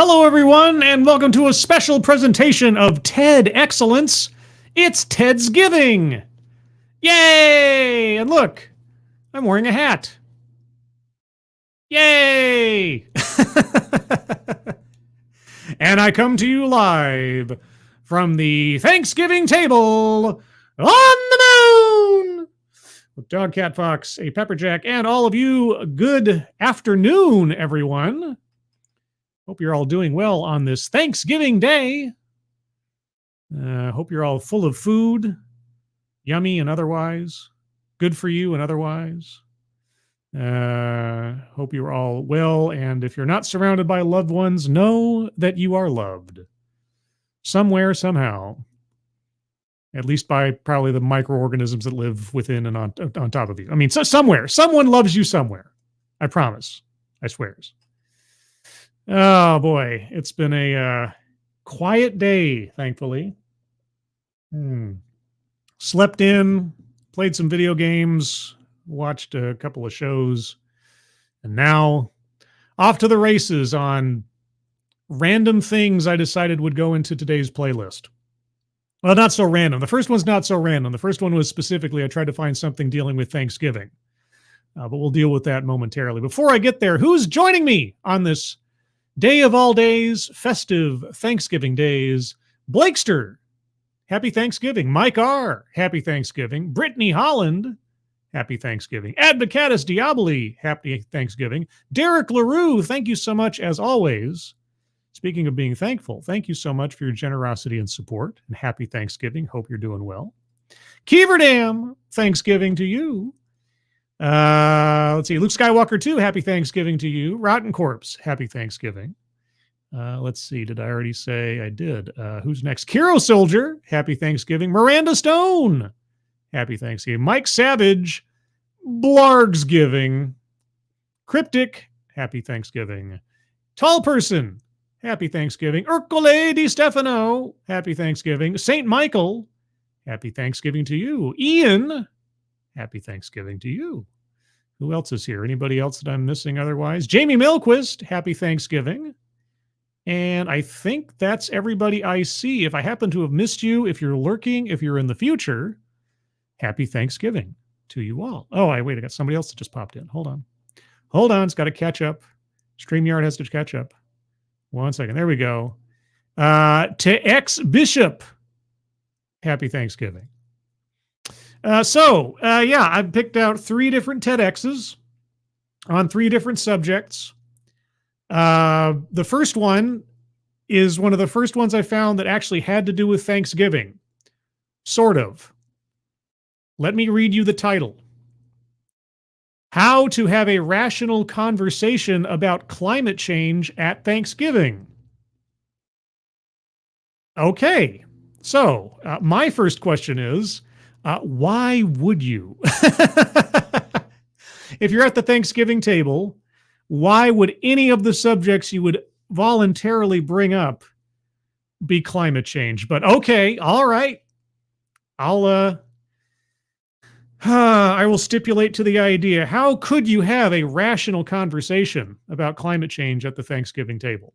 Hello, everyone, and welcome to a special presentation of TED Excellence. It's TEDsgiving. Yay! And look, I'm wearing a hat. Yay! And I come to you live from the Thanksgiving table on the moon with Dog, Cat, Fox, a Pepperjack, and all of you. Good afternoon, everyone. Hope you're all doing well on this Thanksgiving Day. Hope you're all full of food, yummy and otherwise, good for you and otherwise. Hope you're all well, and if you're not surrounded by loved ones, know that you are loved. Somewhere, somehow. At least by probably the microorganisms that live within and on top of you. I mean, somewhere. Someone loves you somewhere. I promise. I swears. Oh boy, it's been a quiet day, thankfully. Slept in, played some video games, watched a couple of shows, and now off to the races on random things I decided would go into today's playlist. Well, not so random. The first one's not so random. The first one was specifically, I tried to find something dealing with Thanksgiving, but we'll deal with that momentarily. Before I get there, who's joining me on this day of all days, festive Thanksgiving days? Blakester, happy Thanksgiving. Mike R., happy Thanksgiving. Brittany Holland, happy Thanksgiving. Advocatus Diaboli, happy Thanksgiving. Derek LaRue, thank you so much as always. Speaking of being thankful, thank you so much for your generosity and support, and happy Thanksgiving. Hope you're doing well. Keeverdam, Thanksgiving to you. Let's see. Luke Skywalker 2, happy Thanksgiving to you. Rotten Corpse, happy Thanksgiving. Let's see. Did I already say I did? Who's next? Kiro Soldier, happy Thanksgiving. Miranda Stone, happy Thanksgiving. Mike Savage, Blargsgiving. Cryptic, happy Thanksgiving. Tall Person, happy Thanksgiving. Ercole Di Stefano, happy Thanksgiving. St. Michael, happy Thanksgiving to you. Ian, happy Thanksgiving to you. Who else is here? Anybody else that I'm missing otherwise? Jamie Milquist, happy Thanksgiving. And I think that's everybody I see. If I happen to have missed you, if you're lurking, if you're in the future, happy Thanksgiving to you all. Oh, I got somebody else that just popped in. Hold on. It's got to catch up. StreamYard has to catch up. 1 second. There we go. To ex-bishop, happy Thanksgiving. I've picked out 3 different TEDx's on 3 different subjects. The first one is one of the first ones I found that actually had to do with Thanksgiving. Sort of. Let me read you the title. How to have a rational conversation about climate change at Thanksgiving. Okay, so my first question is, why would you? If you're at the Thanksgiving table, why would any of the subjects you would voluntarily bring up be climate change? But okay, all right. I will stipulate to the idea. How could you have a rational conversation about climate change at the Thanksgiving table?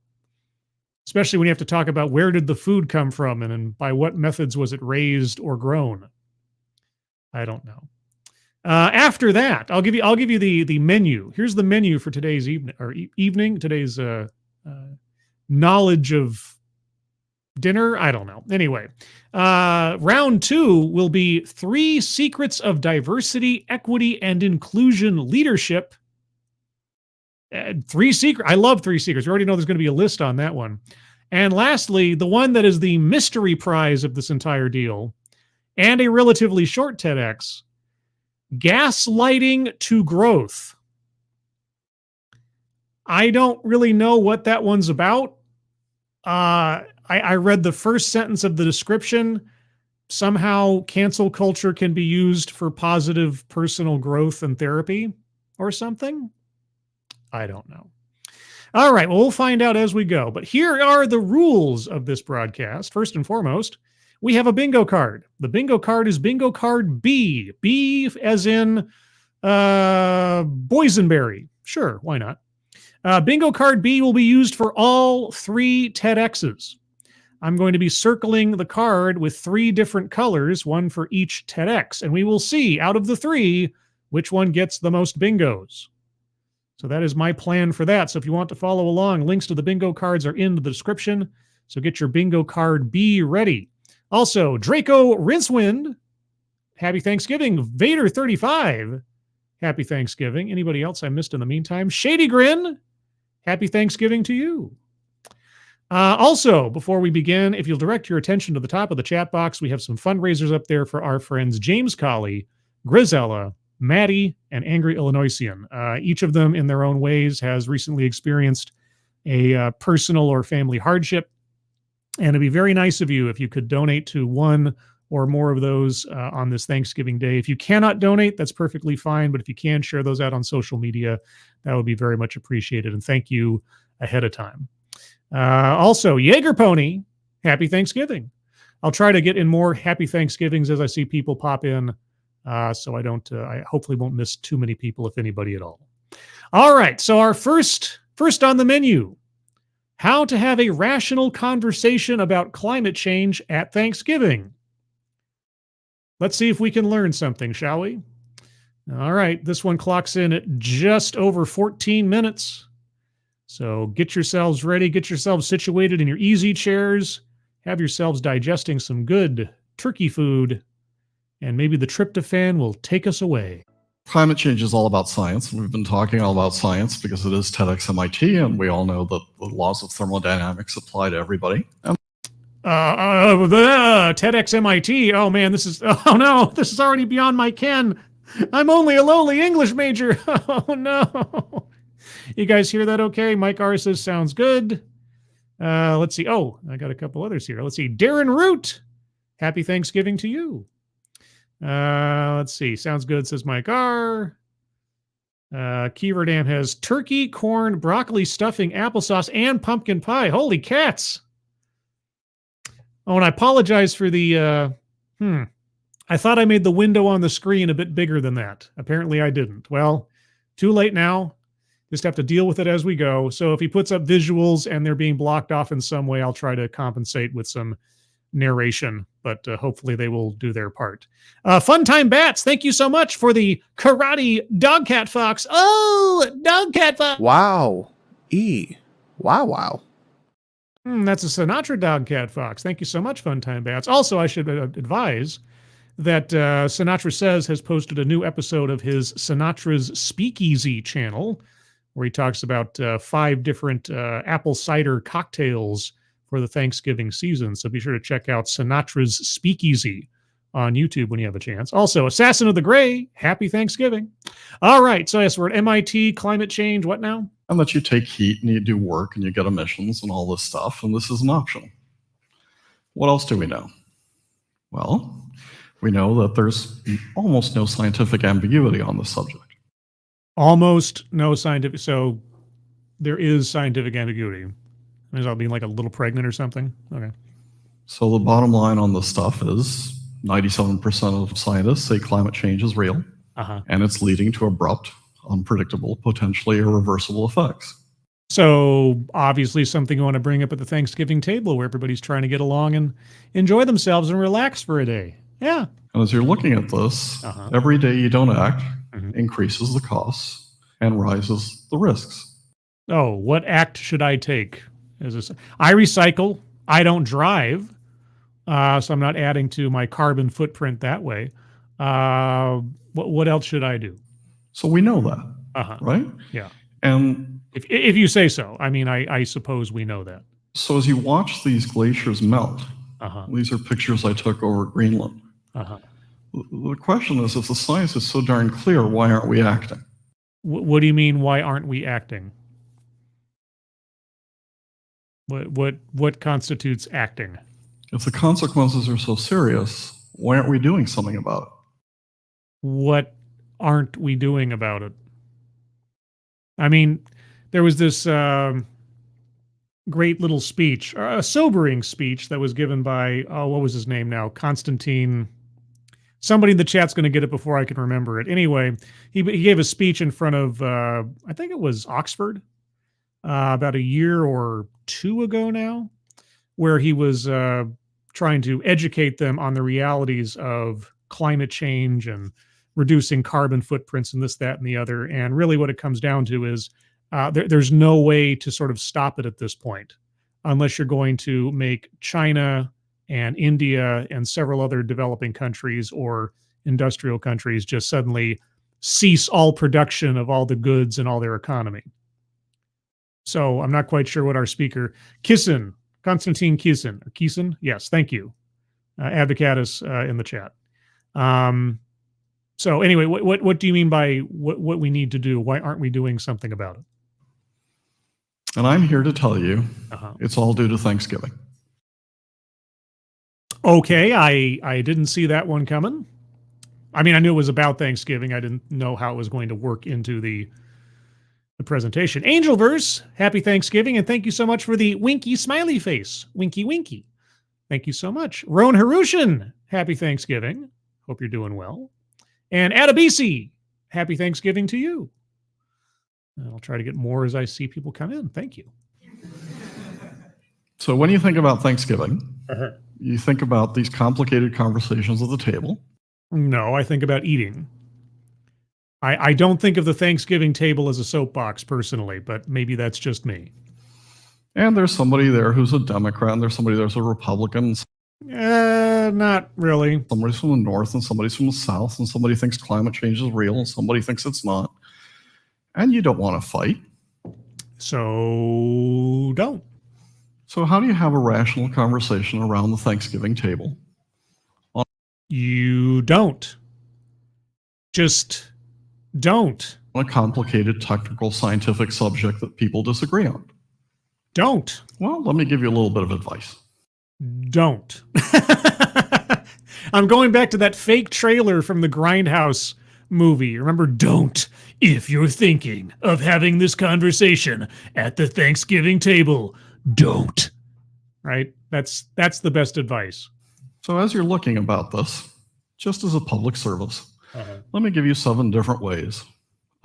Especially when you have to talk about where did the food come from and by what methods was it raised or grown? I don't know. After that, I'll give you the menu. Here's the menu for today's evening. Today's knowledge of dinner. I don't know. Anyway, round 2 will be 3 secrets of diversity, equity, and inclusion leadership. 3 secrets. I love 3 secrets. We already know there's going to be a list on that one. And lastly, the one that is the mystery prize of this entire deal, and a relatively short TEDx, gaslighting to growth. I don't really know what that one's about. I read the first sentence of the description. Somehow cancel culture can be used for positive personal growth and therapy or something. I don't know. All right, well, we'll find out as we go. But here are the rules of this broadcast. First and foremost, we have a bingo card. The bingo card is bingo card B. B as in boysenberry. Sure, why not? Bingo card B will be used for all 3 TEDx's. I'm going to be circling the card with 3 different colors, one for each TEDx, and we will see out of the 3 which one gets the most bingos. So that is my plan for that. So if you want to follow along, links to the bingo cards are in the description. So get your bingo card B ready. Also, Draco Rincewind, happy Thanksgiving. Vader 35, happy Thanksgiving. Anybody else I missed in the meantime? Shady Grin, happy Thanksgiving to you. Also, before we begin, if you'll direct your attention to the top of the chat box, we have some fundraisers up there for our friends James Colley, Grizella, Maddie, and Angry Illinoisian. Each of them, in their own ways, has recently experienced a personal or family hardship. And it'd be very nice of you if you could donate to one or more of those on this Thanksgiving Day. If you cannot donate, that's perfectly fine. But if you can, share those out on social media. That would be very much appreciated. And thank you ahead of time. Also, Jaeger Pony, happy Thanksgiving. I'll try to get in more happy Thanksgivings as I see people pop in, so I hopefully won't miss too many people, if anybody at all. All right, so our first on the menu, how to have a rational conversation about climate change at Thanksgiving. Let's see if we can learn something, shall we? All right, this one clocks in at just over 14 minutes. So get yourselves ready, get yourselves situated in your easy chairs, have yourselves digesting some good turkey food, and maybe the tryptophan will take us away. Climate change is all about science. We've been talking all about science because it is TEDx MIT, and we all know that the laws of thermodynamics apply to everybody. TEDx MIT. Oh man, this is already beyond my ken. I'm only a lowly English major. Oh no. You guys hear that okay? Mike R says, sounds good. Let's see. Oh, I got a couple others here. Let's see. Darren Root, happy Thanksgiving to you. Let's see. Sounds good, says Mike R. Keeverdam has turkey, corn, broccoli, stuffing, applesauce, and pumpkin pie. Holy cats. Oh, and I apologize for the, I thought I made the window on the screen a bit bigger than that. Apparently I didn't. Well, too late now. Just have to deal with it as we go. So if he puts up visuals and they're being blocked off in some way, I'll try to compensate with some narration, but hopefully they will do their part. Funtime Bats, thank you so much for the karate dog cat fox. Oh, dog cat fox. Wow. Wow. That's a Sinatra dog cat fox. Thank you so much, Funtime Bats. Also, I should advise that Sinatra Says has posted a new episode of his Sinatra's Speakeasy channel, where he talks about 5 different apple cider cocktails for the Thanksgiving season. So be sure to check out Sinatra's Speakeasy on YouTube when you have a chance. Also, Assassin of the Gray, happy Thanksgiving. All right, so yes, we're at MIT, climate change, what now? And that you take heat and you do work and you get emissions and all this stuff, and this is an option. What else do we know? Well, we know that there's almost no scientific ambiguity on this subject. Almost no scientific, so there is scientific ambiguity. Is that being like a little pregnant or something? Okay. So the bottom line on this stuff is 97% of scientists say climate change is real, and it's leading to abrupt, unpredictable, potentially irreversible effects. So obviously something you want to bring up at the Thanksgiving table where everybody's trying to get along and enjoy themselves and relax for a day. Yeah. And as you're looking at this, every day you don't act increases the costs and rises the risks. Oh, what act should I take? I recycle. I don't drive, so I'm not adding to my carbon footprint that way. What else should I do? So we know that, right? Yeah. And if you say so. I mean, I suppose we know that. So as you watch these glaciers melt, these are pictures I took over Greenland. The question is, if the science is so darn clear, why aren't we acting? What do you mean, why aren't we acting? What constitutes acting? If the consequences are so serious, why aren't we doing something about it? What aren't we doing about it? I mean, there was this great little speech, a sobering speech that was given by, what was his name now? Constantine. Somebody in the chat's going to get it before I can remember it. Anyway, he gave a speech in front of, I think it was Oxford, about a year or two ago now, where he was trying to educate them on the realities of climate change and reducing carbon footprints and this, that, and the other. And really what it comes down to is there's no way to sort of stop it at this point, unless you're going to make China and India and several other developing countries or industrial countries just suddenly cease all production of all the goods and all their economy. So I'm not quite sure what our speaker, Konstantin Kisin, yes, thank you, Advocatus in the chat. So anyway, what do you mean by what we need to do? Why aren't we doing something about it? And I'm here to tell you, it's all due to Thanksgiving. Okay, I didn't see that one coming. I mean, I knew it was about Thanksgiving. I didn't know how it was going to work into the presentation. Angelverse, happy Thanksgiving, and thank you so much for the winky smiley face. Winky, winky. Thank you so much. Roan Harushin, happy Thanksgiving. Hope you're doing well. And Adabisi, happy Thanksgiving to you. And I'll try to get more as I see people come in. Thank you. So when you think about Thanksgiving, you think about these complicated conversations at the table. No, I think about eating. I don't think of the Thanksgiving table as a soapbox personally, but maybe that's just me. And there's somebody there who's a Democrat, and there's somebody there's a Republican. Not really. Somebody's from the North, and somebody's from the South, and somebody thinks climate change is real, and somebody thinks it's not. And you don't want to fight. So don't. So how do you have a rational conversation around the Thanksgiving table? You don't. Just don't. On a complicated, technical, scientific subject that people disagree on. Don't. Well, let me give you a little bit of advice. Don't. I'm going back to that fake trailer from the Grindhouse movie. Remember, don't. If you're thinking of having this conversation at the Thanksgiving table, don't. Right? That's the best advice. So as you're looking about this, just as a public service, let me give you 7 different ways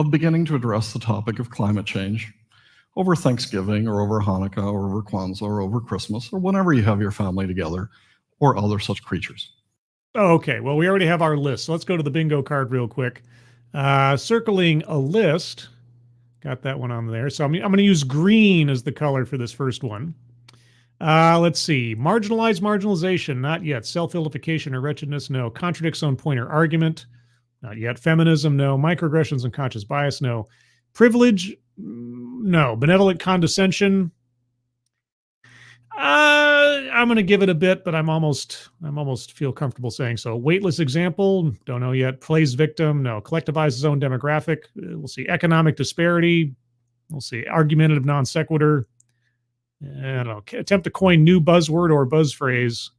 of beginning to address the topic of climate change over Thanksgiving or over Hanukkah or over Kwanzaa or over Christmas or whenever you have your family together or other such creatures. Okay, well, we already have our list. So let's go to the bingo card real quick. Circling a list. Got that one on there. So I'm going to use green as the color for this first one. Let's see. Marginalization, not yet. Self-vilification or wretchedness, no. Contradicts own point or argument, not yet. Feminism, no. Microaggressions and conscious bias, no. Privilege, no. Benevolent condescension, I'm going to give it a bit, but I'm almost feel comfortable saying so. Weightless example, don't know yet. Plays victim, no. Collectivizes his own demographic, we'll see. Economic disparity, we'll see. Argumentative non sequitur, I don't know. Attempt to coin new buzzword or buzz phrase.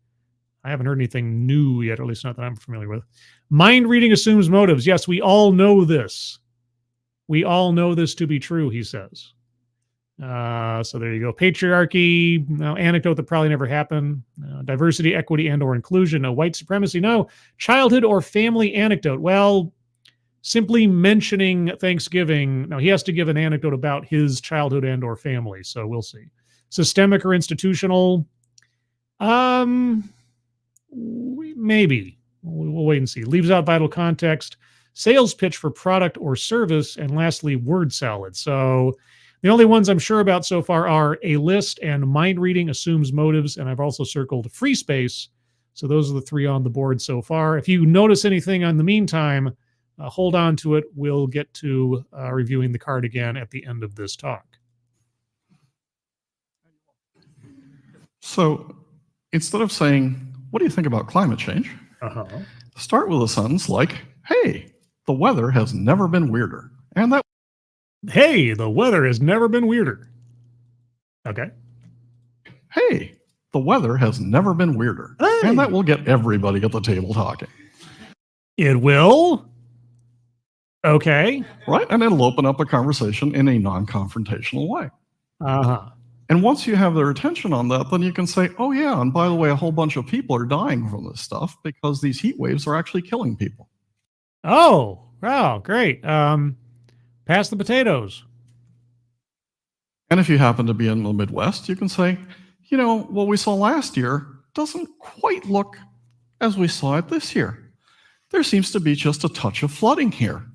I haven't heard anything new yet, or at least not that I'm familiar with. Mind reading assumes motives. Yes, we all know this. We all know this to be true, he says. So there you go. Patriarchy, no. Anecdote that probably never happened. Diversity, equity, and or inclusion, no. White supremacy, no. Childhood or family anecdote. Well, simply mentioning Thanksgiving, no, he has to give an anecdote about his childhood and or family, so we'll see. Systemic or institutional, maybe. We'll wait and see. Leaves out vital context. Sales pitch for product or service, and lastly, word salad. So the only ones I'm sure about so far are a list and mind reading assumes motives, and I've also circled free space. So those are the 3 on the board so far. If you notice anything in the meantime, hold on to it. We'll get to reviewing the card again at the end of this talk. So instead of saying, what do you think about climate change? Start with a sentence like, hey, the weather has never been weirder. And that. Hey, the weather has never been weirder. Okay. Hey, the weather has never been weirder. Hey. And that will get everybody at the table talking. It will? Okay. Right? And it'll open up a conversation in a non-confrontational way. And once you have their attention on that, then you can say, oh yeah, and by the way, a whole bunch of people are dying from this stuff because these heat waves are actually killing people. Oh, wow, great. Pass the potatoes. And if you happen to be in the Midwest, you can say, what we saw last year doesn't quite look as we saw it this year. There seems to be just a touch of flooding here.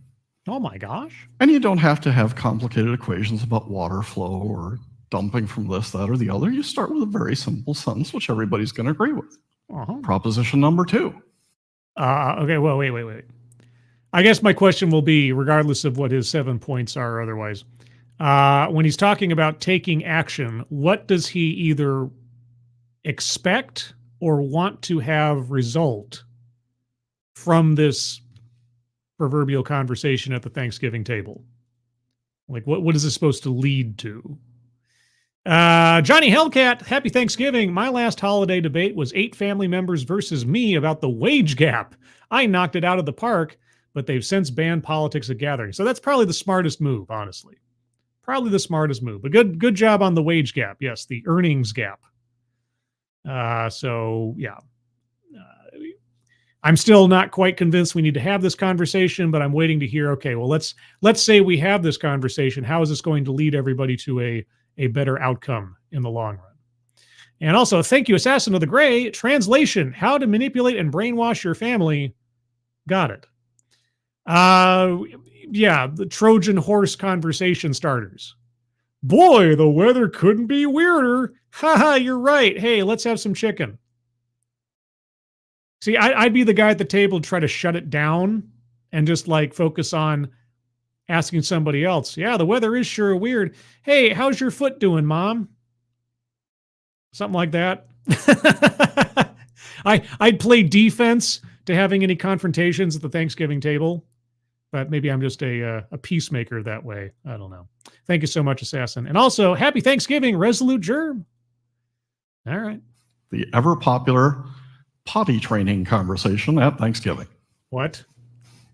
Oh my gosh. And you don't have to have complicated equations about water flow or dumping from this, that, or the other. You start with a very simple sentence, which everybody's going to agree with. Proposition number 2. Okay, well, wait. I guess my question will be, regardless of what his 7 points are otherwise, when he's talking about taking action, what does he either expect or want to have result from this proverbial conversation at the Thanksgiving table? Like, what is this supposed to lead to? Johnny Hellcat, happy Thanksgiving. My last holiday debate was 8 family members versus me about the wage gap. I knocked it out of the park, but they've since banned politics at gatherings. So that's probably the smartest move, honestly. Probably the smartest move. But good job on the wage gap. Yes, the earnings gap. So, yeah. I'm still not quite convinced we need to have this conversation, but I'm waiting to hear, okay, well, let's say we have this conversation. How is this going to lead everybody to a better outcome in the long run? And also, thank you, Assassin of the Gray. Translation, how to manipulate and brainwash your family. Got it. Yeah, the Trojan horse conversation starters. Boy, the weather couldn't be weirder. Haha, you're right. Hey, let's have some chicken. See, I'd be the guy at the table to try to shut it down and just like focus on asking somebody else. Yeah, the weather is sure weird. Hey, how's your foot doing, Mom? Something like that. I'd play defense to having any confrontations at the Thanksgiving table, but maybe I'm just a peacemaker that way. I don't know. Thank you so much, Assassin. And also, happy Thanksgiving, Resolute Germ. All right. The ever popular potty training conversation at Thanksgiving. What?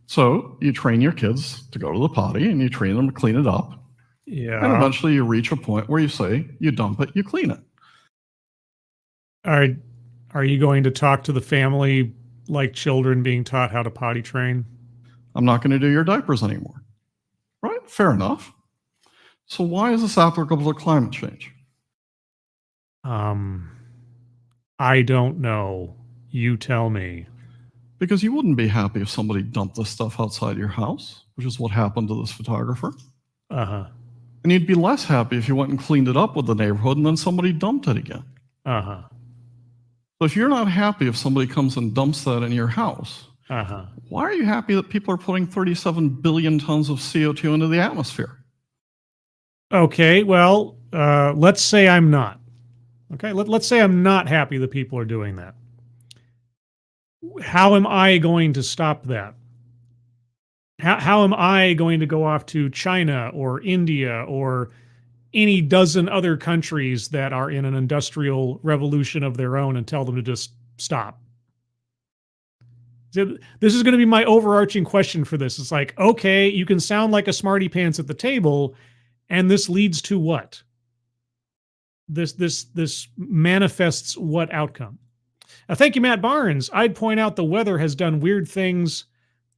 So you train your kids to go to the potty and you train them to clean it up. Yeah. And eventually you reach a point where you say, you dump it, you clean it. Are you going to talk to the family like children being taught how to potty train? I'm not going to do your diapers anymore. Right? Fair enough. So why is this applicable to climate change? I don't know. You tell me. Because you wouldn't be happy if somebody dumped this stuff outside your house, which is what happened to this photographer. Uh-huh. And you'd be less happy if you went and cleaned it up with the neighborhood and then somebody dumped it again. Uh-huh. So if you're not happy if somebody comes and dumps that in your house, why are you happy that people are putting 37 billion tons of CO2 into the atmosphere? Okay, well, let's say I'm not. Okay, let's say I'm not happy that people are doing that. How am I going to stop that? How am I going to go off to China or India or any dozen other countries that are in an industrial revolution of their own and tell them to just stop? This is going to be my overarching question for this. It's like, okay, you can sound like a smarty pants at the table, and this leads to what? This manifests what outcome? Thank you, Matt Barnes. I'd point out the weather has done weird things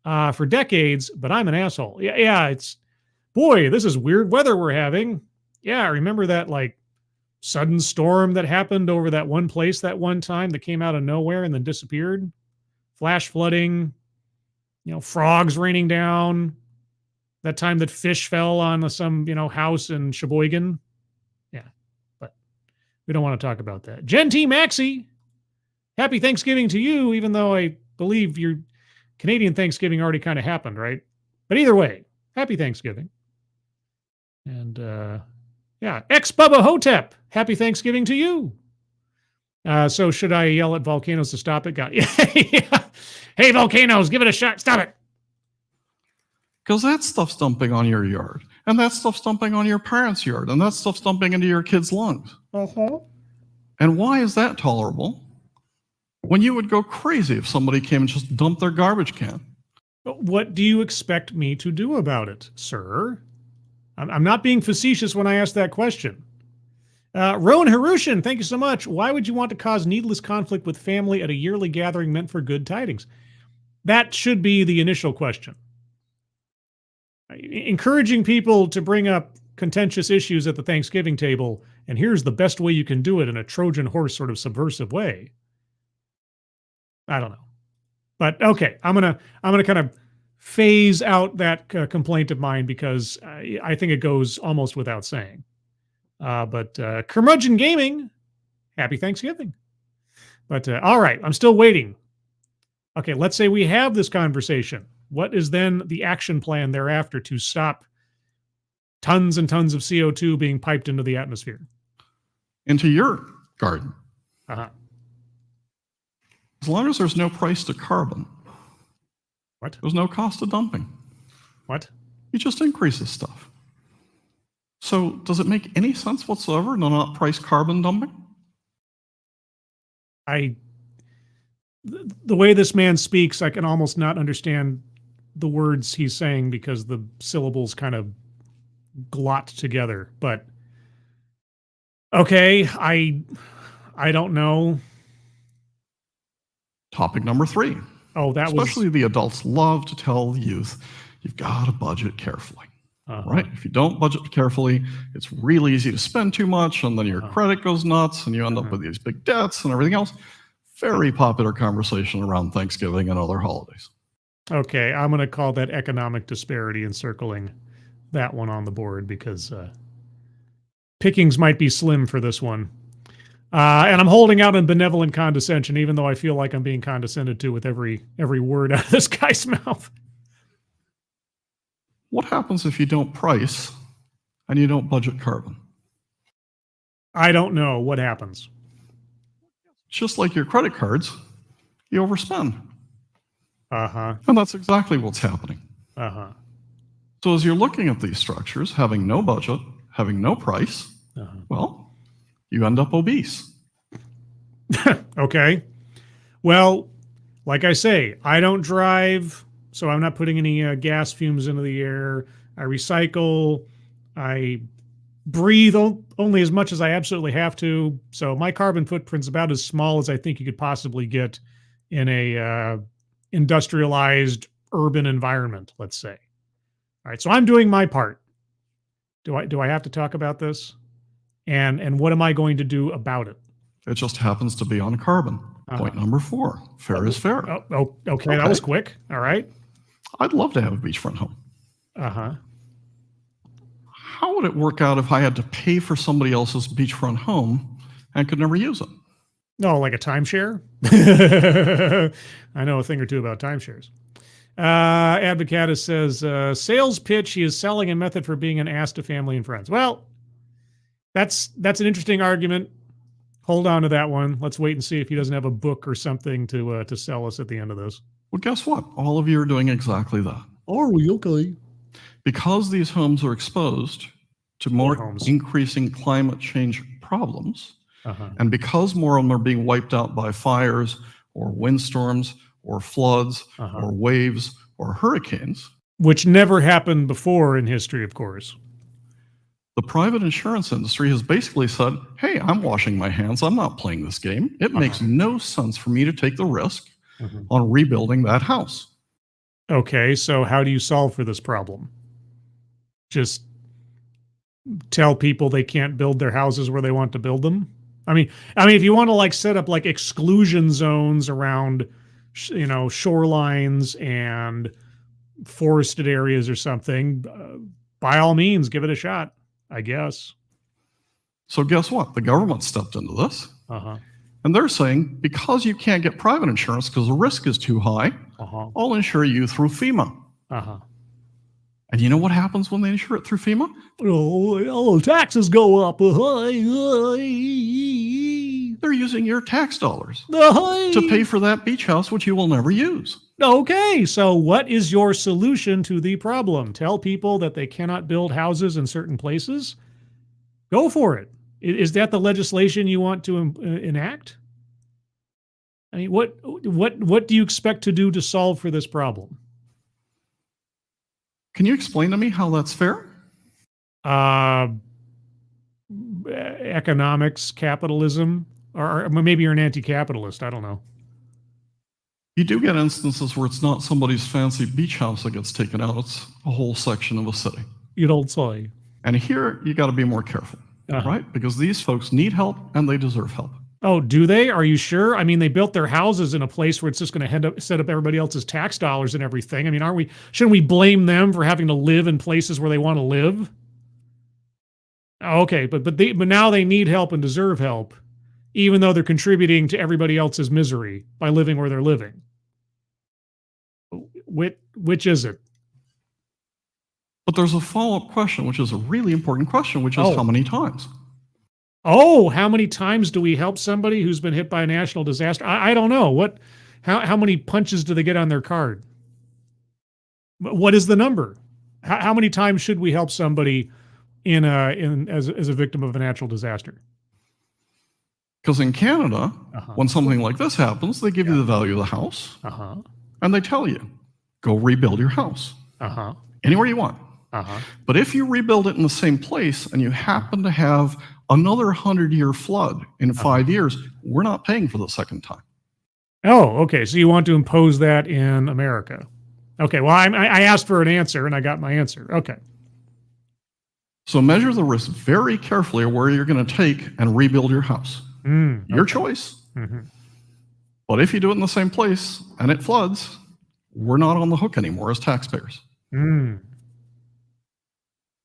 for decades, but I'm an asshole. Yeah, boy, this is weird weather we're having. Yeah, remember that like sudden storm that happened over that one place that one time that came out of nowhere and then disappeared? Flash flooding, frogs raining down. That time that fish fell on some, house in Sheboygan. Yeah, but we don't want to talk about that. Gen T Maxi, happy Thanksgiving to you, even though I believe your Canadian Thanksgiving already kind of happened, right? But either way, happy Thanksgiving. And yeah, ex-Bubba Hotep, happy Thanksgiving to you. So should I yell at volcanoes to stop it? Yeah. Hey, volcanoes, give it a shot. Stop it. Because that stuff's dumping on your yard. And that stuff's dumping on your parents' yard. And that stuff's dumping into your kids' lungs. And why is that tolerable? When you would go crazy if somebody came and just dumped their garbage can. What do you expect me to do about it, sir? I'm not being facetious when I ask that question. Rowan Harushin, thank you so much. Why would you want to cause needless conflict with family at a yearly gathering meant for good tidings? That should be the initial question. Encouraging people to bring up contentious issues at the Thanksgiving table, and here's the best way you can do it in a Trojan horse sort of subversive way. I don't know. But okay, I'm gonna kind of phase out that complaint of mine because I think it goes almost without saying. But Curmudgeon Gaming, happy Thanksgiving. But all right, I'm still waiting. Okay, let's say we have this conversation. What is then the action plan thereafter to stop tons and tons of CO2 being piped into the atmosphere? Into your garden. Uh-huh. As long as there's no price to carbon. What? There's no cost of dumping. What? You just increase this stuff. So does it make any sense whatsoever to not price carbon dumping? The way this man speaks, I can almost not understand the words he's saying because the syllables kind of glot together. But okay, I don't know. Topic number 3. Oh, that Especially the adults love to tell the youth, you've got to budget carefully. Right? If you don't budget carefully, it's really easy to spend too much, and then your credit goes nuts, and you end up with these big debts and everything else. Very popular conversation around Thanksgiving and other holidays. Okay, I'm going to call that economic disparity and circling that one on the board because pickings might be slim for this one. And I'm holding out in benevolent condescension, even though I feel like I'm being condescended to with every word out of this guy's mouth. What happens if you don't price and you don't budget carbon? I don't know what happens. Just like your credit cards, you overspend. Uh-huh. And that's exactly what's happening. Uh-huh. So as you're looking at these structures, having no budget, having no price, well, you end up obese. Okay. Well, like I say, I don't drive, so I'm not putting any gas fumes into the air. I recycle. I breathe only as much as I absolutely have to. So my carbon footprint's about as small as I think you could possibly get in a industrialized urban environment, let's say. All right, so I'm doing my part. Do I have to talk about this? And what am I going to do about it? It just happens to be on carbon. Point number 4, fair is fair. Okay, that was quick. All right. I'd love to have a beachfront home. Uh-huh. How would it work out if I had to pay for somebody else's beachfront home and could never use it? No, like a timeshare? I know a thing or two about timeshares. Advocatus says, sales pitch, he is selling a method for being an ass to family and friends. Well, that's an interesting argument. Hold on to that one. Let's wait and see if he doesn't have a book or something to sell us at the end of this. Well, guess what? All of you are doing exactly that. Are we? Okay. Because these homes are exposed to more increasing climate change problems, and because more of them are being wiped out by fires or windstorms or floods or waves or hurricanes. Which never happened before in history, of course. The private insurance industry has basically said, hey, I'm washing my hands. I'm not playing this game. It makes no sense for me to take the risk on rebuilding that house. Okay, so how do you solve for this problem? Just tell people they can't build their houses where they want to build them? I mean, if you want to like set up like exclusion zones around, shorelines and forested areas or something, by all means, give it a shot, I guess. So guess what? The government stepped into this. And they're saying, because you can't get private insurance because the risk is too high, I'll insure you through FEMA. And you know what happens when they insure it through FEMA? Oh, taxes go up. They're using your tax dollars to pay for that beach house, which you will never use. Okay, so what is your solution to the problem? Tell people that they cannot build houses in certain places? Go for it. Is that the legislation you want to enact? I mean, what do you expect to do to solve for this problem? Can you explain to me how that's fair? Economics, capitalism, or maybe you're an anti-capitalist. I don't know. You do get instances where it's not somebody's fancy beach house that gets taken out. It's a whole section of a city. You don't say. And here you got to be more careful, Uh-huh. right? Because these folks need help and they deserve help. Oh, do they? Are you sure? I mean, they built their houses in a place where it's just going to set up everybody else's tax dollars and everything. I mean, shouldn't we blame them for having to live in places where they want to live? Okay, but now they need help and deserve help, even though they're contributing to everybody else's misery by living where they're living. Which is it? But there's a follow-up question, which is a really important question, which is how many times? Oh, how many times do we help somebody who's been hit by a national disaster? I don't know. How many punches do they get on their card? What is the number? How many times should we help somebody as a victim of a natural disaster? Because in Canada, when something like this happens, they give you the value of the house, and they tell you, go rebuild your house anywhere you want. But if you rebuild it in the same place and you happen to have another 100-year flood in 5 years, we're not paying for the second time. Oh, okay. So you want to impose that in America? Okay. Well, I asked for an answer and I got my answer. Okay. So measure the risk very carefully of where you're going to take and rebuild your house. Your choice. But if you do it in the same place and it floods, we're not on the hook anymore as taxpayers.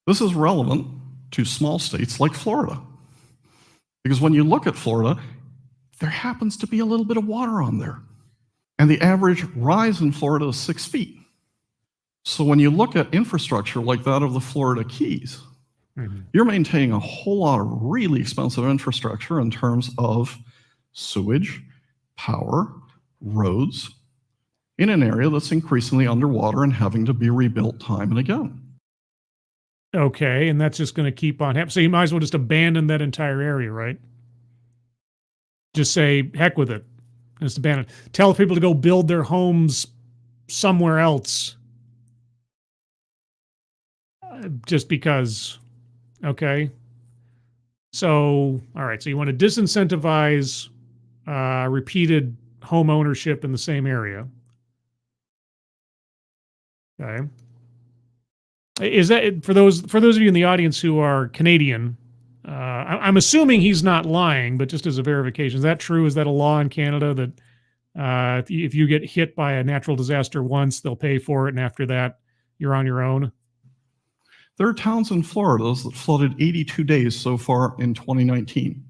This is relevant to small states like Florida. Because when you look at Florida, there happens to be a little bit of water on there. And the average rise in Florida is 6 feet. So when you look at infrastructure like that of the Florida Keys, you're maintaining a whole lot of really expensive infrastructure in terms of sewage, power, roads, in an area that's increasingly underwater and having to be rebuilt time and again. Okay, and that's just going to keep on happening. So you might as well just abandon that entire area, right? Just say, heck with it. Just abandon. Tell people to go build their homes somewhere else. Just because. Okay. So, all right. So you want to disincentivize repeated home ownership in the same area. Okay. Is that for those of you in the audience who are Canadian? I'm assuming he's not lying, but just as a verification, is that true? Is that a law in Canada that if you get hit by a natural disaster once, they'll pay for it, and after that, you're on your own? There are towns in Florida that flooded 82 days so far in 2019.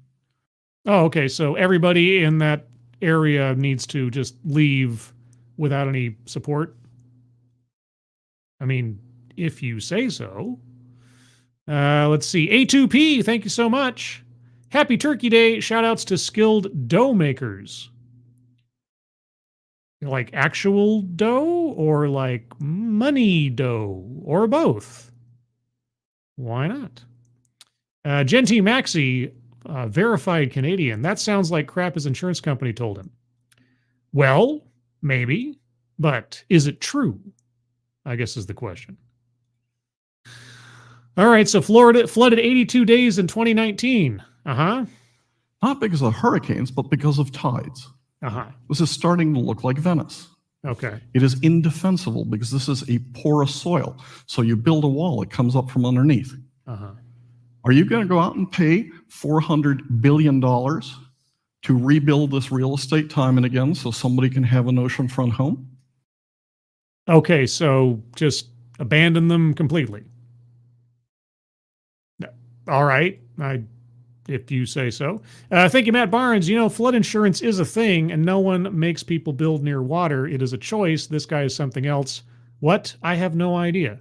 Oh, okay. So everybody in that area needs to just leave without any support? I mean, if you say so. Let's see. A2P, thank you so much. Happy Turkey Day. Shout outs to skilled dough makers. Like actual dough or like money dough or both? Why not? Genty Maxi, verified Canadian. That sounds like crap his insurance company told him. Well, maybe, but is it true? I guess is the question. All right, so Florida flooded 82 days in 2019. Not because of hurricanes, but because of tides. This is starting to look like Venice. Okay. It is indefensible because this is a porous soil. So you build a wall, it comes up from underneath. Are you going to go out and pay $400 billion to rebuild this real estate time and again so somebody can have an oceanfront home? Okay, so just abandon them completely. All right, if you say so. Thank you, Matt Barnes. You know, flood insurance is a thing, and no one makes people build near water. It is a choice. This guy is something else. What? I have no idea.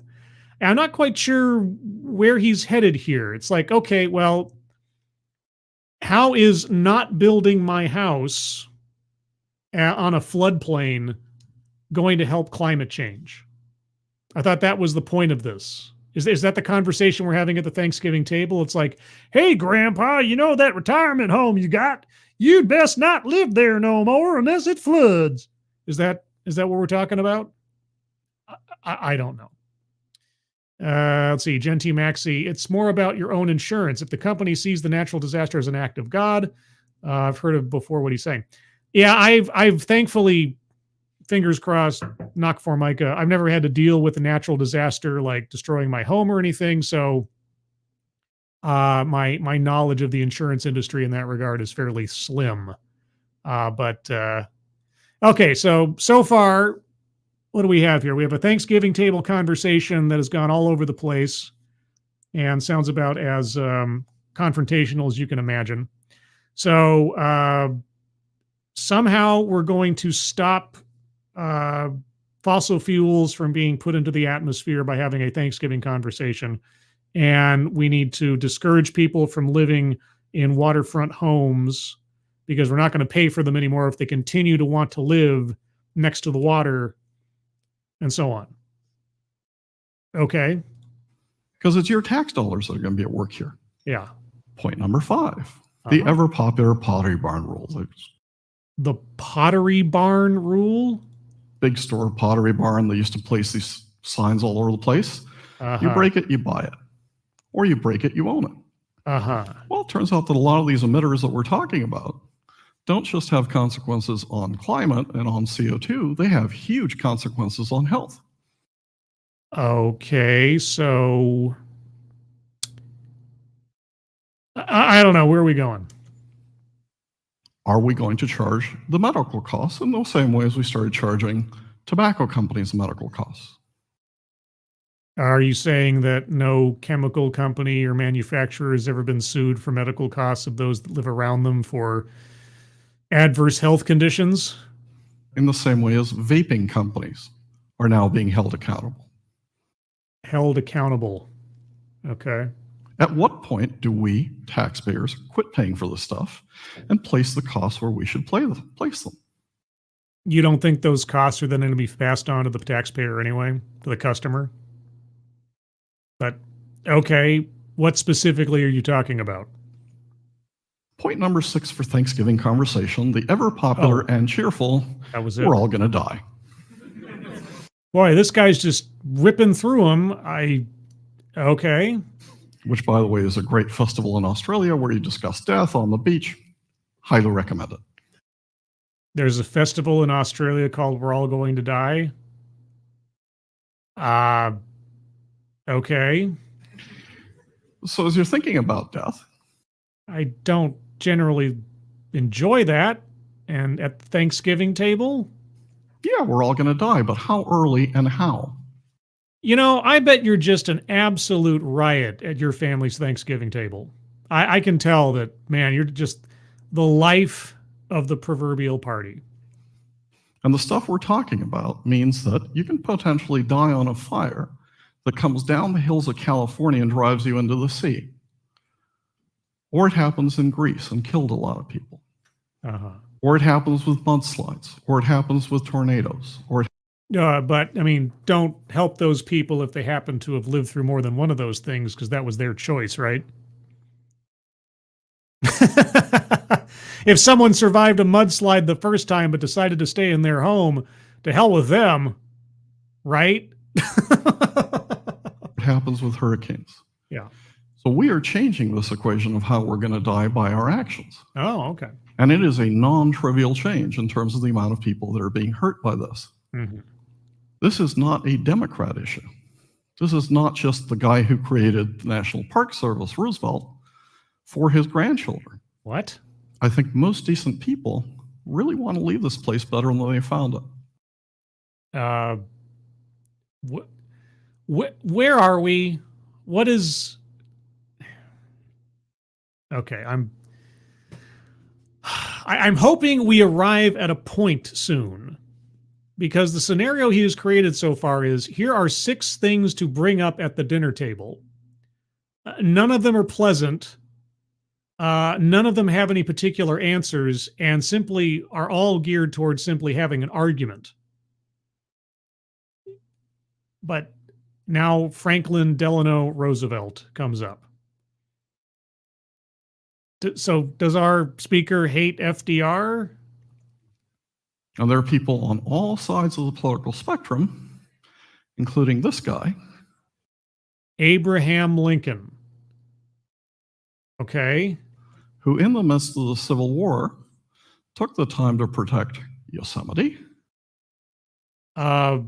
And I'm not quite sure where he's headed here. It's like, okay, well, how is not building my house on a floodplain going to help climate change? I thought that was the point of this. Is that the conversation we're having at the Thanksgiving table? It's like, hey, Grandpa, you know that retirement home you got? You'd best not live there no more unless it floods. Is that what we're talking about? I don't know. Let's see, Genty Maxi. It's more about your own insurance. If the company sees the natural disaster as an act of God, I've heard of before what he's saying. Yeah, I've thankfully, fingers crossed, knock formica, I've never had to deal with a natural disaster like destroying my home or anything. So My knowledge of the insurance industry in that regard is fairly slim. Okay, so far, what do we have here? We have a Thanksgiving table conversation that has gone all over the place and sounds about as confrontational as you can imagine. So somehow we're going to stop fossil fuels from being put into the atmosphere by having a Thanksgiving conversation. And we need to discourage people from living in waterfront homes because we're not going to pay for them anymore if they continue to want to live next to the water and so on. Okay. Because it's your tax dollars that are going to be at work here. Yeah. Point number 5, the ever popular Pottery Barn rule. The Pottery Barn rule? Big store Pottery Barn. They used to place these signs all over the place. You break it, you buy it. Or you break it, you own it. Well, it turns out that a lot of these emitters that we're talking about don't just have consequences on climate and on CO2, they have huge consequences on health. Okay, so I don't know. Where are we going? Are we going to charge the medical costs in the same way as we started charging tobacco companies medical costs? Are you saying that no chemical company or manufacturer has ever been sued for medical costs of those that live around them for adverse health conditions? In the same way as vaping companies are now being held accountable. Held accountable. Okay. At what point do we, taxpayers, quit paying for this stuff and place the costs where we should place them? You don't think those costs are then going to be passed on to the taxpayer anyway, to the customer? But, okay, what specifically are you talking about? Point number 6 for Thanksgiving conversation, the ever popular and cheerful, that was it. We're all going to die. Boy, this guy's just ripping through them. Okay. Which, by the way, is a great festival in Australia where you discuss death on the beach. Highly recommend it. There's a festival in Australia called We're All Going to Die. Okay. So as you're thinking about death, I don't generally enjoy that. And at the Thanksgiving table? Yeah, we're all going to die, but how early and how? You know, I bet you're just an absolute riot at your family's Thanksgiving table. I can tell that, man, you're just the life of the proverbial party. And the stuff we're talking about means that you can potentially die on a fire that comes down the hills of California and drives you into the sea. Or it happens in Greece and killed a lot of people. Or it happens with mudslides. Or it happens with tornadoes. But, I mean, don't help those people if they happen to have lived through more than one of those things, because that was their choice, right? If someone survived a mudslide the first time but decided to stay in their home, to hell with them, right? It happens with hurricanes. Yeah. So we are changing this equation of how we're going to die by our actions. Oh, okay. And it is a non-trivial change in terms of the amount of people that are being hurt by this. This is not a Democrat issue. This is not just the guy who created the National Park Service, Roosevelt, for his grandchildren. What? I think most decent people really want to leave this place better than they found it. Where are we? What is... Okay, I'm hoping we arrive at a point soon, because the scenario he has created so far is, here are 6 things to bring up at the dinner table. None of them are pleasant. None of them have any particular answers, and simply are all geared towards simply having an argument. But now Franklin Delano Roosevelt comes up. So does our speaker hate FDR? And there are people on all sides of the political spectrum, including this guy. Abraham Lincoln. Okay. Who in the midst of the Civil War took the time to protect Yosemite. Okay,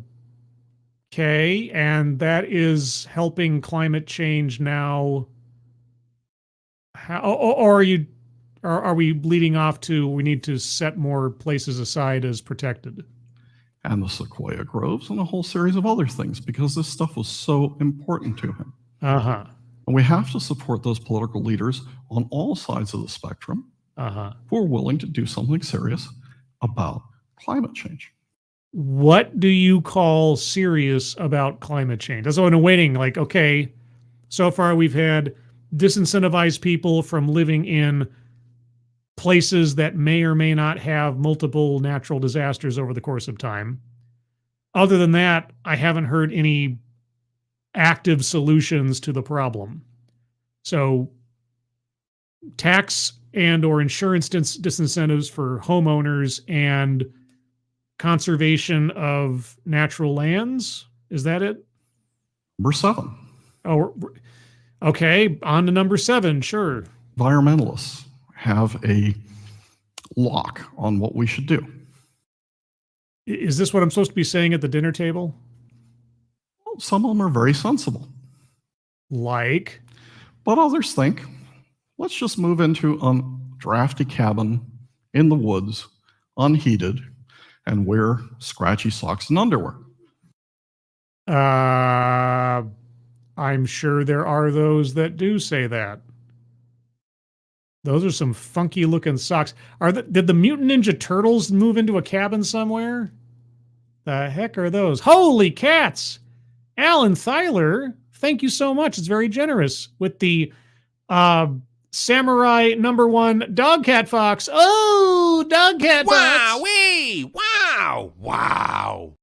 and that is helping climate change now How, or are we leading off to we need to set more places aside as protected? And the sequoia groves and a whole series of other things, because this stuff was so important to him. Uh-huh. And we have to support those political leaders on all sides of the spectrum who are willing to do something serious about climate change. What do you call serious about climate change? That's what I'm waiting. Like, okay, so far we've had disincentivized people from living in places that may or may not have multiple natural disasters over the course of time. Other than that, I haven't heard any active solutions to the problem. So tax and or insurance disincentives for homeowners and conservation of natural lands. Is that it? Number 7. Oh, okay. On to number 7. Sure. Environmentalists have a lock on what we should do. Is this what I'm supposed to be saying at the dinner table? Well, some of them are very sensible. Like? But others think, let's just move into a drafty cabin in the woods, unheated, and wear scratchy socks and underwear. I'm sure there are those that do say that. Those are some funky looking socks. Did the Mutant Ninja Turtles move into a cabin somewhere? The heck are those? Holy cats! Alan Thyler, thank you so much. It's very generous with the Samurai #1 Dog Cat Fox. Oh, Dog Cat Fox! Wowee! Wow! Wow!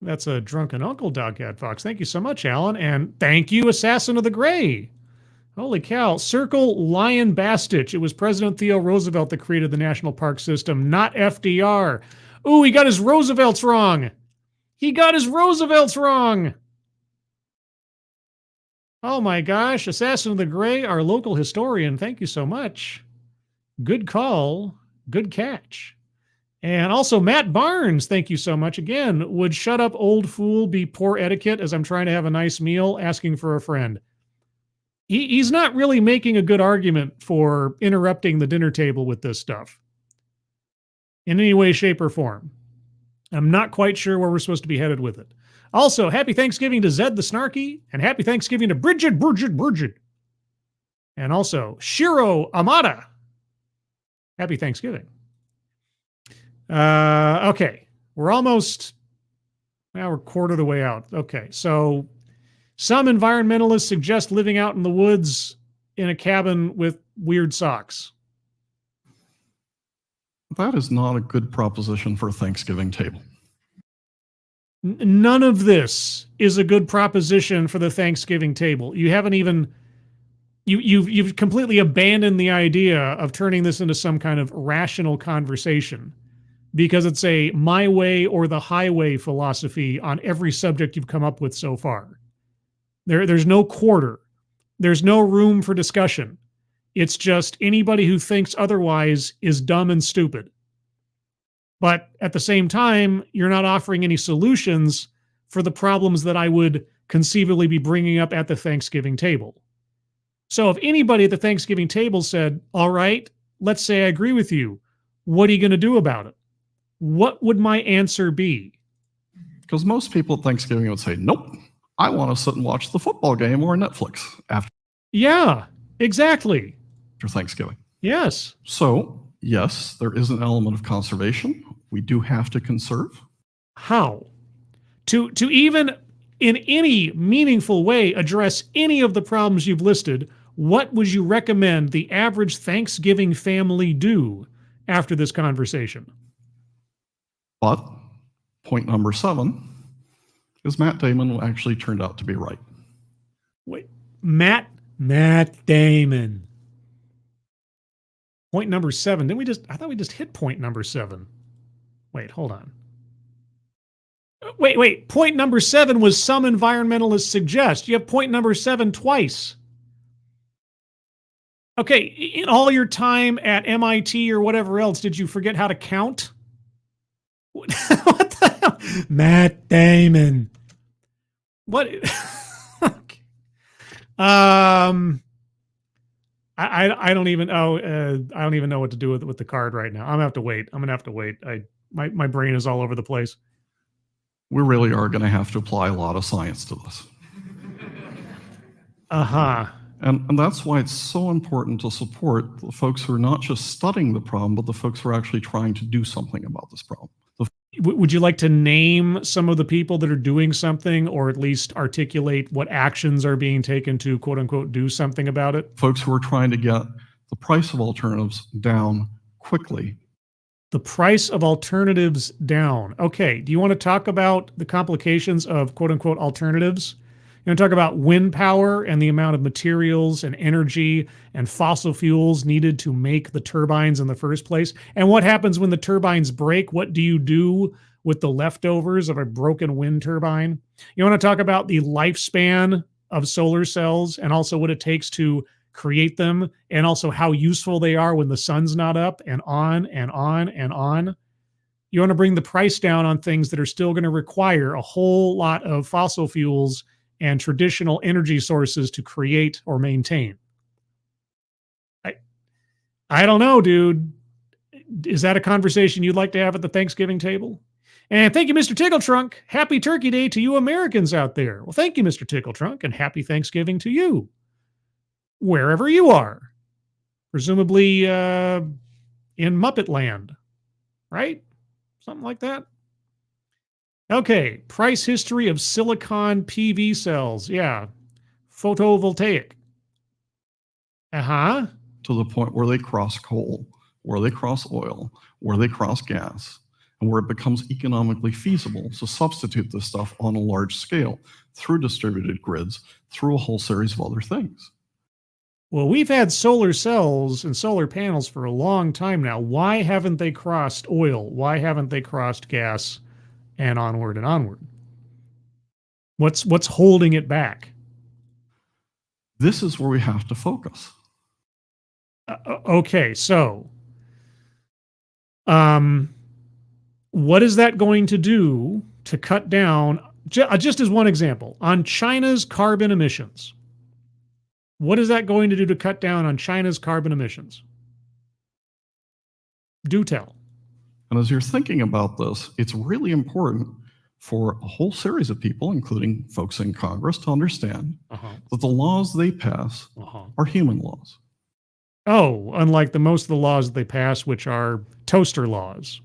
That's a drunken uncle, Dog Cat Fox. Thank you so much, Alan. And thank you, Assassin of the Gray. Holy cow. Circle Lion Bastich. It was President Theodore Roosevelt that created the national park system, not FDR. Ooh, he got his Roosevelts wrong. He got his Roosevelts wrong. Oh my gosh. Assassin of the Gray, our local historian. Thank you so much. Good call. Good catch. And also Matt Barnes, thank you so much again. Would shut up old fool be poor etiquette as I'm trying to have a nice meal, asking for a friend? He's not really making a good argument for interrupting the dinner table with this stuff in any way, shape, or form. I'm not quite sure where we're supposed to be headed with it. Also, happy Thanksgiving to Zed the Snarky, and happy Thanksgiving to Bridget. And also, Shiro Amada. Happy Thanksgiving. Okay, we're almost, now we're a quarter of the way out. Okay, so some environmentalists suggest living out in the woods in a cabin with weird socks. That is not a good proposition for a Thanksgiving table. None of this is a good proposition for the Thanksgiving table. You haven't even, you've completely abandoned the idea of turning this into some kind of rational conversation because it's a my way or the highway philosophy on every subject you've come up with so far. There's no quarter. There's no room for discussion. It's just anybody who thinks otherwise is dumb and stupid. But at the same time, you're not offering any solutions for the problems that I would conceivably be bringing up at the Thanksgiving table. So if anybody at the Thanksgiving table said, all right, let's say I agree with you, what are you going to do about it? What would my answer be? Because most people at Thanksgiving would say, nope, I want to sit and watch the football game or Netflix after exactly. Thanksgiving. Yes. So, yes, there is an element of conservation. We do have to conserve. How? To even in any meaningful way address any of the problems you've listed, what would you recommend the average Thanksgiving family do after this conversation? But point number 7 is Matt Damon actually turned out to be right. Wait, Matt Damon. Point number 7. I thought we just hit point number 7. Wait, hold on. Wait. Point number 7 was some environmentalists suggest. You have point number 7 twice. Okay, in all your time at MIT or whatever else, did you forget how to count? What the hell? Matt Damon. What? Okay. I don't even I don't even know what to do with the card right now. I'm gonna have to wait. I'm gonna have to wait. My brain is all over the place. We really are going to have to apply a lot of science to this. Uh-huh. And that's why it's so important to support the folks who are not just studying the problem, but the folks who are actually trying to do something about this problem. Would you like to name some of the people that are doing something, or at least articulate what actions are being taken to, quote unquote, do something about it? Folks who are trying to get the price of alternatives down quickly. The price of alternatives down. Okay. Do you want to talk about the complications of, quote unquote, alternatives? You want to talk about wind power and the amount of materials and energy and fossil fuels needed to make the turbines in the first place? And what happens when the turbines break? What do you do with the leftovers of a broken wind turbine? You want to talk about the lifespan of solar cells and also what it takes to create them, and also how useful they are when the sun's not up, and on and on and on. You want to bring the price down on things that are still going to require a whole lot of fossil fuels and traditional energy sources to create or maintain. I don't know, dude. Is that a conversation you'd like to have at the Thanksgiving table? And thank you, Mr. Tickletrunk. Happy Turkey Day to you Americans out there. Well, thank you, Mr. Tickletrunk, and happy Thanksgiving to you, wherever you are. Presumably in Muppet Land, right? Something like that. Okay, price history of silicon PV cells. Yeah, photovoltaic. Uh-huh. To the point where they cross coal, where they cross oil, where they cross gas, and where it becomes economically feasible to substitute this stuff on a large scale through distributed grids, through a whole series of other things. Well, we've had solar cells and solar panels for a long time now. Why haven't they crossed oil? Why haven't they crossed gas and onward and onward? What's holding it back? This is where we have to focus. Okay, so what is that going to do to cut down, just as one example, on China's carbon emissions? What is that going to do to cut down on China's carbon emissions? Do tell. And as you're thinking about this, it's really important for a whole series of people, including folks in Congress, to understand that the laws they pass are human laws. Oh, unlike most of the laws that they pass, which are toaster laws,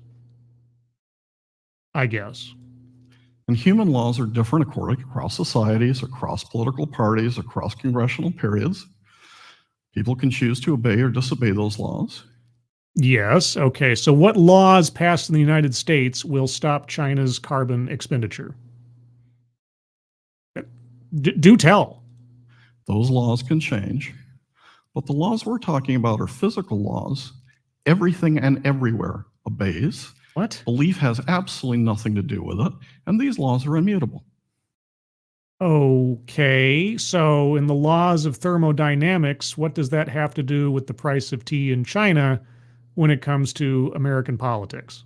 I guess. And human laws are different across societies, across political parties, across congressional periods. People can choose to obey or disobey those laws. Yes. Okay. So what laws passed in the United States will stop China's carbon expenditure? Do tell. Those laws can change. But the laws we're talking about are physical laws. Everything and everywhere obeys. What? Belief has absolutely nothing to do with it, and these laws are immutable. Okay, so in the laws of thermodynamics, what does that have to do with the price of tea in China when it comes to American politics?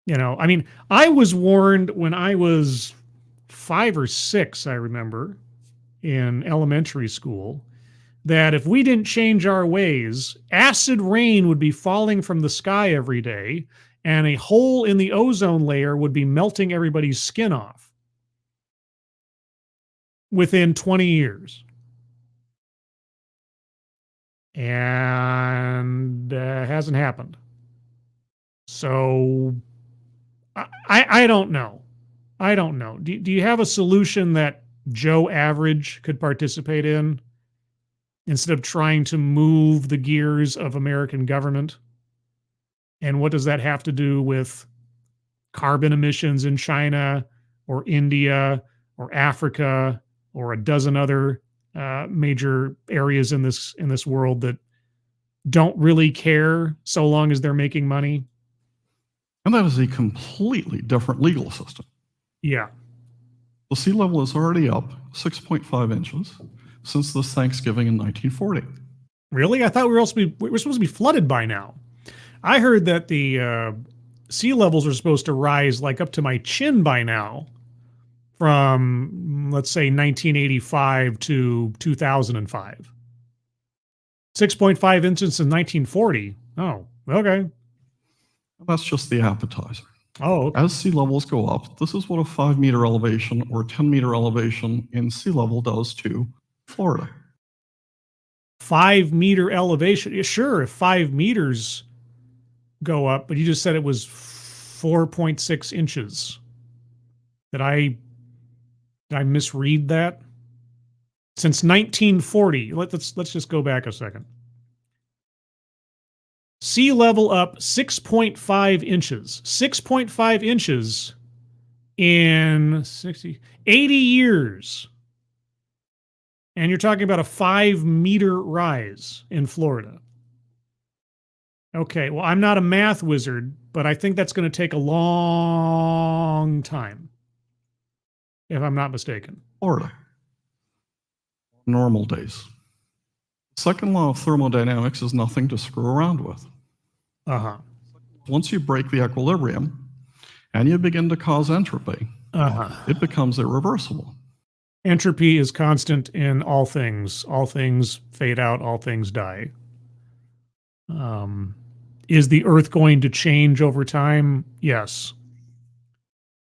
You know, I mean, I was warned when I was 5 or 6, I remember, in elementary school, that if we didn't change our ways, acid rain would be falling from the sky every day, and a hole in the ozone layer would be melting everybody's skin off within 20 years. And hasn't happened. So I don't know. I don't know. Do you have a solution that Joe Average could participate in, instead of trying to move the gears of American government? And what does that have to do with carbon emissions in China or India or Africa or a dozen other major areas in this world that don't really care so long as they're making money? And that is a completely different legal system. Yeah. The sea level is already up 6.5 inches since this Thanksgiving in 1940. Really? I thought we were supposed to be flooded by now. I heard that the sea levels are supposed to rise like up to my chin by now from, let's say, 1985 to 2005. 6.5 inches in 1940. Oh, okay. That's just the appetizer. Oh, okay. As sea levels go up, this is what a 5-meter elevation or 10-meter elevation in sea level does to Florida. 5-meter elevation. Yeah, sure, if 5 meters go up, but you just said it was 4.6 inches. Did I misread that? Since 1940, let's just go back a second. Sea level up 6.5 inches. 6.5 inches in 80 years. And you're talking about a 5-meter rise in Florida. Okay, well, I'm not a math wizard, but I think that's going to take a long time, if I'm not mistaken. Florida. Normal days. Second law of thermodynamics is nothing to screw around with. Uh-huh. Once you break the equilibrium and you begin to cause entropy, it becomes irreversible. Entropy is constant in all things. All things fade out, all things die. Is the Earth going to change over time? Yes.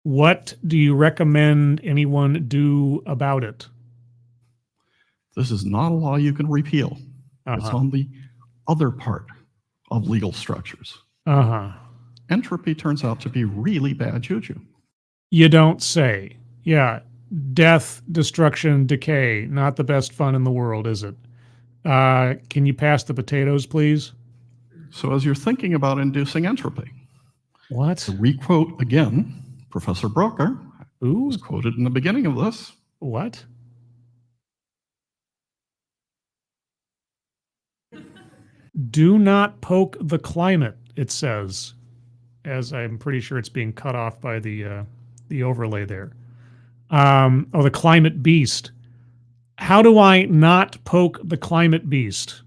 What do you recommend anyone do about it? This is not a law you can repeal. It's on the other part of legal structures. Entropy turns out to be really bad juju. You don't say. Yeah. Death, destruction, decay. Not the best fun in the world, is it? Can you pass the potatoes, please? So as you're thinking about inducing entropy, what? To requote again, Professor Broker, who was quoted in the beginning of this. What? Do not poke the climate, it says, as I'm pretty sure it's being cut off by the overlay there. The climate beast. How do I not poke the climate beast?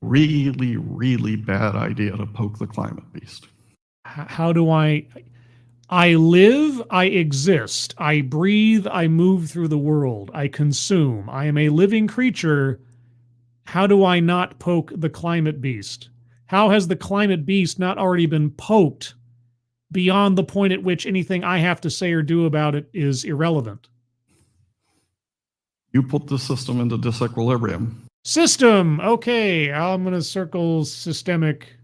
Really, really bad idea to poke the climate beast. How do I live, I exist, I breathe, I move through the world, I consume, I am a living creature. How do I not poke the climate beast? How has the climate beast not already been poked beyond the point at which anything I have to say or do about it is irrelevant? You put the system into disequilibrium. System. Okay, I'm going to circle systemic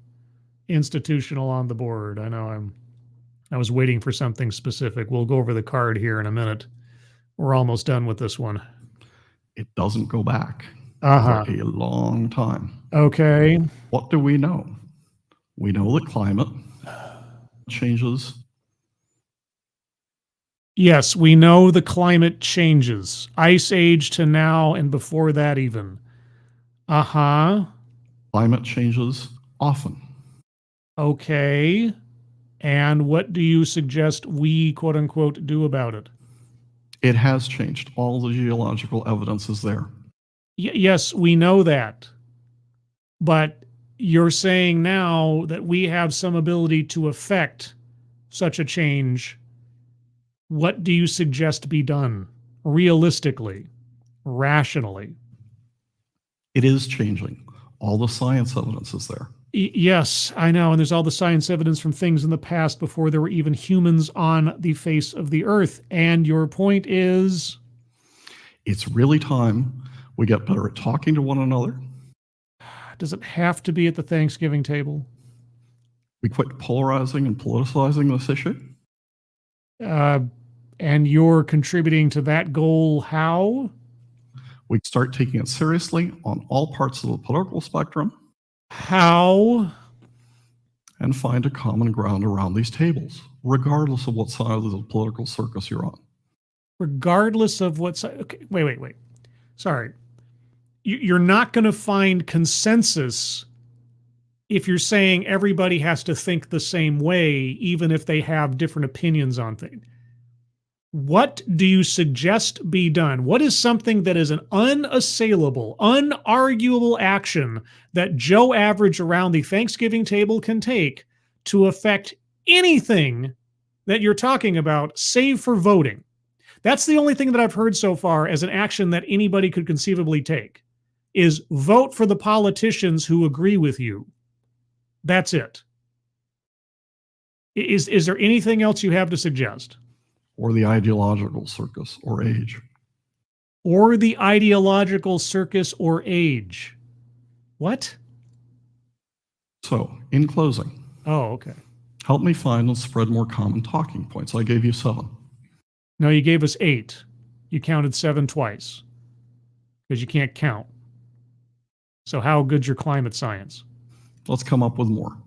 institutional on the board. I know I was waiting for something specific. We'll go over the card here in a minute. We're almost done with this one. It doesn't go back for a long time. Okay. What do we know? We know that climate changes. Yes, we know the climate changes. Ice Age to now and before that even. Climate changes often. Okay. And what do you suggest we, quote unquote, do about it? It has changed. All the geological evidence is there. Yes, we know that. But you're saying now that we have some ability to affect such a change. What do you suggest be done realistically, rationally? It is changing. All the science evidence is there. Yes, I know. And there's all the science evidence from things in the past before there were even humans on the face of the earth. And your point is? It's really time we get better at talking to one another. Does it have to be at the Thanksgiving table? We quit polarizing and politicizing this issue. And you're contributing to that goal how? We start taking it seriously on all parts of the political spectrum. How? And find a common ground around these tables, regardless of what side of the political circus you're on. Regardless of what side? Okay, wait. Sorry. You're not going to find consensus if you're saying everybody has to think the same way, even if they have different opinions on things. What do you suggest be done? What is something that is an unassailable, unarguable action that Joe Average around the Thanksgiving table can take to affect anything that you're talking about, save for voting? That's the only thing that I've heard so far as an action that anybody could conceivably take, is vote for the politicians who agree with you. That's it. Is there anything else you have to suggest? Or the ideological circus or age. Or the ideological circus or age. What? So, in closing, Oh, okay. help me find and spread more common talking points. I gave you 7. No, you gave us 8. You counted 7 twice because you can't count. So how good's your climate science? Let's come up with more.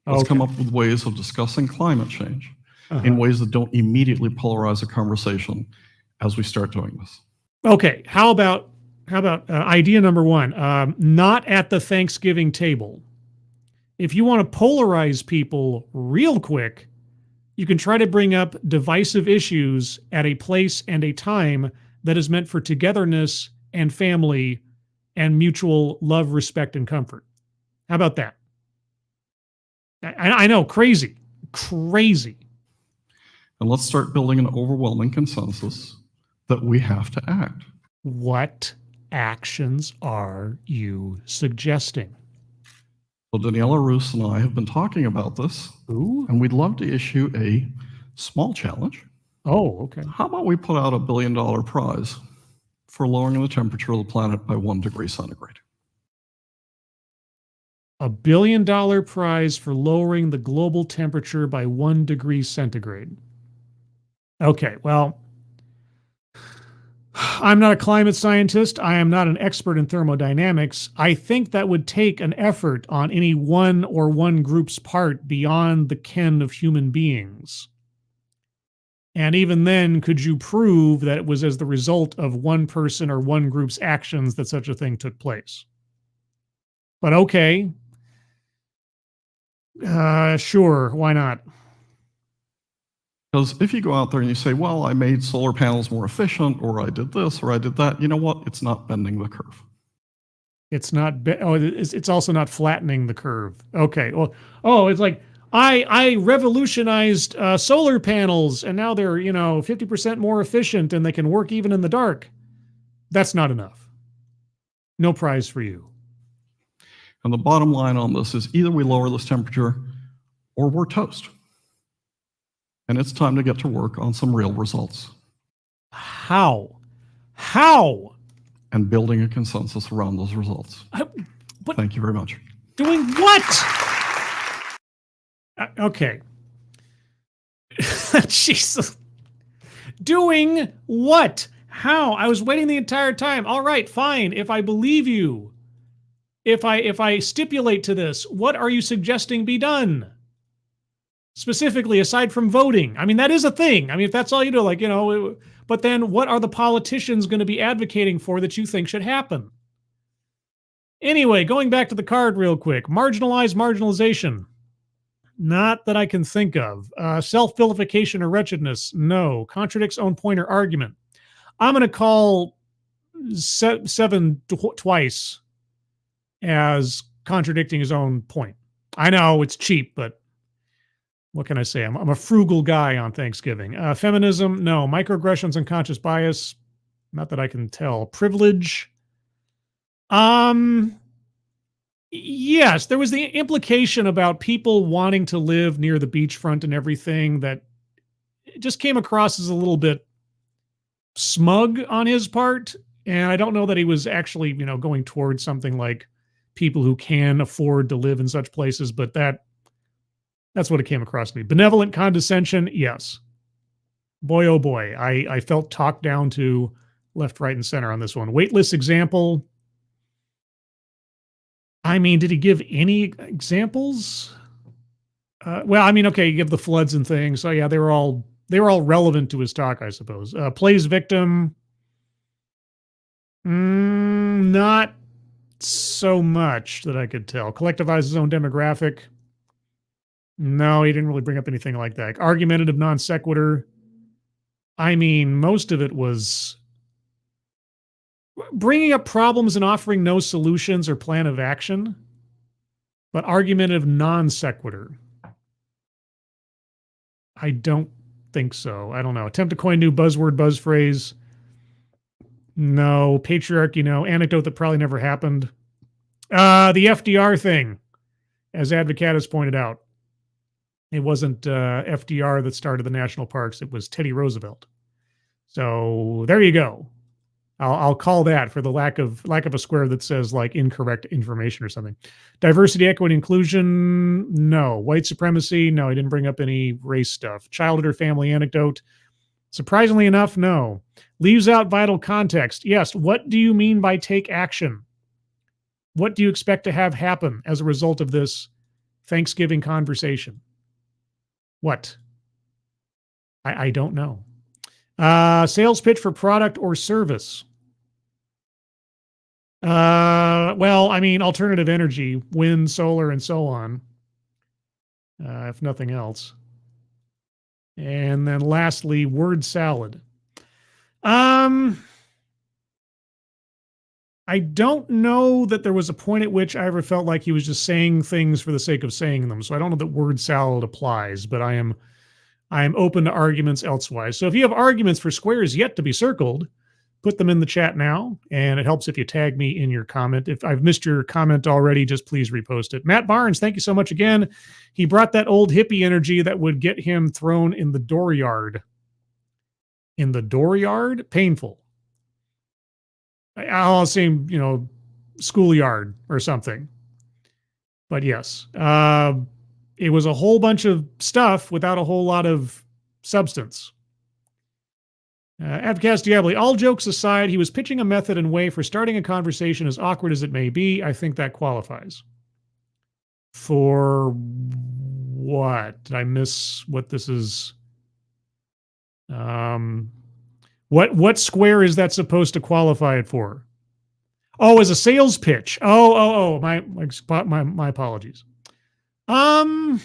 Let's come up with ways of discussing climate change in ways that don't immediately polarize a conversation as we start doing this. Okay, how about idea number 1? Not at the Thanksgiving table. If you want to polarize people real quick, you can try to bring up divisive issues at a place and a time that is meant for togetherness and family and mutual love, respect, and comfort. How about that? I know, crazy. And let's start building an overwhelming consensus that we have to act. What actions are you suggesting? So Daniela Roos and I have been talking about this, and we'd love to issue a small challenge. Oh, okay. How about we put out $1 billion prize for lowering the temperature of the planet by 1 degree centigrade? $1 billion prize for lowering the global temperature by 1 degree centigrade. Okay, well, I'm not a climate scientist. I am not an expert in thermodynamics. I think that would take an effort on any one group's part beyond the ken of human beings. And even then, could you prove that it was as the result of one person or one group's actions that such a thing took place? But okay. Sure, why not? Because if you go out there and you say, well, I made solar panels more efficient, or I did this, or I did that, you know what? It's not bending the curve. It's not, it's also not flattening the curve. Okay, well, it's like, I revolutionized solar panels, and now they're, 50% more efficient, and they can work even in the dark. That's not enough. No prize for you. And the bottom line on this is either we lower this temperature or we're toast. And it's time to get to work on some real results. How? And building a consensus around those results. Thank you very much. Doing what? Okay. Jesus. Doing what? How? I was waiting the entire time. All right, fine. If I believe you, if I stipulate to this, what are you suggesting be done? Specifically, aside from voting. I mean, that is a thing. I mean, if that's all you do, but then what are the politicians going to be advocating for that you think should happen? Anyway, going back to the card real quick. Marginalization. Not that I can think of. Self-vilification or wretchedness. No. Contradicts own point or argument. I'm going to call 7 twice as contradicting his own point. I know it's cheap, but what can I say? I'm a frugal guy on Thanksgiving. Feminism, no. Microaggressions, unconscious bias, not that I can tell. Privilege. Yes, there was the implication about people wanting to live near the beachfront and everything that just came across as a little bit smug on his part. And I don't know that he was actually, going towards something like people who can afford to live in such places, but that's what it came across to me. Benevolent condescension, yes. Boy, oh boy, I felt talked down to left, right, and center on this one. Weightless example. I mean, did he give any examples? Well, I mean, okay, you give the floods and things. So yeah, they were all relevant to his talk, I suppose. Plays victim. Not so much that I could tell. Collectivizes his own demographic. No, he didn't really bring up anything like that. Argumentative non sequitur. I mean, most of it was bringing up problems and offering no solutions or plan of action, but argumentative non sequitur. I don't think so. I don't know. Attempt to coin new buzzword, buzz phrase. No. Patriarchy, no. Anecdote that probably never happened. The FDR thing, as Advocat has pointed out. It wasn't FDR that started the national parks. It was Teddy Roosevelt. So there you go. I'll call that for the lack of a square that says like incorrect information or something. Diversity, equity, inclusion, no. White supremacy, no. I didn't bring up any race stuff. Childhood or family anecdote, surprisingly enough, no. Leaves out vital context. Yes. What do you mean by take action? What do you expect to have happen as a result of this Thanksgiving conversation? What? I don't know. Sales pitch for product or service. Well, I mean, alternative energy, wind, solar, and so on, if nothing else. And then lastly, word salad. I don't know that there was a point at which I ever felt like he was just saying things for the sake of saying them. So I don't know that word salad applies, but I am open to arguments elsewise. So if you have arguments for squares yet to be circled, put them in the chat now, and it helps if you tag me in your comment. If I've missed your comment already, just please repost it. Matt Barnes, thank you so much again. He brought that old hippie energy that would get him thrown in the dooryard. In the dooryard? Painful. I'll say, schoolyard or something. But yes, it was a whole bunch of stuff without a whole lot of substance. Avcast Diabli, all jokes aside, he was pitching a method and way for starting a conversation as awkward as it may be. I think that qualifies. For what? Did I miss what this is? What square is that supposed to qualify it for? Oh, as a sales pitch. My apologies. Well,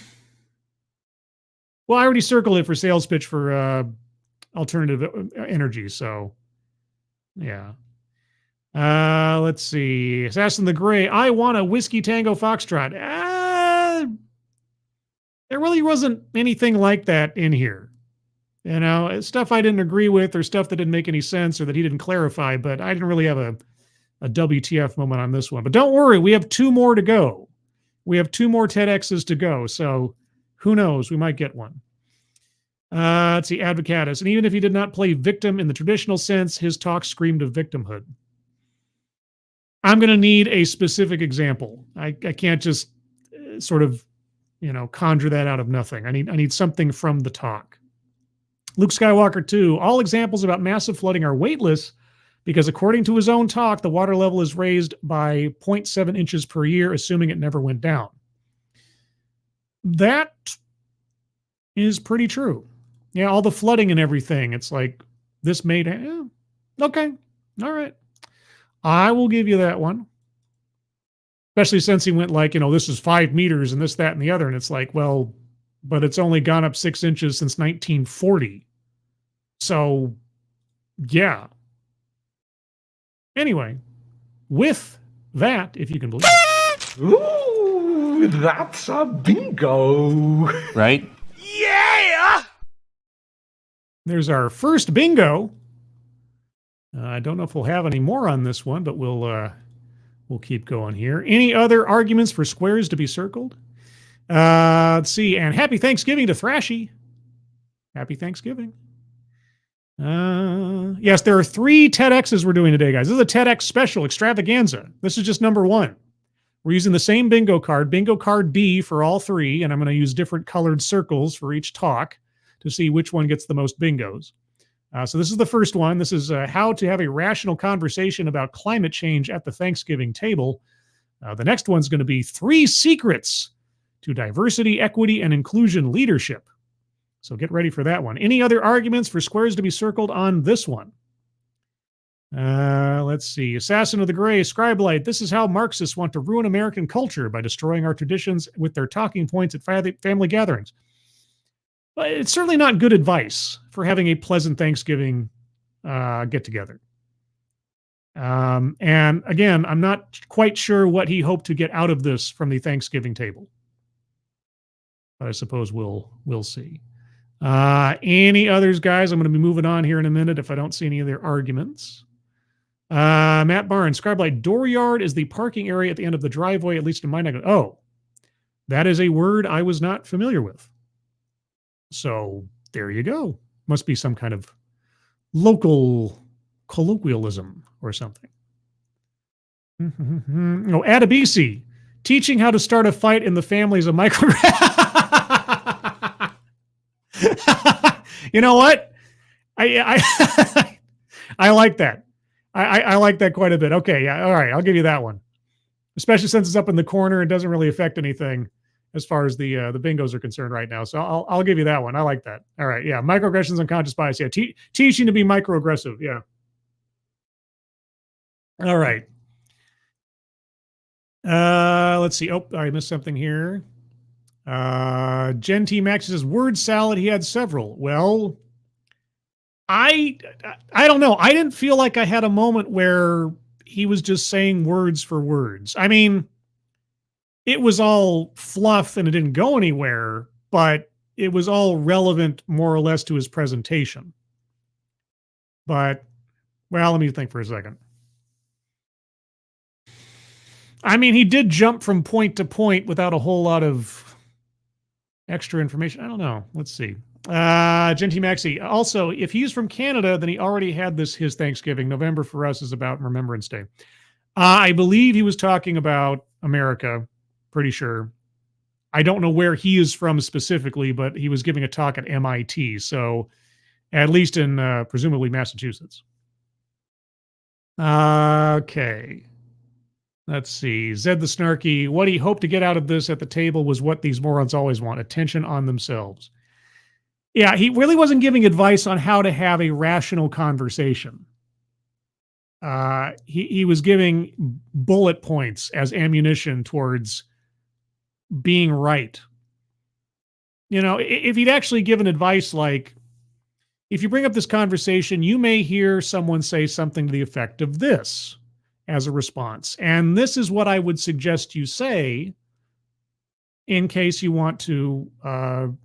I already circled it for sales pitch for alternative energy, so yeah. Let's see. Assassin the Gray. I want a Whiskey Tango Foxtrot. There really wasn't anything like that in here. Stuff I didn't agree with or stuff that didn't make any sense or that he didn't clarify, but I didn't really have a WTF moment on this one. But don't worry, we have 2 more to go. We have 2 more TEDx's to go, so who knows? We might get one. Let's see, Advocatus. And even if he did not play victim in the traditional sense, his talk screamed of victimhood. I'm going to need a specific example. I can't just sort of, conjure that out of nothing. I need something from the talk. Luke Skywalker 2. All examples about massive flooding are weightless because according to his own talk, the water level is raised by 0.7 inches per year, assuming it never went down. That is pretty true. Yeah, all the flooding and everything. It's like this made. Okay. All right. I will give you that one. Especially since he went like, this is 5 meters and this, that, and the other. And it's like, well, but it's only gone up 6 inches since 1940. So, yeah. Anyway, with that, if you can believe it. Ooh, that's a bingo. Right? Yeah! There's our first bingo. I don't know if we'll have any more on this one, but we'll keep going here. Any other arguments for squares to be circled? Let's see. And happy Thanksgiving to Thrashy. Happy Thanksgiving. Yes, there are 3 TEDx's we're doing today, guys. This is a TEDx special extravaganza. This is just number 1. We're using the same bingo card B for all 3, and I'm going to use different colored circles for each talk to see which one gets the most bingos. So this is the first one. This is how to have a rational conversation about climate change at the Thanksgiving table. The next one's going to be 3 secrets to diversity, equity, and inclusion leadership. So get ready for that one. Any other arguments for squares to be circled on this one? Let's see. Assassin of the Gray, Scribe Light. This is how Marxists want to ruin American culture by destroying our traditions with their talking points at family gatherings. But it's certainly not good advice for having a pleasant Thanksgiving get-together. And again, I'm not quite sure what he hoped to get out of this from the Thanksgiving table. But I suppose we'll see. Any others, guys? I'm going to be moving on here in a minute if I don't see any other arguments. Matt Barnes, Scribelight, dooryard is the parking area at the end of the driveway, at least in my neck. Oh, that is a word I was not familiar with. So there you go. Must be some kind of local colloquialism or something. Oh, Adabisi, teaching how to start a fight in the family is a micro. You know what? I I like that. I like that quite a bit. Okay, yeah, all right, I'll give you that one. Especially since it's up in the corner and doesn't really affect anything as far as the bingos are concerned right now. So I'll give you that one. I like that. All right, yeah, microaggressions, unconscious bias. Yeah, teaching to be microaggressive. Yeah. All right. Let's see. Oh, I missed something here. Gen T Max says word salad. He had several. Well, I don't know. I didn't feel like I had a moment where he was just saying words for words. I mean, it was all fluff and it didn't go anywhere, but it was all relevant more or less to his presentation. But, well, let me think for a second. I mean, he did jump from point to point without a whole lot of extra information. I don't know. Let's see. Genty Maxi. Also, if he's from Canada, then he already had his Thanksgiving. November for us is about Remembrance Day. I believe he was talking about America. Pretty sure. I don't know where he is from specifically, but he was giving a talk at MIT. So at least in presumably Massachusetts. Okay. Let's see. Zed the Snarky. What he hoped to get out of this at the table was what these morons always want, attention on themselves. Yeah, he really wasn't giving advice on how to have a rational conversation. He was giving bullet points as ammunition towards being right. You know, if he'd actually given advice like, if you bring up this conversation, you may hear someone say something to the effect of this as a response. And this is what I would suggest you say in case you want to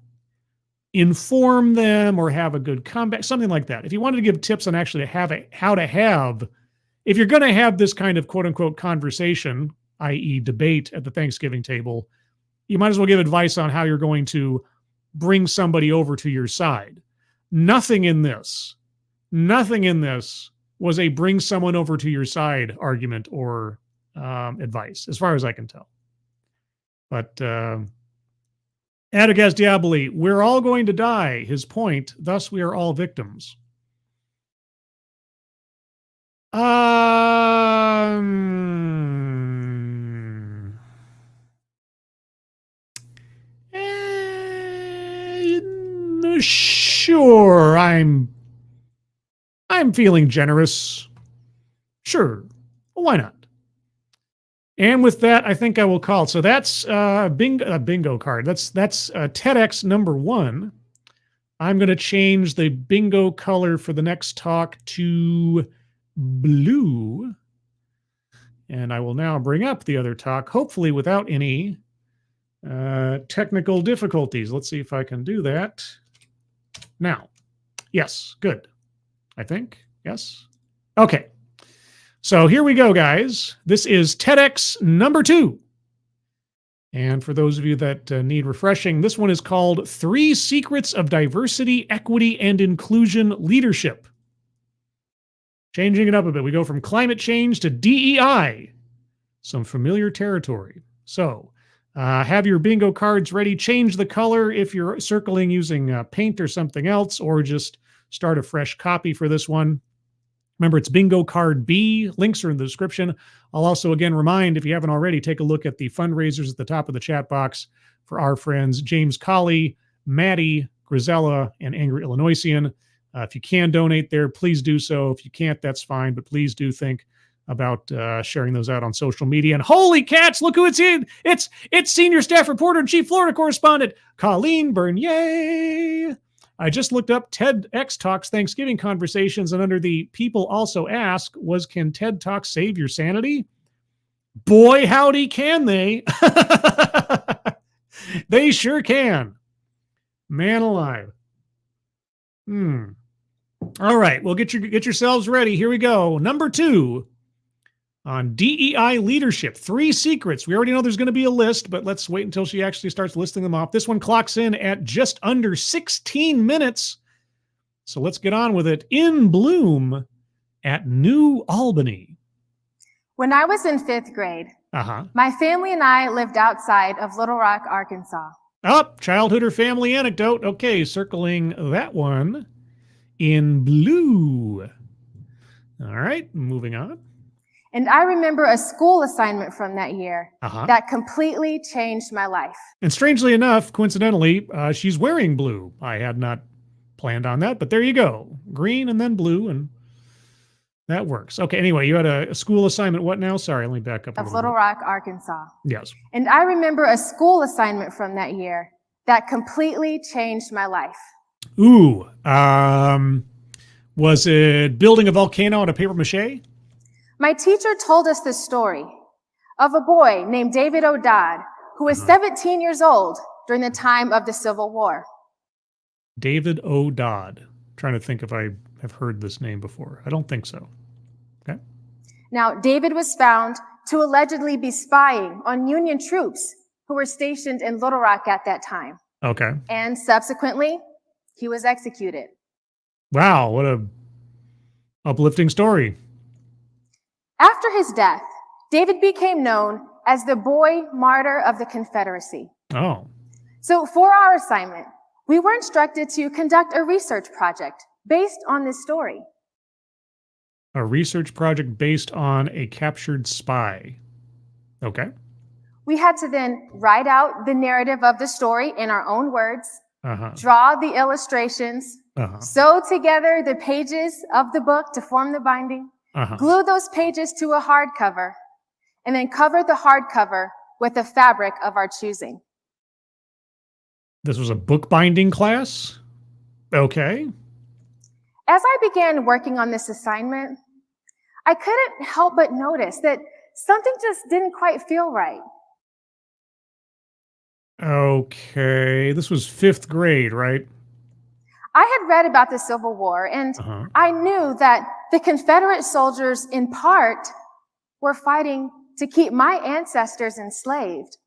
inform them or have a good comeback, something like that. If you wanted to give tips on actually how to have, if you're going to have this kind of quote unquote conversation, i.e. debate at the Thanksgiving table, you might as well give advice on how you're going to bring somebody over to your side. Nothing in this was a bring someone over to your side argument or advice, as far as I can tell. But Atticus Diaboli, we're all going to die, his point, thus we are all victims. Sure, I'm feeling generous. Sure, why not? And with that, I think I will call it. So that's bingo card. That's TEDx number 1. I'm going to change the bingo color for the next talk to blue. And I will now bring up the other talk, hopefully without any technical difficulties. Let's see if I can do that. Now, yes, good. I think, yes. Okay. So here we go, guys. This is TEDx number 2. And for those of you that need refreshing, this one is called 3 Secrets of Diversity, Equity, and Inclusion Leadership. Changing it up a bit. We go from climate change to DEI. Some familiar territory. So have your bingo cards ready. Change the color if you're circling using paint or something else, or just start a fresh copy for this one. Remember, it's bingo card B. Links are in the description. I'll also, again, remind, if you haven't already, take a look at the fundraisers at the top of the chat box for our friends James Colley, Maddie, Grisella, and Angry Illinoisian. If you can donate there, please do so. If you can't, that's fine, but please do think about sharing those out on social media. And holy cats, look who it's in. It's senior staff reporter and chief Florida correspondent, Colleen Bernier. I just looked up TEDx Talks Thanksgiving conversations, and under the people also ask was, can TED Talks save your sanity? Boy, howdy, can they? They sure can. Man alive. All right. Well, get yourselves ready. Here we go. Number 2 on DEI leadership. 3 secrets. We already know there's going to be a list, but let's wait until she actually starts listing them off. This one clocks in at just under 16 minutes. So let's get on with it. In bloom at New Albany. When I was in 5th grade, Uh-huh. my family and I lived outside of Little Rock, Arkansas. Oh, childhood or family anecdote. Okay, circling that one in blue. All right, moving on. And I remember a school assignment from that year Uh-huh. that completely changed my life. And strangely enough, coincidentally, she's wearing blue. I had not planned on that, but there you go. Green and then blue, and that works. Okay, anyway, you had a school assignment. What now? Sorry, let me back up a Of little Little bit. Rock, Arkansas. Yes. And I remember a school assignment from that year that completely changed my life. Ooh, was it building a volcano out of paper mache? My teacher told us this story of a boy named David O'Dodd, who was 17 years old during the time of the Civil War. David O'Dodd. Trying to think if I have heard this name before. I don't think so. Okay. Now, David was found to allegedly be spying on Union troops who were stationed in Little Rock at that time. Okay. And subsequently, he was executed. Wow, what a uplifting story. After his death, David became known as the boy martyr of the Confederacy. Oh, So for our assignment, we were instructed to conduct a research project based on this story. a research project based on a captured spy. Okay. We had to then write out the narrative of the story in our own words, Uh-huh. draw the illustrations, Uh-huh. sew together the pages of the book to form the binding, Uh-huh. glue those pages to a hardcover, and then cover the hardcover with the fabric of our choosing. This was a bookbinding class? Okay. As I began working on this assignment, I couldn't help but notice that something just didn't quite feel right. Okay. This was 5th grade, right? I had read about the Civil War, and Uh-huh. I knew that the Confederate soldiers, in part, were fighting to keep my ancestors enslaved,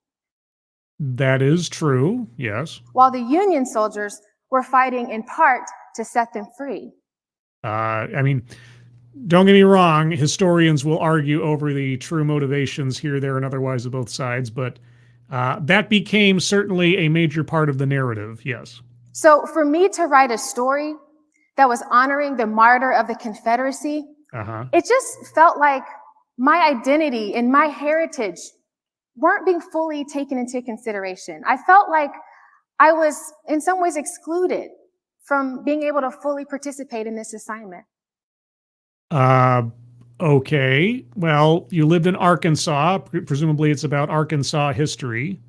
That is true. Yes. while the Union soldiers were fighting in part to set them free. I mean, don't get me wrong. Historians will argue over the true motivations here, there, and otherwise of both sides, but that became certainly a major part of the narrative. Yes. So for me to write a story that was honoring the martyr of the Confederacy, Uh-huh. it just felt like my identity and my heritage weren't being fully taken into consideration. I felt like I was in some ways excluded from being able to fully participate in this assignment. Okay. Well, you lived in Arkansas. Presumably it's about Arkansas history.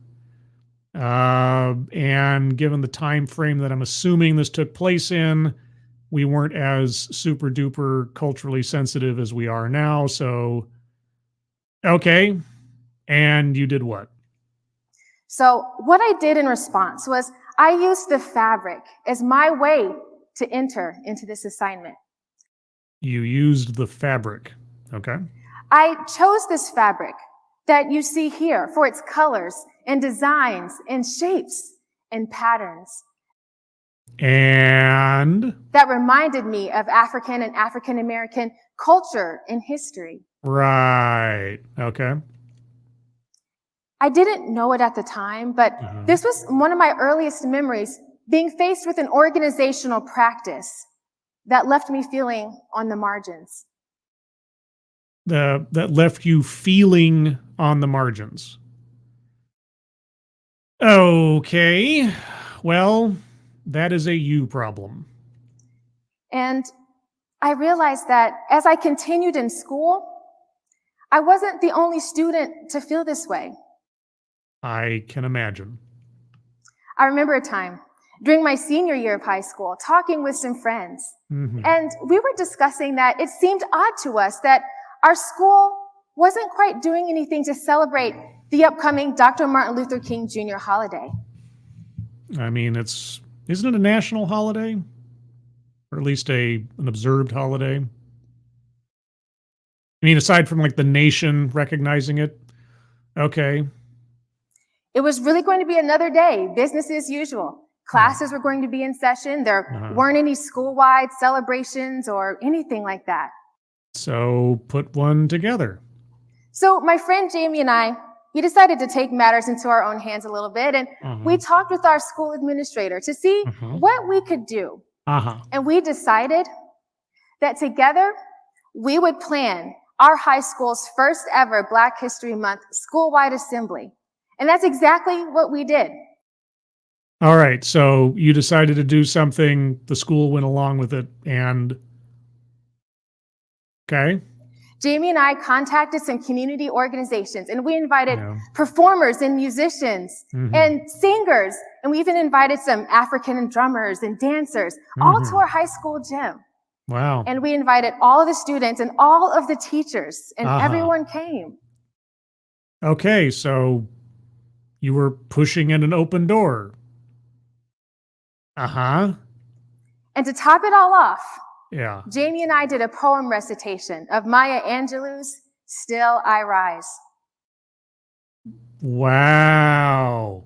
And given the time frame that I'm assuming this took place in, we weren't as super duper culturally sensitive as we are now. So, okay. And you did what? So what I did in response was I used the fabric as my way to enter into this assignment. You used the fabric. Okay. I chose this fabric that you see here for its colors and designs and shapes and patterns And that reminded me of African and African American culture and history. right. Okay. I didn't know it at the time, but this was one of my earliest memories, being faced with an organizational practice that left me feeling on the margins. That left you feeling on the margins. Okay. Well, that is a you problem. And I realized that as I continued in school, I wasn't the only student to feel this way. I can imagine. I remember a time during my senior year of high school talking with some friends, Mhm. and we were discussing that it seemed odd to us that our school wasn't quite doing anything to celebrate the upcoming Dr. Martin Luther King Jr. holiday. I mean, isn't it a national holiday? or at least an observed holiday? I mean, aside from like the nation recognizing it. Okay. It was really going to be another day, business as usual. Classes were going to be in session. There weren't any school-wide celebrations or anything like that. So put one together. So my friend Jamie and I, we decided to take matters into our own hands a little bit, and we talked with our school administrator to see what we could do. And we decided that together we would plan our high school's first ever Black History Month school-wide assembly. And that's exactly what we did. All right. So you decided to do something, the school went along with it, and okay. Jamie and I contacted some community organizations, and we invited performers and musicians and singers, and we even invited some African drummers and dancers all to our high school gym. Wow. And we invited all of the students and all of the teachers, and everyone came. Okay, so you were pushing in an open door. And to top it all off, yeah, Jamie and I did a poem recitation of Maya Angelou's Still I Rise. Wow.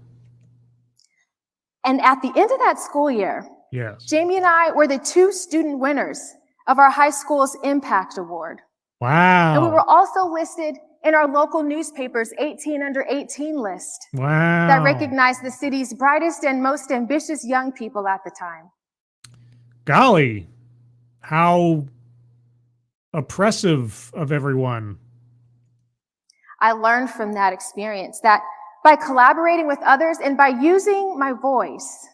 And at the end of that school year, yes, Jamie and I were the 2 student winners of our high school's Impact Award. Wow. And we were also listed in our local newspaper's 18 under 18 list that recognized the city's brightest and most ambitious young people at the time. Golly, how oppressive of everyone. I learned from that experience that by collaborating with others and by using my voice,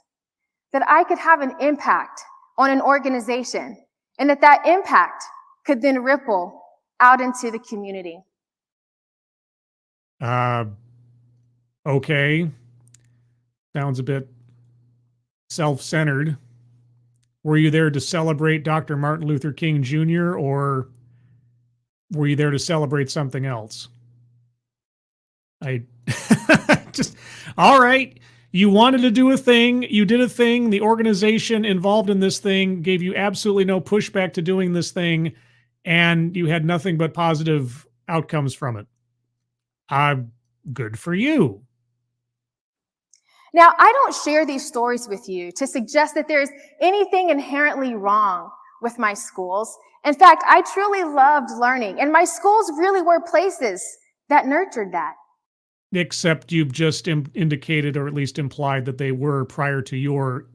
that I could have an impact on an organization, and that impact could then ripple out into the community. Okay. Sounds a bit self-centered. Were you there to celebrate Dr. Martin Luther King Jr., or were you there to celebrate something else? All right. You wanted to do a thing. You did a thing. The organization involved in this thing gave you absolutely no pushback to doing this thing, and you had nothing but positive outcomes from it. Good for you. Now, I don't share these stories with you to suggest that there's anything inherently wrong with my schools. In fact, I truly loved learning, and my schools really were places that nurtured that. Except you've just indicated, or at least implied, that they were, prior to your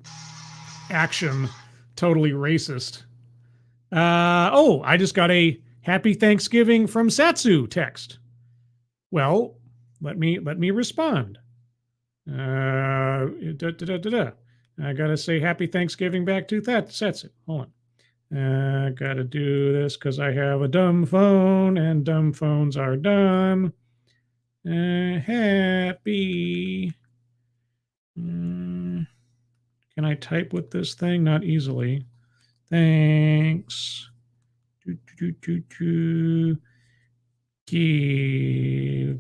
action, totally racist. I just got a Happy Thanksgiving from Satsu text. Well, let me respond. I gotta say Happy Thanksgiving back to that Satsu. Hold on. I gotta do this because I have a dumb phone, and dumb phones are dumb. Happy. Can I type with this thing? Not easily. Thanks. Giving.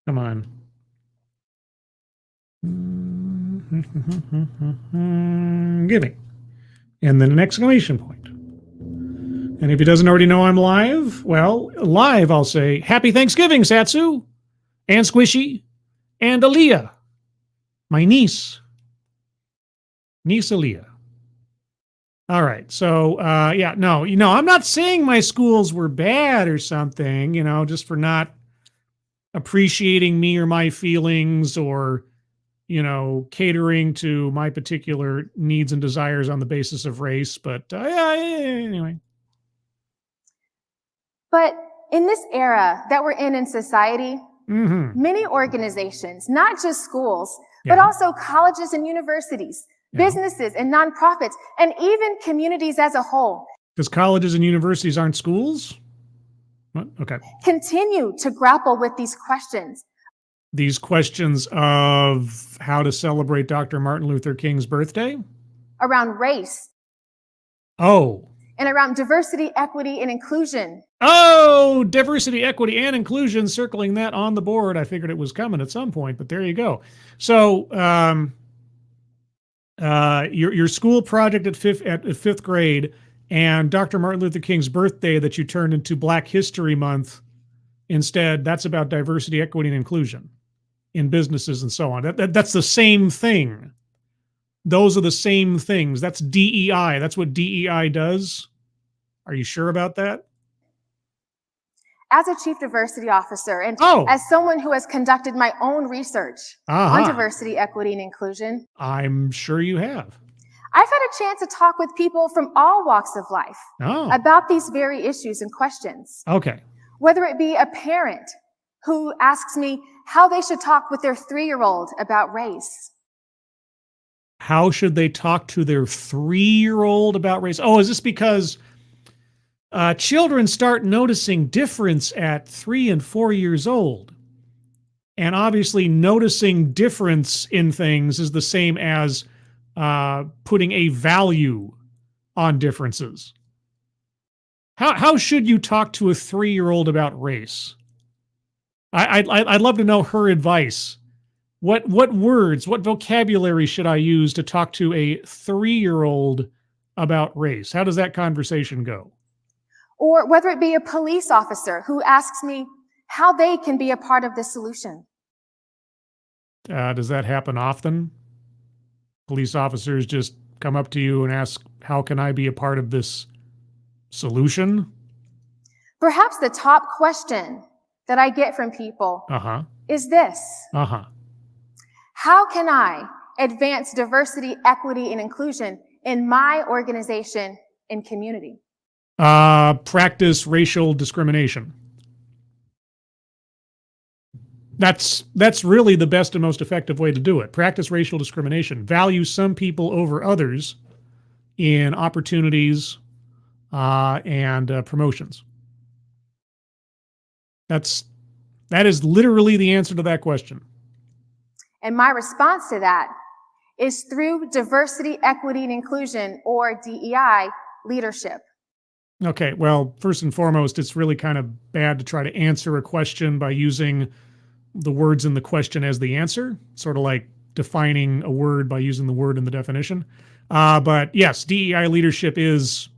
Come on. Giving. And then an exclamation point. And if he doesn't already know I'm live, well, live I'll say, Happy Thanksgiving, Satsu, and Squishy, and Aaliyah, my niece Aaliyah. All right, so, I'm not saying my schools were bad or something, just for not appreciating me or my feelings, or, catering to my particular needs and desires on the basis of race, but anyway. But in this era that we're in society, many organizations, not just schools, but also colleges and universities, businesses and nonprofits, and even communities as a whole. Because colleges and universities aren't schools? What? Okay. Continue to grapple with these questions. These questions of how to celebrate Dr. Martin Luther King's birthday? Around race. Oh. And around diversity, equity, and inclusion. Oh, diversity, equity, and inclusion, circling that on the board. I figured it was coming at some point, but there you go. So, your school project at fifth grade and Dr. Martin Luther King's birthday that you turned into Black History Month instead, that's about diversity, equity, and inclusion in businesses and so on. That's the same thing. Those are the same things. That's DEI. That's what DEI does. Are you sure about that? As a chief diversity officer and Oh. as someone who has conducted my own research on diversity, equity, and inclusion, I'm sure you have. I've had a chance to talk with people from all walks of life about these very issues and questions. Okay. Whether it be a parent who asks me how they should talk with their 3-year-old about race. How should they talk to their 3-year-old about race? Oh, is this because children start noticing difference at 3 and 4 years old? And obviously noticing difference in things is the same as putting a value on differences. How should you talk to a 3-year-old about race? I'd love to know her advice. What words, what vocabulary should I use to talk to a 3-year-old about race? How does that conversation go? Or whether it be a police officer who asks me how they can be a part of the solution. Does that happen often? Police officers just come up to you and ask, how can I be a part of this solution? Perhaps the top question that I get from people is this. How can I advance diversity, equity, and inclusion in my organization and community? Practice racial discrimination. That's really the best and most effective way to do it. Practice racial discrimination. Value some people over others in opportunities and promotions. That is literally the answer to that question. And my response to that is through diversity, equity, and inclusion, or DEI, leadership. Okay, well, first and foremost, it's really kind of bad to try to answer a question by using the words in the question as the answer, sort of like defining a word by using the word in the definition. But yes, DEI leadership is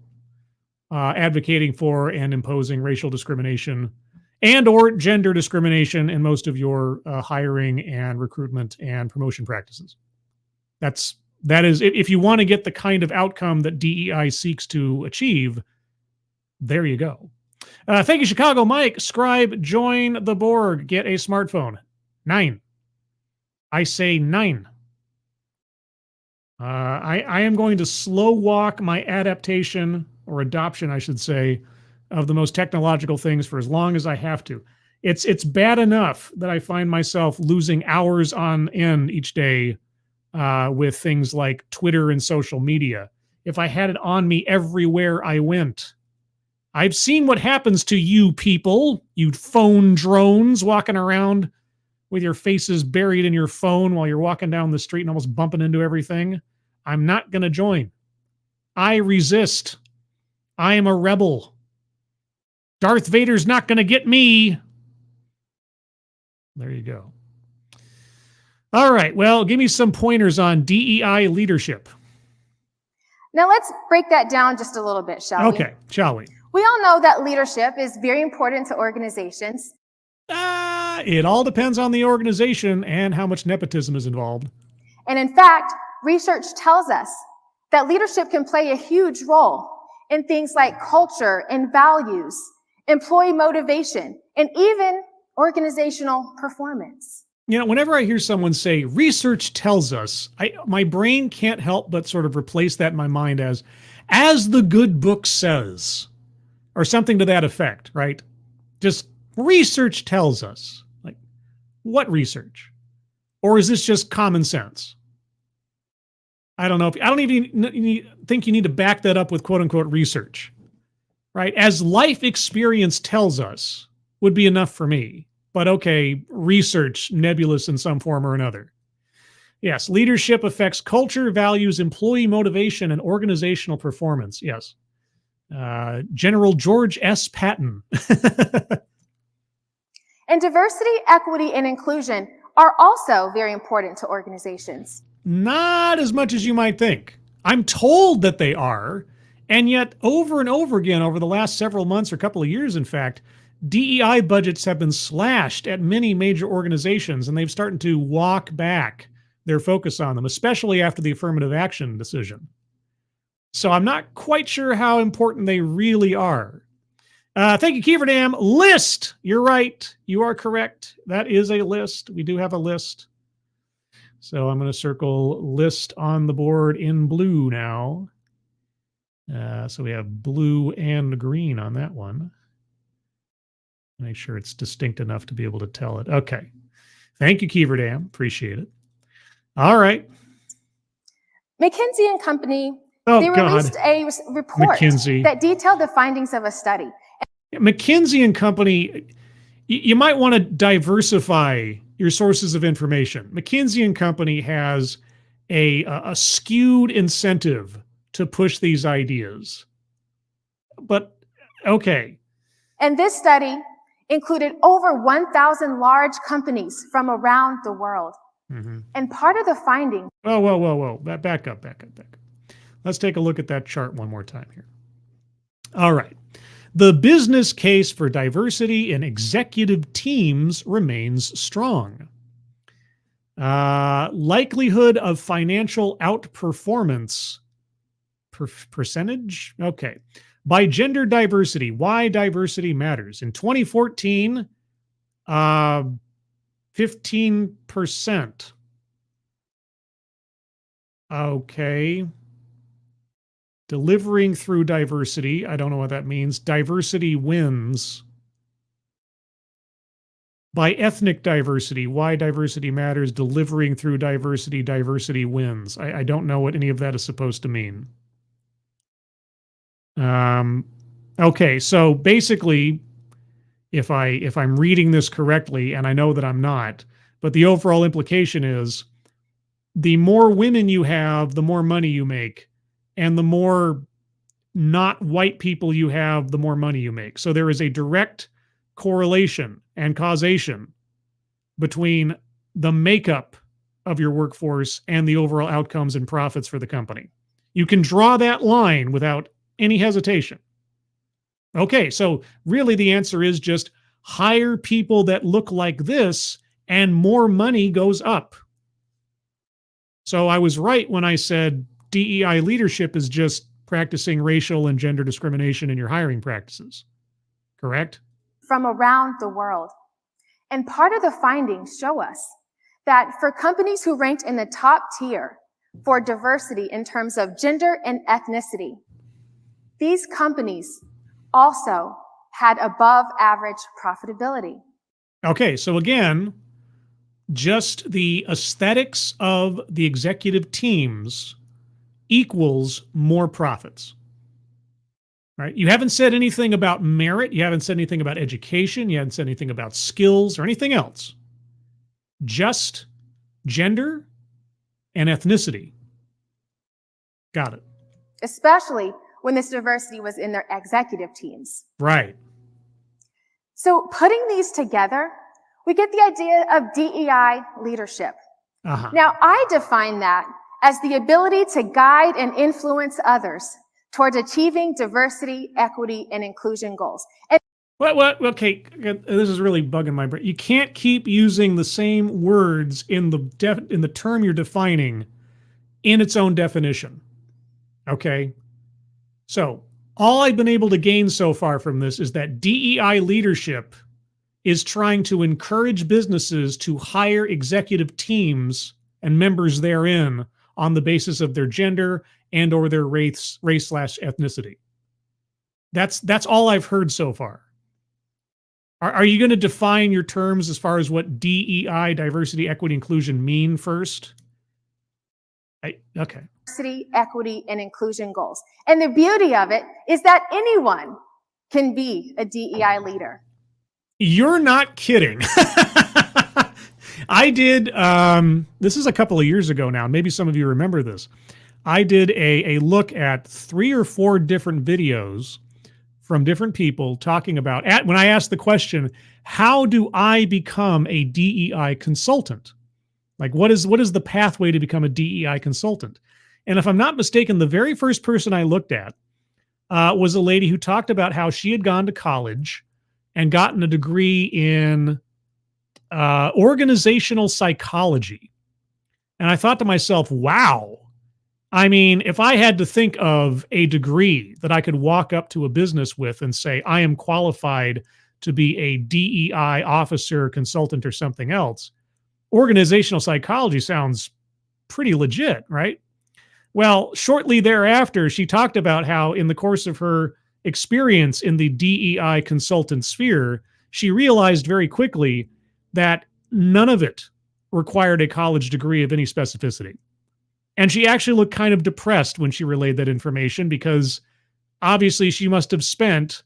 advocating for and imposing racial discrimination and or gender discrimination in most of your hiring and recruitment and promotion practices. That is, if you want to get the kind of outcome that DEI seeks to achieve, there you go. Thank you, Chicago Mike. Scribe, join the Borg. Get a smartphone. 9. I say 9. I am going to slow walk my adaptation, or adoption, I should say, of the most technological things for as long as I have to. It's bad enough that I find myself losing hours on end each day with things like Twitter and social media. If I had it on me everywhere I went, I've seen what happens to you people, you phone drones walking around with your faces buried in your phone while you're walking down the street and almost bumping into everything. I'm not going to join. I resist. I am a rebel. Darth Vader's not going to get me. There you go. All right. Well, give me some pointers on DEI leadership. Now let's break that down just a little bit, shall we? Okay, shall we? We all know that leadership is very important to organizations. It all depends on the organization and how much nepotism is involved. And in fact, research tells us that leadership can play a huge role in things like culture and values, employee motivation, and even organizational performance. You know, whenever I hear someone say research tells us, my brain can't help but sort of replace that in my mind as the good book says, or something to that effect, right? Just research tells us. Like, what research? Or is this just common sense? I don't know. I don't even think you need to back that up with quote unquote research, right? As life experience tells us would be enough for me. But okay, research, nebulous in some form or another. Yes, leadership affects culture, values, employee motivation, and organizational performance. Yes. General George S. Patton. And diversity, equity, and inclusion are also very important to organizations. not as much as you might think. I'm told that they are, and yet over and over again over the last several months or couple of years, in fact, DEI budgets have been slashed at many major organizations, and they've started to walk back their focus on them, especially after the affirmative action decision. So I'm not quite sure how important they really are. Thank you, Keeverdam. List. You're right. You are correct. That is a list. We do have a list. So I'm going to circle list on the board in blue now. So we have blue and green on that one. Make sure it's distinct enough to be able to tell it. Okay. Thank you, Keeverdam. Appreciate it. All right. McKinsey and Company, Oh, they God. released a report McKinsey. that detailed the findings of a study. McKinsey and Company, you might want to diversify your sources of information. McKinsey and Company has a skewed incentive to push these ideas. But, okay. And this study included over 1,000 large companies from around the world. Mm-hmm. And part of the finding. Whoa. Back up. Let's take a look at that chart one more time here. All right. The business case for diversity in executive teams remains strong. Likelihood of financial outperformance percentage? Okay. By gender diversity, why diversity matters. In 2014, 15%. Okay. Delivering through diversity. I don't know what that means. Diversity wins. By ethnic diversity, why diversity matters. Delivering through diversity, diversity wins. I don't know what any of that is supposed to mean. Okay, so basically, if I'm reading this correctly, and I know that I'm not, but the overall implication is the more women you have, the more money you make, and the more not white people you have, the more money you make. So there is a direct correlation and causation between the makeup of your workforce and the overall outcomes and profits for the company. You can draw that line without any hesitation. Okay, so really the answer is just hire people that look like this and more money goes up. So I was right when I said DEI leadership is just practicing racial and gender discrimination in your hiring practices. Correct? From around the world. And part of the findings show us that for companies who ranked in the top tier for diversity in terms of gender and ethnicity, these companies also had above average profitability. Okay, so again, just the aesthetics of the executive teams equals more profits. Right? You haven't said anything about merit. You haven't said anything about education. You haven't said anything about skills or anything else. Just gender and ethnicity. Got it. Especially when this diversity was in their executive teams. Right. So putting these together, we get the idea of DEI leadership. Uh-huh. Now, I define that as the ability to guide and influence others towards achieving diversity, equity, and inclusion goals. And What? Okay, this is really bugging my brain. You can't keep using the same words in the term you're defining in its own definition. Okay? So, all I've been able to gain so far from this is that DEI leadership is trying to encourage businesses to hire executive teams and members therein on the basis of their gender and or their race/ethnicity. That's all I've heard so far. Are you going to define your terms as far as what DEI, diversity, equity, inclusion mean first? Okay. diversity, equity, and inclusion goals. And the beauty of it is that anyone can be a DEI leader. You're not kidding. I did, this is a couple of years ago now, maybe some of you remember this. I did a look at 3 or 4 different videos from different people talking about, when I asked the question, how do I become a DEI consultant? Like, what is the pathway to become a DEI consultant? And if I'm not mistaken, the very first person I looked at was a lady who talked about how she had gone to college and gotten a degree in organizational psychology. And I thought to myself, wow. I mean, if I had to think of a degree that I could walk up to a business with and say, I am qualified to be a DEI officer, consultant, or something else, organizational psychology sounds pretty legit, right? Well, shortly thereafter, she talked about how in the course of her experience in the DEI consultant sphere, she realized very quickly that none of it required a college degree of any specificity. And she actually looked kind of depressed when she relayed that information, because obviously she must have spent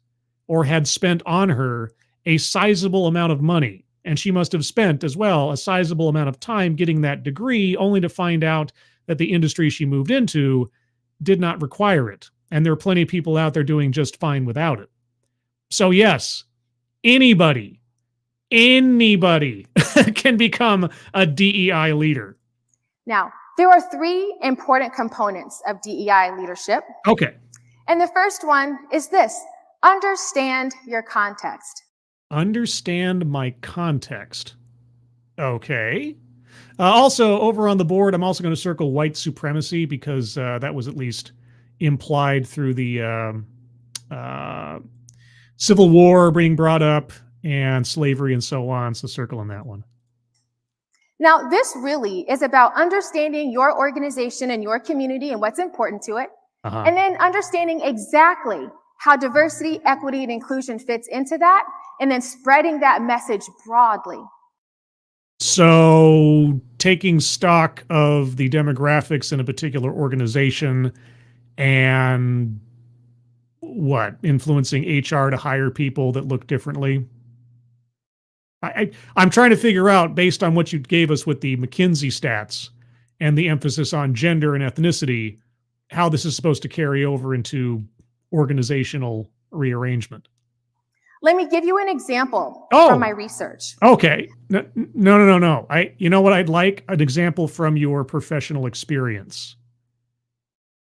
or had spent on her a sizable amount of money. And she must have spent as well a sizable amount of time getting that degree, only to find out that the industry she moved into did not require it. And there are plenty of people out there doing just fine without it. So yes, anybody can become a DEI leader. Now, there are 3 important components of DEI leadership. Okay. And the first one is this: understand your context. Understand my context. Okay. Also, over on the board, I'm also going to circle white supremacy, because that was at least implied through the Civil War being brought up, and slavery and so on. So circling that one. Now, this really is about understanding your organization and your community and what's important to it, and then understanding exactly how diversity, equity, and inclusion fits into that, and then spreading that message broadly. So taking stock of the demographics in a particular organization and influencing HR to hire people that look differently. I'm trying to figure out, based on what you gave us with the McKinsey stats and the emphasis on gender and ethnicity, how this is supposed to carry over into organizational rearrangement. Let me give you an example Oh. from my research. Okay. No. You know what I'd like? An example from your professional experience.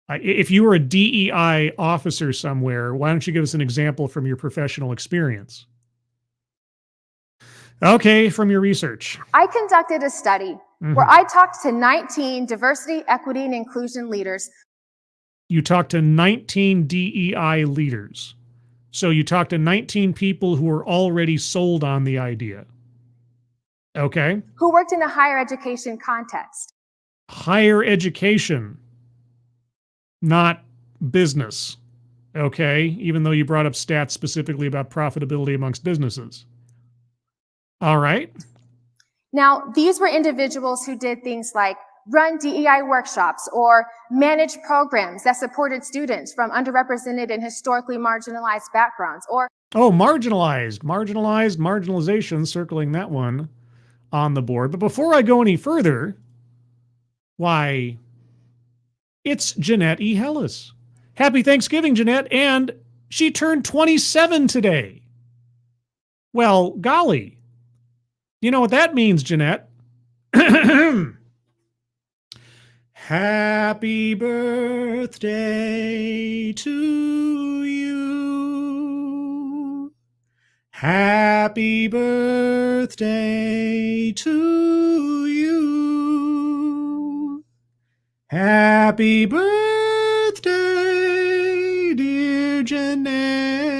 If you were a DEI officer somewhere, why don't you give us an example from your professional experience? Okay, from your research. I conducted a study where I talked to 19 diversity, equity, and inclusion leaders. You talked to 19 DEI leaders. So you talked to 19 people who were already sold on the idea. Okay. Who worked in a higher education context. Higher education, not business. Okay. Even though you brought up stats specifically about profitability amongst businesses. All right. Now, these were individuals who did things like run DEI workshops or manage programs that supported students from underrepresented and historically marginalized backgrounds, or marginalization, circling that one on the board. But before I go any further, why, it's Jeanette E. Hellis. Happy Thanksgiving, Jeanette. And she turned 27 today. Well, golly. You know what that means, Jeanette? Happy birthday to you. Happy birthday to you. Happy birthday, dear Jeanette.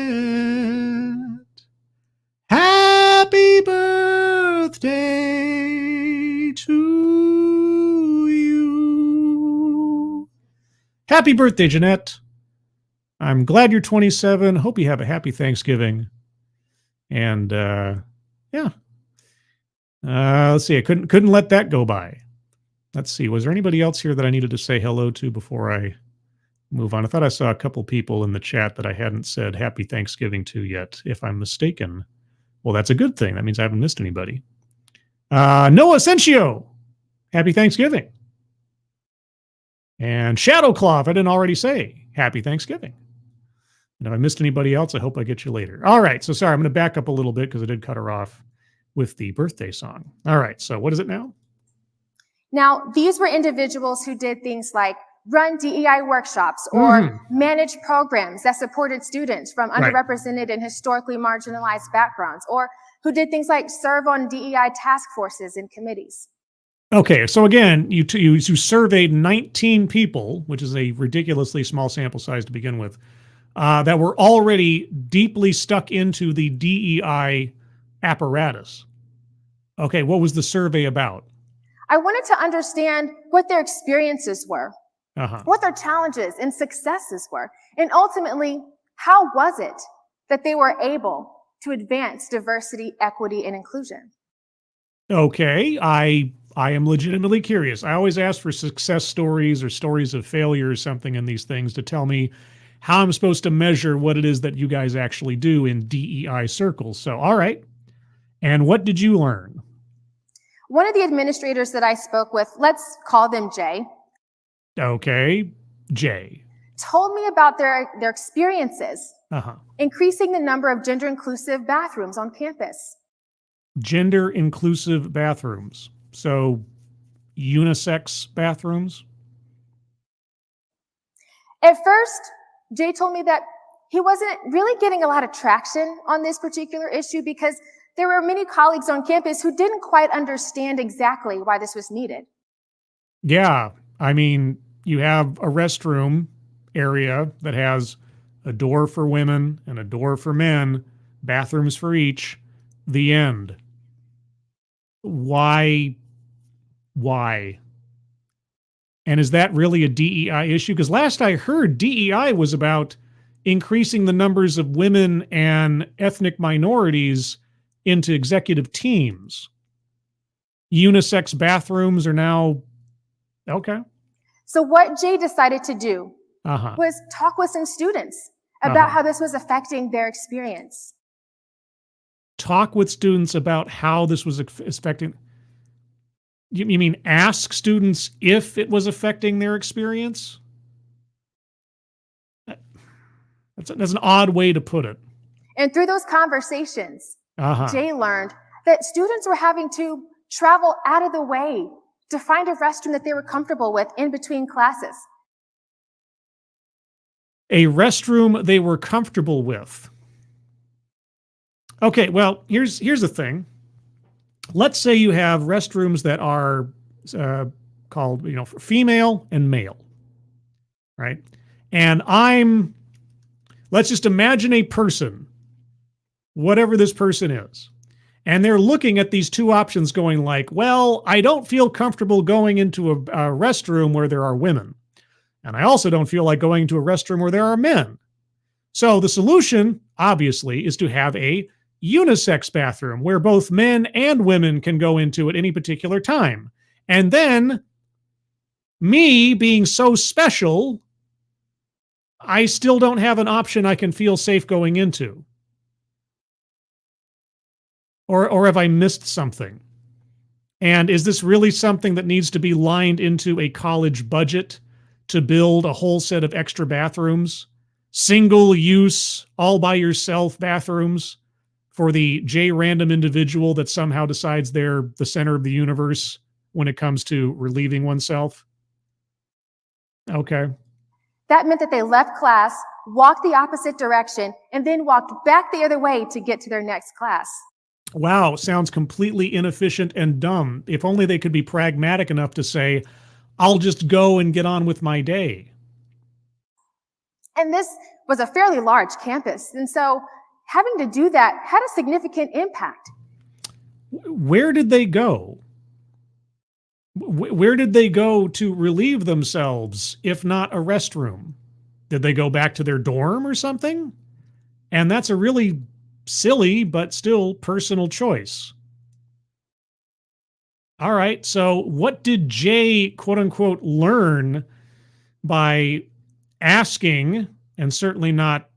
Happy birthday to you. Happy birthday, Jeanette. I'm glad you're 27. Hope you have a happy Thanksgiving. And let's see. I couldn't let that go by. Let's see. Was there anybody else here that I needed to say hello to before I move on? I thought I saw a couple people in the chat that I hadn't said happy Thanksgiving to yet. If I'm mistaken, well, that's a good thing. That means I haven't missed anybody. Noah Asensio, happy Thanksgiving. And Shadowclaw, if I didn't already say, happy Thanksgiving. And if I missed anybody else, I hope I get you later. All right, so sorry, I'm going to back up a little bit because I did cut her off with the birthday song. All right, so what is it now? Now, these were individuals who did things like run DEI workshops or manage programs that supported students from underrepresented and historically marginalized backgrounds, or who did things like serve on DEI task forces and committees. Okay, so again, you surveyed 19 people, which is a ridiculously small sample size to begin with, that were already deeply stuck into the DEI apparatus. Okay, what was the survey about? I wanted to understand what their experiences were, what their challenges and successes were, and ultimately, how was it that they were able to advance diversity, equity, and inclusion? Okay, I am legitimately curious. I always ask for success stories or stories of failure or something in these things to tell me how I'm supposed to measure what it is that you guys actually do in DEI circles. So, all right. And what did you learn? One of the administrators that I spoke with, let's call them Jay. Okay, Jay. Told me about their experiences increasing the number of gender-inclusive bathrooms on campus. Gender-inclusive bathrooms. So, unisex bathrooms? At first, Jay told me that he wasn't really getting a lot of traction on this particular issue because there were many colleagues on campus who didn't quite understand exactly why this was needed. Yeah, I mean, you have a restroom area that has a door for women and a door for men, bathrooms for each, the end. Why? And is that really a DEI issue? Because last I heard, DEI was about increasing the numbers of women and ethnic minorities into executive teams. Unisex bathrooms are now, okay. So what Jay decided to do was talk with some students about how this was affecting their experience. Talk with students about how this was affecting. You mean ask students if it was affecting their experience? That's an odd way to put it. And through those conversations, Jay learned that students were having to travel out of the way to find a restroom that they were comfortable with in between classes. A restroom they were comfortable with. Okay, well, here's the thing. Let's say you have restrooms that are called, female and male, right? And let's just imagine a person, whatever this person is, and they're looking at these two options going like, well, I don't feel comfortable going into a restroom where there are women. And I also don't feel like going into a restroom where there are men. So the solution, obviously, is to have a unisex bathroom where both men and women can go into at any particular time. And then, me being so special, I still don't have an option I can feel safe going into. Or have I missed something? And is this really something that needs to be lined into a college budget to build a whole set of extra bathrooms? Single use, all by yourself bathrooms for the random individual that somehow decides they're the center of the universe when it comes to relieving oneself? Okay. That meant that they left class, walked the opposite direction, and then walked back the other way to get to their next class. Wow, sounds completely inefficient and dumb. If only they could be pragmatic enough to say, I'll just go and get on with my day. And this was a fairly large campus, and so having to do that had a significant impact. Where did they go? Where did they go to relieve themselves, if not a restroom? Did they go back to their dorm or something? And that's a really silly, but still personal choice. All right, so what did Jay, quote unquote, learn by asking and certainly not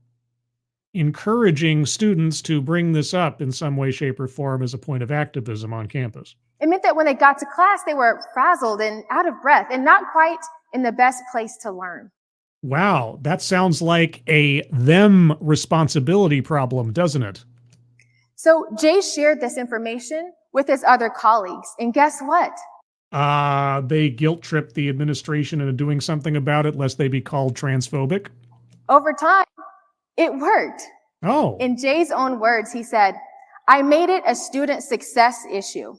encouraging students to bring this up in some way, shape, or form as a point of activism on campus? It meant that when they got to class, they were frazzled and out of breath and not quite in the best place to learn. Wow, that sounds like a them responsibility problem, doesn't it? So Jay shared this information with his other colleagues, and guess what? They guilt trip the administration into doing something about it, lest they be called transphobic. Over time, it worked. Oh. In Jay's own words, he said, "I made it a student success issue."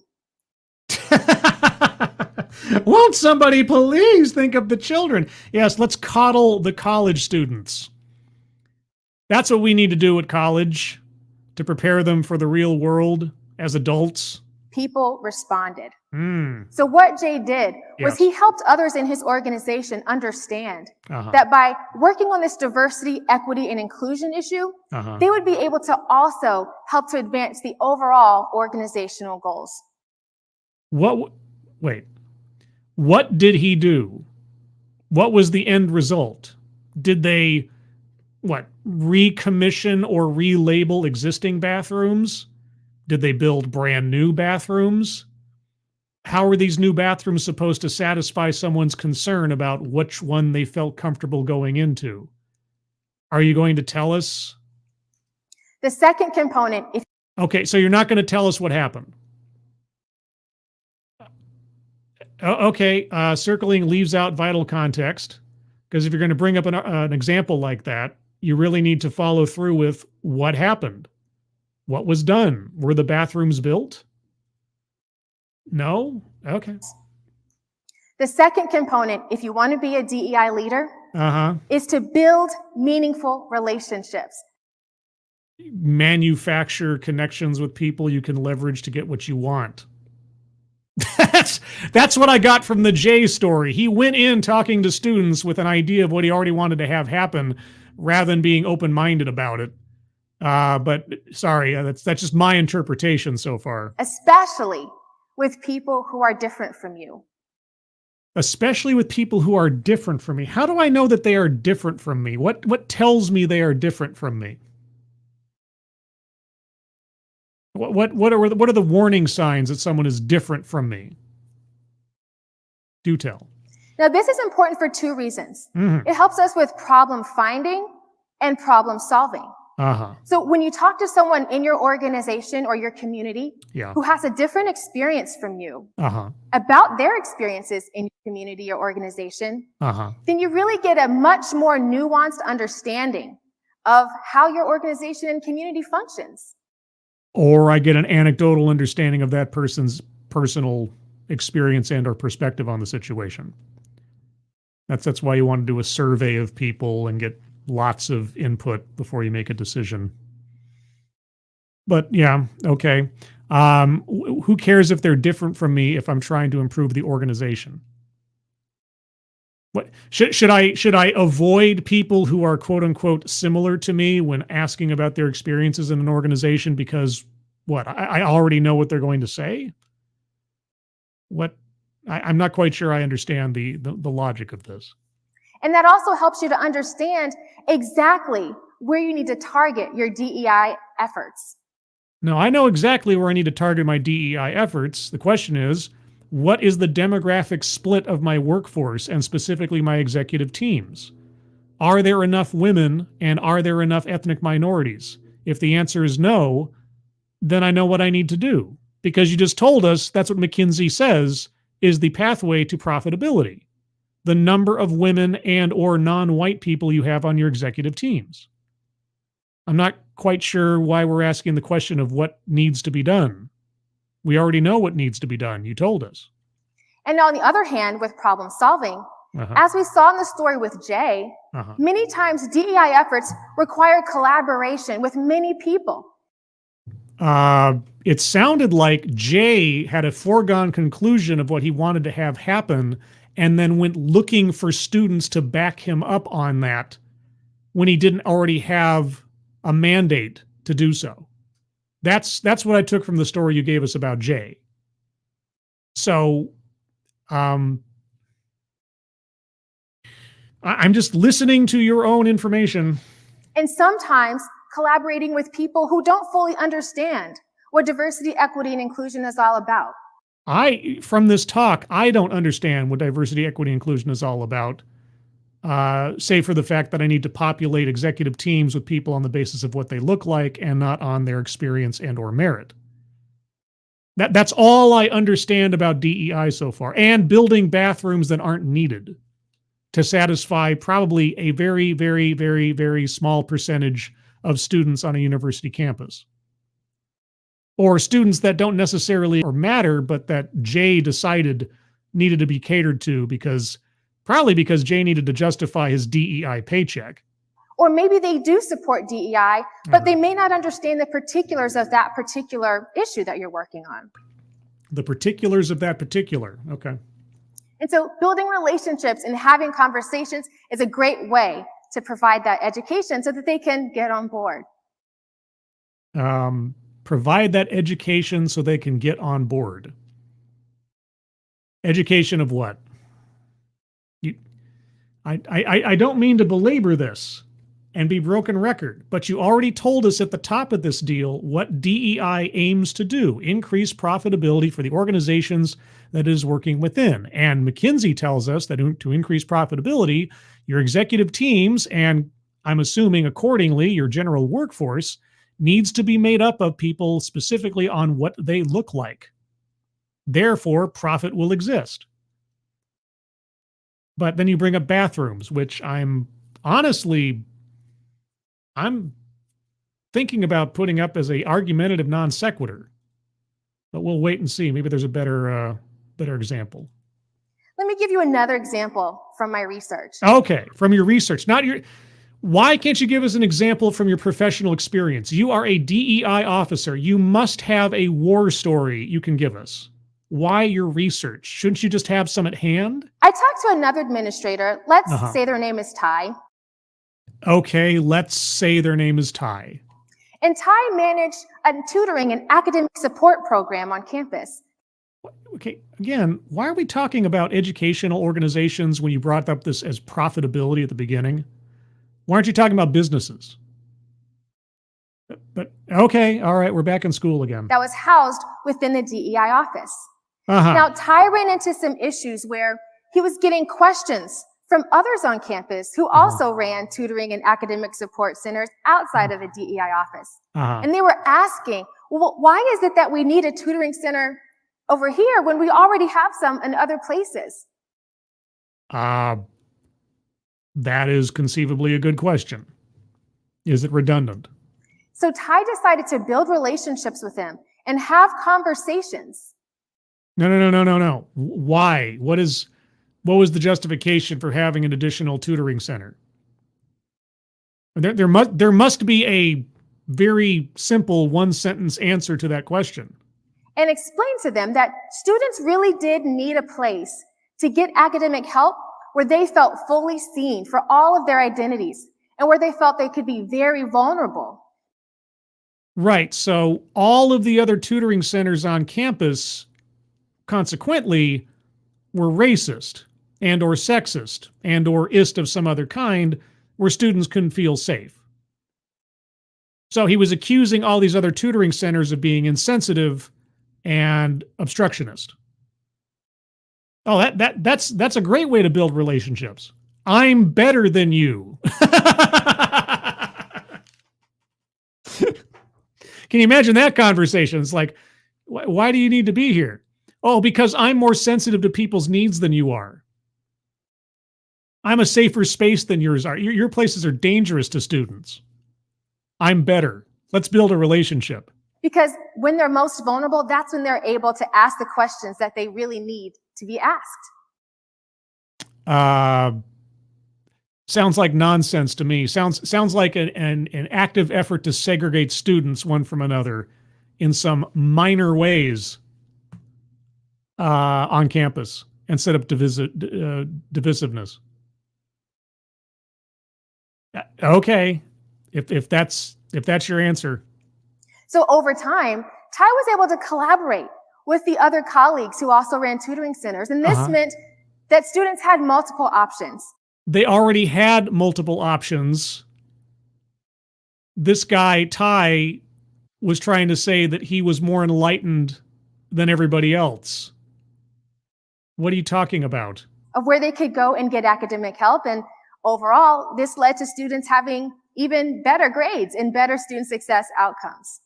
Won't somebody please think of the children? Yes, let's coddle the college students. That's what we need to do at college to prepare them for the real world as adults. People responded. Mm. So what Jay did was Yes. he helped others in his organization understand Uh-huh. that by working on this diversity, equity, and inclusion issue, Uh-huh. they would be able to also help to advance the overall organizational goals. Wait. What did he do? What was the end result? Did they, recommission or relabel existing bathrooms? Did they build brand new bathrooms? How are these new bathrooms supposed to satisfy someone's concern about which one they felt comfortable going into? Are you going to tell us? The second component, Okay, so you're not going to tell us what happened. Okay, circling leaves out vital context, because if you're going to bring up an example like that, you really need to follow through with what happened. What was done? Were the bathrooms built? No? Okay. the second component, if you want to be a DEI leader, Uh-huh. is to build meaningful relationships. Manufacture connections with people you can leverage to get what you want. That's what I got from the Jay story. He went in talking to students with an idea of what he already wanted to have happen rather than being open-minded about it. But sorry, that's just my interpretation so far. Especially with people who are different from you. Especially with people who are different from me. How do I know that they are different from me? What tells me they are different from me? What are the warning signs that someone is different from me? Do tell. Now, this is important for two reasons. Mhm. It helps us with problem finding and problem solving. Uh-huh. So when you talk to someone in your organization or your community Yeah. who has a different experience from you Uh-huh. about their experiences in your community or organization, Uh-huh. then you really get a much more nuanced understanding of how your organization and community functions. Or I get an anecdotal understanding of that person's personal experience and or perspective on the situation. That's why you want to do a survey of people and get lots of input before you make a decision. But yeah, okay. Who cares if they're different from me if I'm trying to improve the organization? What should I avoid people who are quote unquote similar to me when asking about their experiences in an organization because I already know what they're going to say? I'm not quite sure I understand the logic of this. And that also helps you to understand exactly where you need to target your DEI efforts. No, I know exactly where I need to target my DEI efforts. The question is, what is the demographic split of my workforce and specifically my executive teams? Are there enough women and are there enough ethnic minorities? If the answer is no, then I know what I need to do. Because you just told us that's what McKinsey says is the pathway to profitability. The number of women and or non-white people you have on your executive teams. I'm not quite sure why we're asking the question of what needs to be done. We already know what needs to be done. You told us. And on the other hand, with problem solving, Uh-huh. as we saw in the story with Jay, Uh-huh. many times DEI efforts require collaboration with many people. It sounded like Jay had a foregone conclusion of what he wanted to have happen and then went looking for students to back him up on that when he didn't already have a mandate to do so. That's what I took from the story you gave us about Jay. So, I'm just listening to your own information. And sometimes collaborating with people who don't fully understand what diversity, equity, and inclusion is all about. From this talk, I don't understand what diversity, equity, inclusion is all about, save for the fact that I need to populate executive teams with people on the basis of what they look like and not on their experience and or merit. That's all I understand about DEI so far, and building bathrooms that aren't needed to satisfy probably a very, very, very, very small percentage of students on a university campus. Or students that don't necessarily matter, but that Jay decided needed to be catered to probably because Jay needed to justify his DEI paycheck. Or maybe they do support DEI, but they may not understand the particulars of that particular issue that you're working on. The particulars of that particular, okay. And so building relationships and having conversations is a great way to provide that education so that they can get on board. Provide that education so they can get on board. Education of what? I don't mean to belabor this and be broken record, but you already told us at the top of this deal what DEI aims to do: increase profitability for the organizations that is working within. And McKinsey tells us that to increase profitability, your executive teams, and I'm assuming accordingly your general workforce, needs to be made up of people specifically on what they look like. Therefore, profit will exist. But then you bring up bathrooms, which I'm thinking about putting up as a argumentative non sequitur. But we'll wait and see. Maybe there's a better example. Let me give you another example from my research. Okay, from your research, not your. Why can't you give us an example from your professional experience? You are a DEI officer. You must have a war story you can give us. Why your research? Shouldn't you just have some at hand? I talked to another administrator. Let's say their name is Ty. Okay, let's say their name is Ty. And Ty managed a tutoring and academic support program on campus. Okay, again, why are we talking about educational organizations when you brought up this as profitability at the beginning? Why aren't you talking about businesses? But okay, all right, we're back in school again. That was housed within the DEI office. Now, Ty ran into some issues where he was getting questions from others on campus who also ran tutoring and academic support centers outside of the DEI office. And they were asking, well, why is it that we need a tutoring center over here when we already have some in other places? That is conceivably a good question. Is it redundant? So Ty decided to build relationships with him and have conversations. No. Why? What was the justification for having an additional tutoring center? There must be a very simple one-sentence answer to that question. And explain to them that students really did need a place to get academic help where they felt fully seen for all of their identities and where they felt they could be very vulnerable. Right. So all of the other tutoring centers on campus, consequently, were racist and or sexist and or ist of some other kind where students couldn't feel safe. So he was accusing all these other tutoring centers of being insensitive and obstructionist. Oh, that's a great way to build relationships. I'm better than you. Can you imagine that conversation? It's like, why do you need to be here? Oh, because I'm more sensitive to people's needs than you are. I'm a safer space than yours are. Your places are dangerous to students. I'm better. Let's build a relationship. Because when they're most vulnerable, that's when they're able to ask the questions that they really need to be asked. Sounds like nonsense to me. Sounds like an active effort to segregate students one from another in some minor ways on campus instead of divisiveness. Okay, if that's your answer. So over time, Ty was able to collaborate with the other colleagues who also ran tutoring centers, and this meant that students had multiple options. They already had multiple options. This guy, Ty, was trying to say that he was more enlightened than everybody else. What are you talking about? Of where they could go and get academic help, and overall, this led to students having even better grades and better student success outcomes.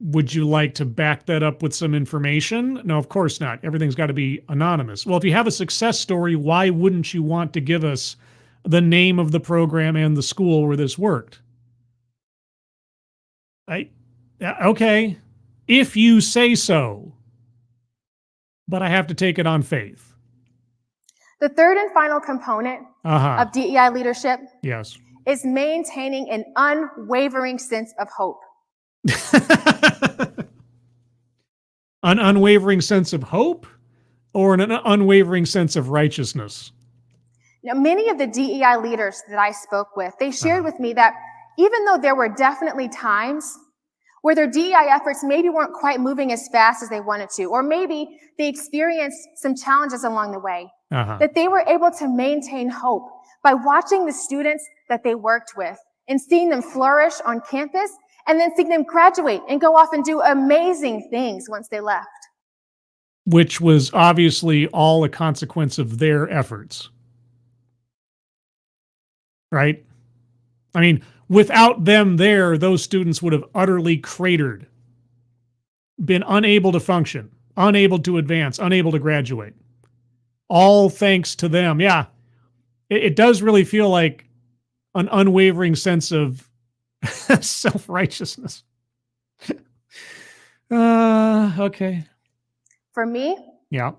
Would you like to back that up with some information? No, of course not. Everything's got to be anonymous. Well, if you have a success story, why wouldn't you want to give us the name of the program and the school where this worked? Okay, if you say so, but I have to take it on faith. The third and final component of DEI leadership Yes. is maintaining an unwavering sense of hope. An unwavering sense of hope or an unwavering sense of righteousness? Now, many of the DEI leaders that I spoke with, they shared with me that even though there were definitely times where their DEI efforts maybe weren't quite moving as fast as they wanted to, or maybe they experienced some challenges along the way, that they were able to maintain hope by watching the students that they worked with and seeing them flourish on campus, and then seeing them graduate and go off and do amazing things once they left. Which was obviously all a consequence of their efforts. Right? I mean, without them there, those students would have utterly cratered, been unable to function, unable to advance, unable to graduate. All thanks to them. Yeah, it does really feel like an unwavering sense of self-righteousness. Okay. For me, Yeah.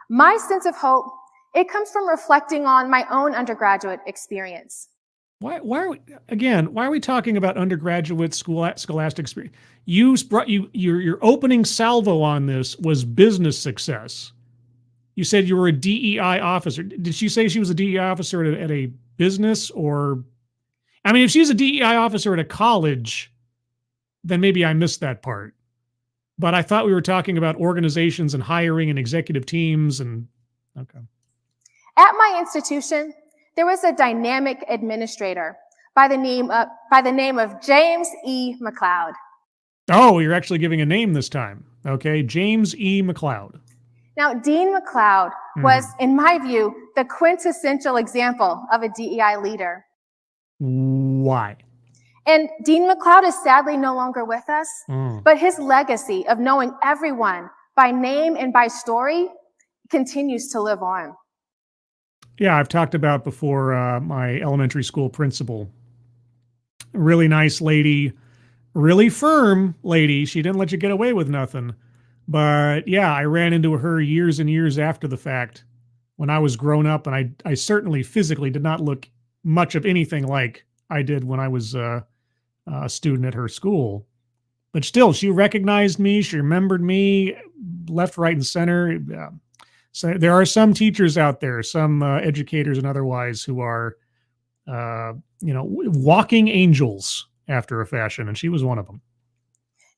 my sense of hope, it comes from reflecting on my own undergraduate experience. Why are we talking about undergraduate scholastic experience? Your opening salvo on this was business success. You said you were a DEI officer. Did she say she was a DEI officer at a business, or, I mean, if she's a DEI officer at a college, then maybe I missed that part. But I thought we were talking about organizations and hiring and executive teams and, okay. At my institution, there was a dynamic administrator by the name of James E. McLeod. Oh, you're actually giving a name this time. Okay, James E. McLeod. Now, Dean McLeod was, in my view, the quintessential example of a DEI leader. Why? And Dean McLeod is sadly no longer with us, but his legacy of knowing everyone by name and by story continues to live on. Yeah, I've talked about before my elementary school principal. Really nice lady, really firm lady. She didn't let you get away with nothing. But yeah, I ran into her years and years after the fact when I was grown up, and I certainly physically did not look much of anything like I did when I was a student at her school. But still, she recognized me. She remembered me left, right, and center. So there are some teachers out there, some educators and otherwise, who are, walking angels after a fashion, and she was one of them.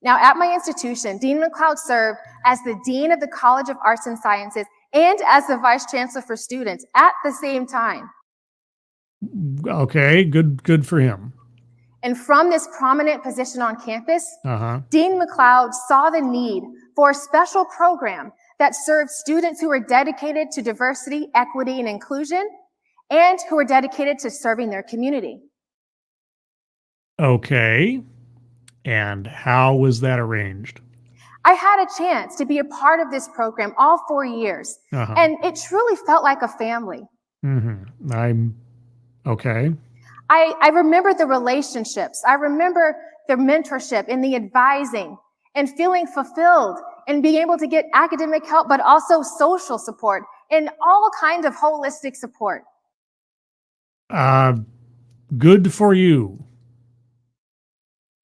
Now, at my institution, Dean McLeod served as the Dean of the College of Arts and Sciences and as the Vice Chancellor for Students at the same time. Okay, good for him. And from this prominent position on campus, Dean McLeod saw the need for a special program that served students who were dedicated to diversity, equity, and inclusion, and who were dedicated to serving their community. Okay. And how was that arranged? I had a chance to be a part of this program all 4 years, and it truly felt like a family. I'm okay. I remember the relationships. I remember the mentorship and the advising and feeling fulfilled and being able to get academic help, but also social support and all kinds of holistic support. Good for you.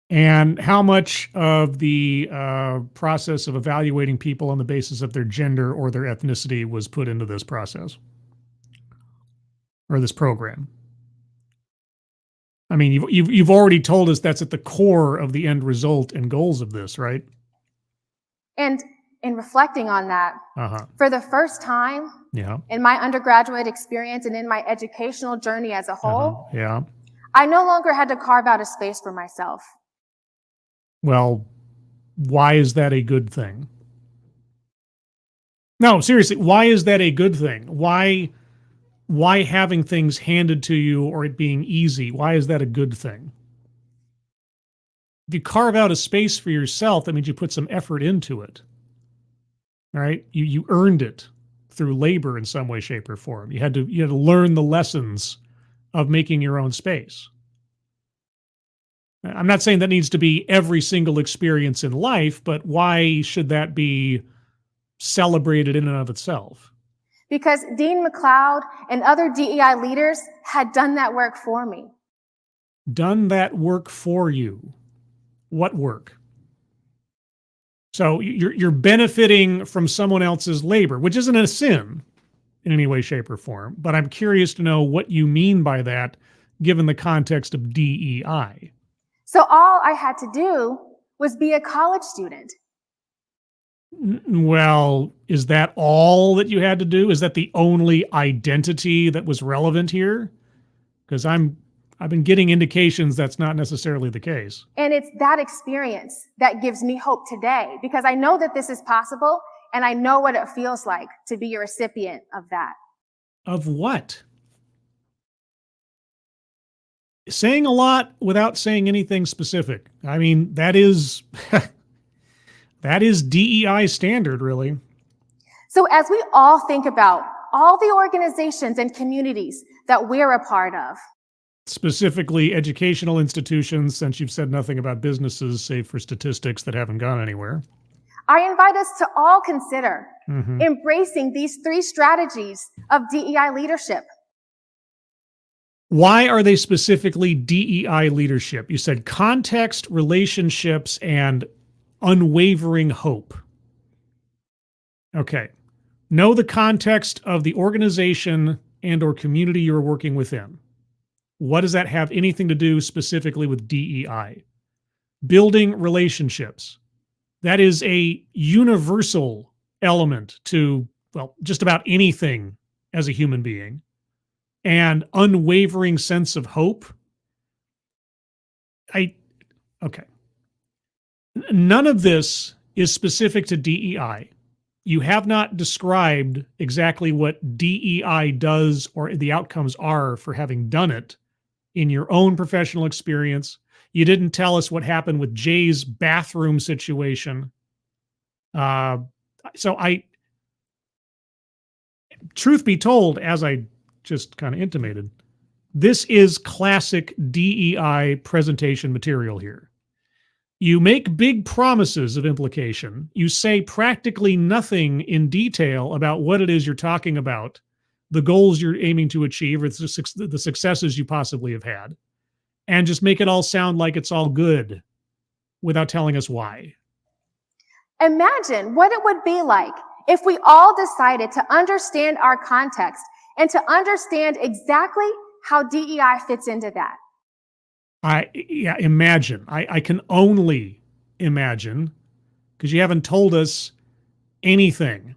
And how much of the process of evaluating people on the basis of their gender or their ethnicity was put into this process or this program? I mean, you've already told us that's at the core of the end result and goals of this, right? And in reflecting on that, for the first time in my undergraduate experience and in my educational journey as a whole, I no longer had to carve out a space for myself. Well, why is that a good thing? No, seriously, why is that a good thing? Why having things handed to you or it being easy, why is that a good thing? If you carve out a space for yourself, that means you put some effort into it. Right? You earned it through labor in some way, shape, or form. You had to learn the lessons of making your own space. I'm not saying that needs to be every single experience in life, but why should that be celebrated in and of itself? Because Dean McLeod and other DEI leaders had done that work for me. Done that work for you. What work? So you're benefiting from someone else's labor, which isn't a sin in any way, shape, or form. But I'm curious to know what you mean by that, given the context of DEI. So all I had to do was be a college student. Well, is that all that you had to do? Is that the only identity that was relevant here? Because I've been getting indications that's not necessarily the case. And it's that experience that gives me hope today, because I know that this is possible, and I know what it feels like to be a recipient of that. Of what? Saying a lot without saying anything specific. I mean, that is that is DEI standard, really. So as we all think about all the organizations and communities that we're a part of, Specifically educational institutions, since you've said nothing about businesses, save for statistics that haven't gone anywhere. I invite us to all consider embracing these 3 strategies of DEI leadership. Why are they specifically DEI leadership? You said context, relationships, and unwavering hope. Okay. Know the context of the organization and or community you're working within. What does that have anything to do specifically with DEI? Building relationships. That is a universal element to, well, just about anything as a human being. And unwavering sense of hope. Okay. None of this is specific to DEI. You have not described exactly what DEI does or the outcomes are for having done it in your own professional experience. You didn't tell us what happened with Jay's bathroom situation. Truth be told, as I just kind of intimated, this is classic DEI presentation material here. You make big promises of implication. You say practically nothing in detail about what it is you're talking about, the goals you're aiming to achieve, or the successes you possibly have had, and just make it all sound like it's all good without telling us why. Imagine what it would be like if we all decided to understand our context and to understand exactly how DEI fits into that. Imagine. I can only imagine, because you haven't told us anything.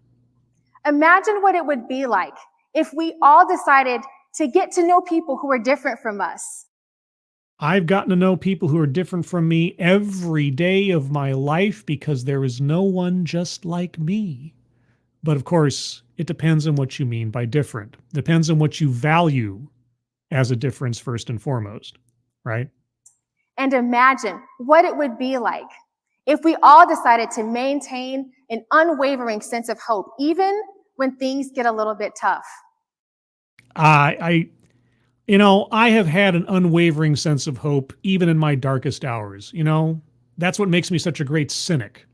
Imagine what it would be like if we all decided to get to know people who are different from us. I've gotten to know people who are different from me every day of my life because there is no one just like me. But of course, it depends on what you mean by different. Depends on what you value as a difference first and foremost, right? And imagine what it would be like if we all decided to maintain an unwavering sense of hope, even when things get a little bit tough. I have had an unwavering sense of hope even in my darkest hours. That's what makes me such a great cynic.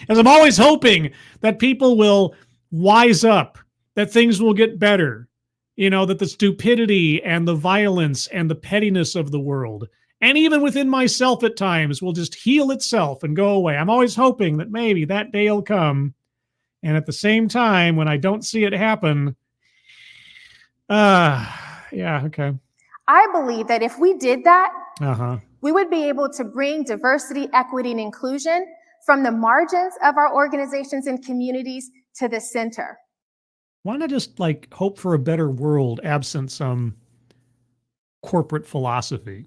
As I'm always hoping that people will wise up, that things will get better, that the stupidity and the violence and the pettiness of the world, and even within myself at times, will just heal itself and go away. I'm always hoping that maybe that day will come. And at the same time, when I don't see it happen, okay. I believe that if we did that, Uh-huh. we would be able to bring diversity, equity, and inclusion from the margins of our organizations and communities to the center. Why not just hope for a better world absent some corporate philosophy?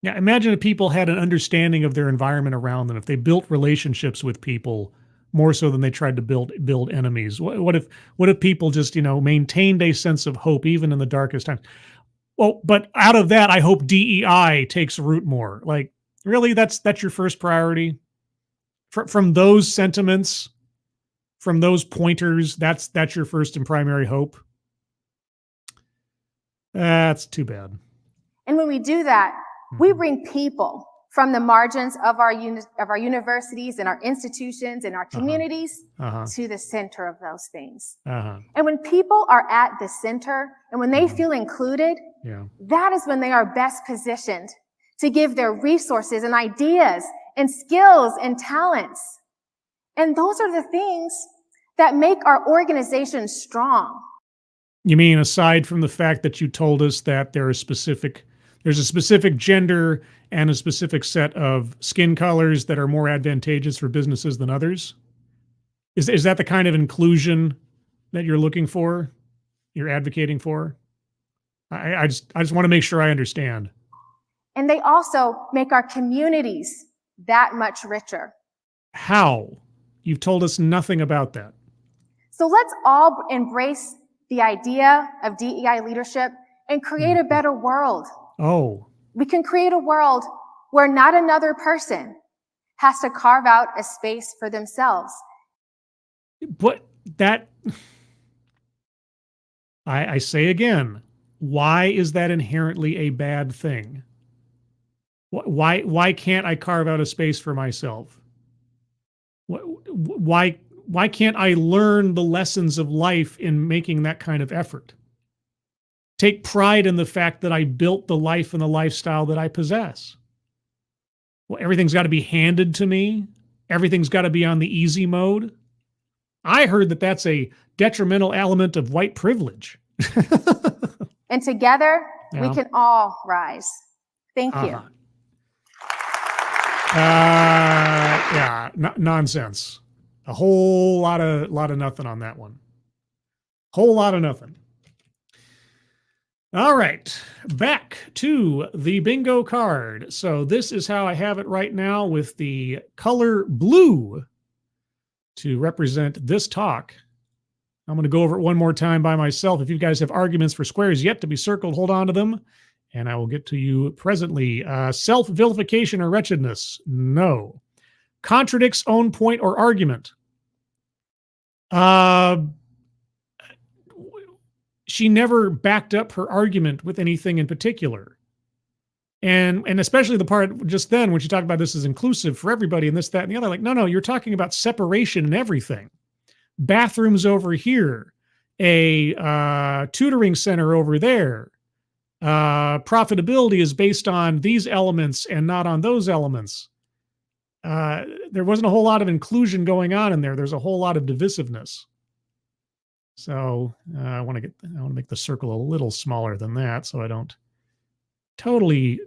Yeah, imagine if people had an understanding of their environment around them, if they built relationships with people more so than they tried to build enemies. What if people just, maintained a sense of hope even in the darkest times? Well, but out of that, I hope DEI takes root more. Like, really, that's your first priority? From those sentiments, from those pointers, that's your first and primary hope? That's too bad. And when we do that, we bring people from the margins of our universities and our institutions and our communities to the center of those things. And when people are at the center and when they feel included, that is when they are best positioned to give their resources and ideas and skills and talents. And those are the things that make our organization strong. You mean aside from the fact that you told us that there's a specific gender and a specific set of skin colors that are more advantageous for businesses than others? Is that the kind of inclusion that you're looking for, you're advocating for? I just want to make sure I understand. And they also make our communities that much richer. How? You've told us nothing about that. So let's all embrace the idea of DEI leadership and create a better world. Oh. We can create a world where not another person has to carve out a space for themselves. But that, I say again, why is that inherently a bad thing? Why can't I carve out a space for myself? Why can't I learn the lessons of life in making that kind of effort? Take pride in the fact that I built the life and the lifestyle that I possess. Well, everything's got to be handed to me. Everything's got to be on the easy mode. I heard that that's a detrimental element of white privilege. And together, we can all rise. Thank you. Nonsense. A whole lot of nothing on that one. Whole lot of nothing. All right, back to the bingo card. So this is how I have it right now with the color blue to represent this talk. I'm going to go over it one more time by myself. If you guys have arguments for squares yet to be circled, hold on to them, and I will get to you presently. Self-vilification or wretchedness? No. Contradicts own point or argument? She never backed up her argument with anything in particular. And especially the part just then when she talked about this is inclusive for everybody and this, that, and the other. Like, no, you're talking about separation and everything. Bathrooms over here, a tutoring center over there. Profitability is based on these elements and not on those elements. There wasn't a whole lot of inclusion going on in there. There's a whole lot of divisiveness. So I want to make the circle a little smaller than that so I don't totally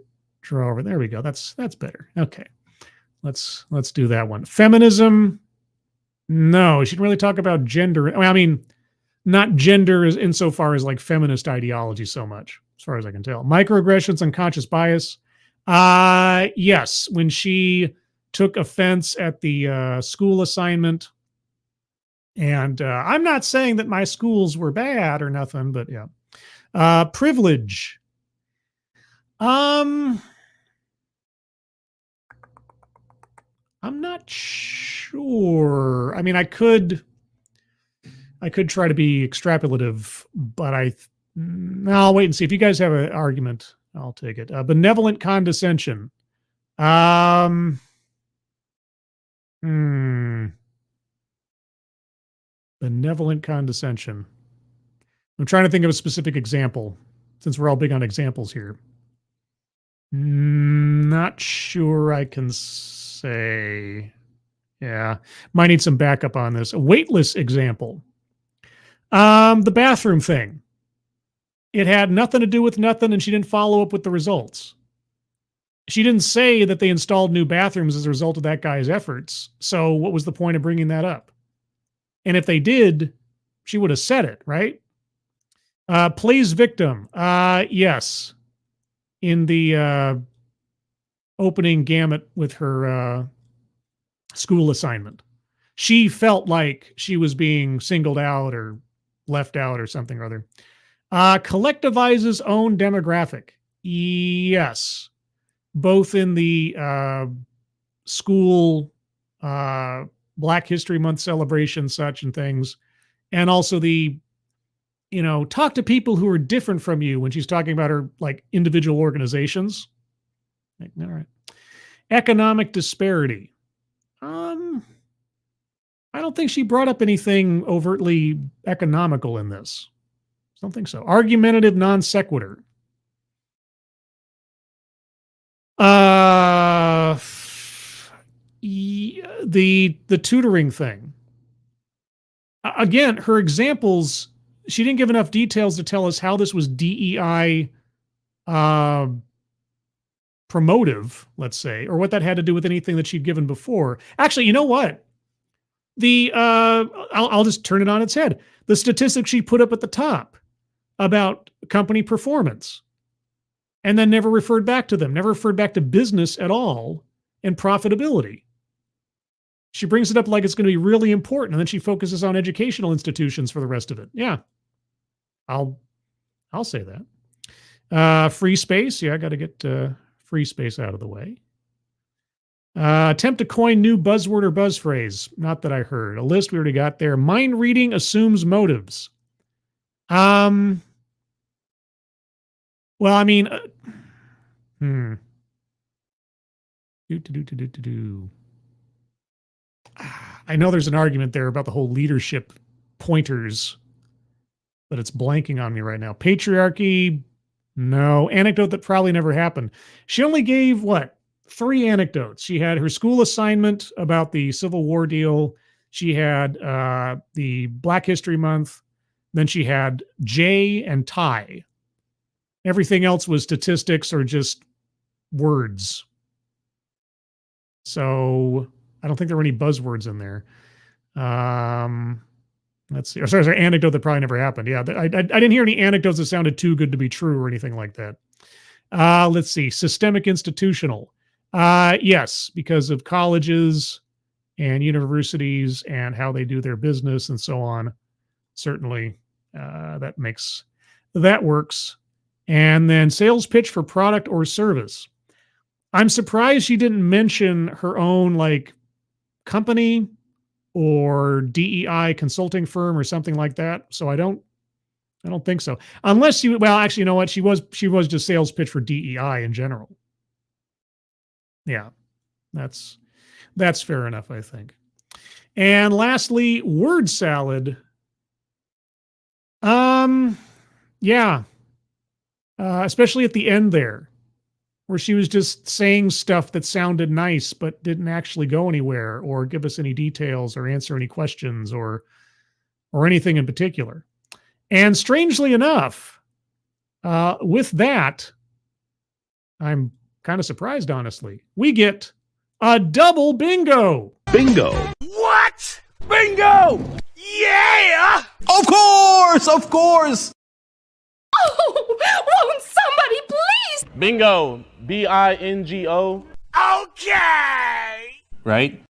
draw over. There we go. That's better. Okay. Let's do that one. Feminism. No, she didn't really talk about gender. I mean, not gender insofar as like feminist ideology so much, as far as I can tell. Microaggressions, unconscious bias. Yes, when she took offense at the school assignment. And I'm not saying that my schools were bad or nothing, but yeah. Privilege. I'm not sure. I mean, I could try to be extrapolative, but I'll wait and see. If you guys have an argument, I'll take it. Benevolent condescension. Benevolent condescension. I'm trying to think of a specific example, since we're all big on examples here. Not sure I can say. Yeah, might need some backup on this. A weightless example. The bathroom thing. It had nothing to do with nothing, and she didn't follow up with the results. She didn't say that they installed new bathrooms as a result of that guy's efforts. So what was the point of bringing that up? And if they did, she would have said it, right? Plays victim. Yes. In the opening gamut with her school assignment. She felt like she was being singled out or left out or something or other. Collectivizes own demographic. Yes. Both in the school Black History Month celebration, such and things, and also the, talk to people who are different from you when she's talking about her like individual organizations. All right. Economic disparity. I don't think she brought up anything overtly economical in this. I don't think so. Argumentative non sequitur. The tutoring thing. Again, her examples, she didn't give enough details to tell us how this was DEI promotive, let's say, or what that had to do with anything that she'd given before. Actually, you know what? I'll just turn it on its head. The statistics she put up at the top about company performance and then never referred back to them, never referred back to business at all and profitability. She brings it up like it's going to be really important, and then she focuses on educational institutions for the rest of it. Yeah, I'll say that. Free space. Yeah, I got to get free space out of the way. Attempt to coin new buzzword or buzz phrase. Not that I heard. A list we already got there. Mind reading assumes motives. Well, I mean, I know there's an argument there about the whole leadership pointers, but it's blanking on me right now. Patriarchy, no. Anecdote that probably never happened. She only gave, 3 anecdotes. She had her school assignment about the Civil War deal. She had the Black History Month. Then she had Jay and Ty. Everything else was statistics or just words. So I don't think there were any buzzwords in there. Let's see. Sorry, anecdote that probably never happened. Yeah, I didn't hear any anecdotes that sounded too good to be true or anything like that. Let's see. Systemic institutional. Yes, because of colleges and universities and how they do their business and so on. Certainly, that works. And then sales pitch for product or service. I'm surprised she didn't mention her own company or DEI consulting firm or something like that. So I don't think so. Unless actually, you know what? She was just sales pitch for DEI in general. Yeah, that's fair enough, I think. And lastly, word salad. Yeah. Especially at the end there, where she was just saying stuff that sounded nice, but didn't actually go anywhere or give us any details or answer any questions or anything in particular. And strangely enough, with that, I'm kind of surprised, honestly. We get a double bingo. Bingo. What? Bingo! Yeah! Of course! Of course! Oh, won't somebody please? Bingo. B-I-N-G-O. Okay! Right?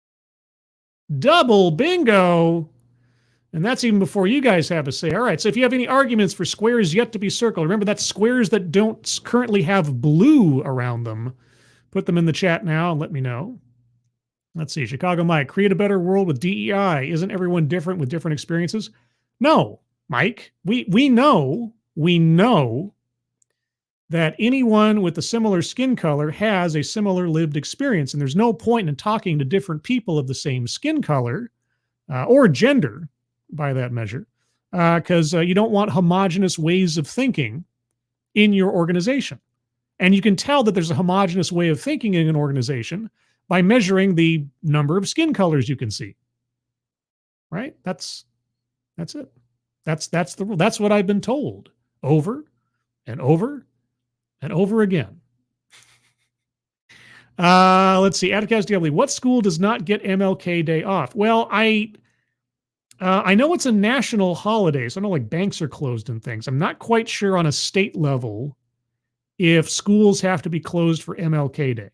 Double bingo. And that's even before you guys have a say. All right, so if you have any arguments for squares yet to be circled, remember that's squares that don't currently have blue around them. Put them in the chat now and let me know. Let's see. Chicago Mike, create a better world with DEI. Isn't everyone different with different experiences? No, Mike. We know that anyone with a similar skin color has a similar lived experience. And there's no point in talking to different people of the same skin color or gender by that measure, because you don't want homogenous ways of thinking in your organization. And you can tell that there's a homogenous way of thinking in an organization by measuring the number of skin colors you can see. Right? That's it. That's what I've been told over and over and over again. Let's see. Atticus Diabli, what school does not get MLK Day off? Well, I know it's a national holiday, so I know banks are closed and things. I'm not quite sure on a state level if schools have to be closed for MLK Day.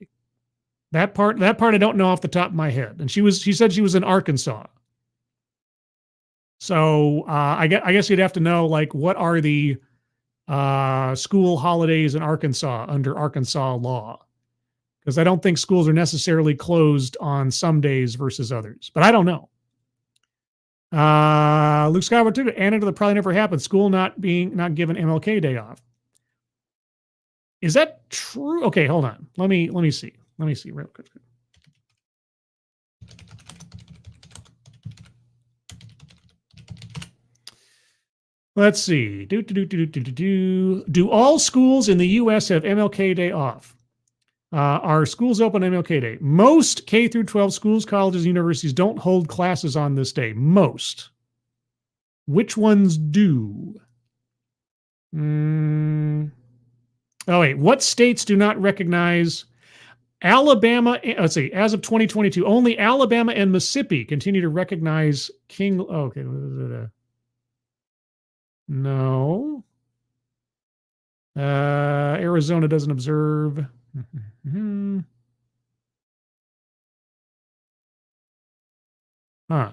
That part I don't know off the top of my head. And she said she was in Arkansas. So I guess you'd have to know what are the school holidays in Arkansas under Arkansas law. Because I don't think schools are necessarily closed on some days versus others. But I don't know. Luke Skywalker too. Anecdote that probably never happened. School not given MLK Day off. Is that true? Okay, hold on. Let me see. Let me see real quick. Let's see. Do all schools in the U.S. have MLK Day off? Are schools open on MLK Day? Most K through 12 schools, colleges, universities don't hold classes on this day. Most. Which ones do? Oh, wait. What states do not recognize Alabama? Let's see. As of 2022, only Alabama and Mississippi continue to recognize King. Okay. No. Arizona doesn't observe. Huh.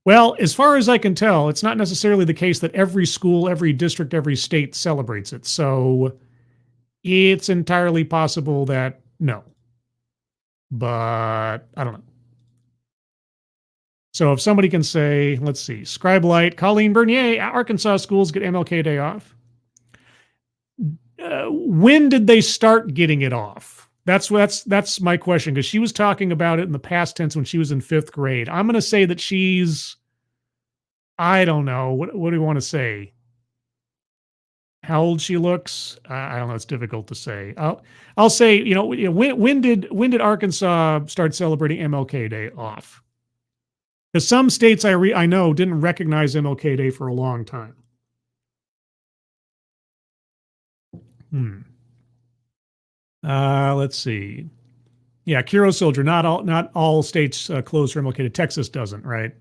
Well, as far as I can tell, it's not necessarily the case that every school, every district, every state celebrates it. So it's entirely possible that no. But I don't know. So if somebody can say, let's see, Scribe Light, Colleen Bernier, Arkansas schools get MLK Day off. When did they start getting it off? That's my question, because she was talking about it in the past tense when she was in 5th grade. I'm going to say that she's, I don't know, what do you want to say? How old she looks? I don't know. It's difficult to say. I'll say, when did Arkansas start celebrating MLK Day off? Because some states I know didn't recognize MLK Day for a long time. Let's see. Yeah, Kiro Soldier. Not all states close for MLK Day. Texas doesn't, right?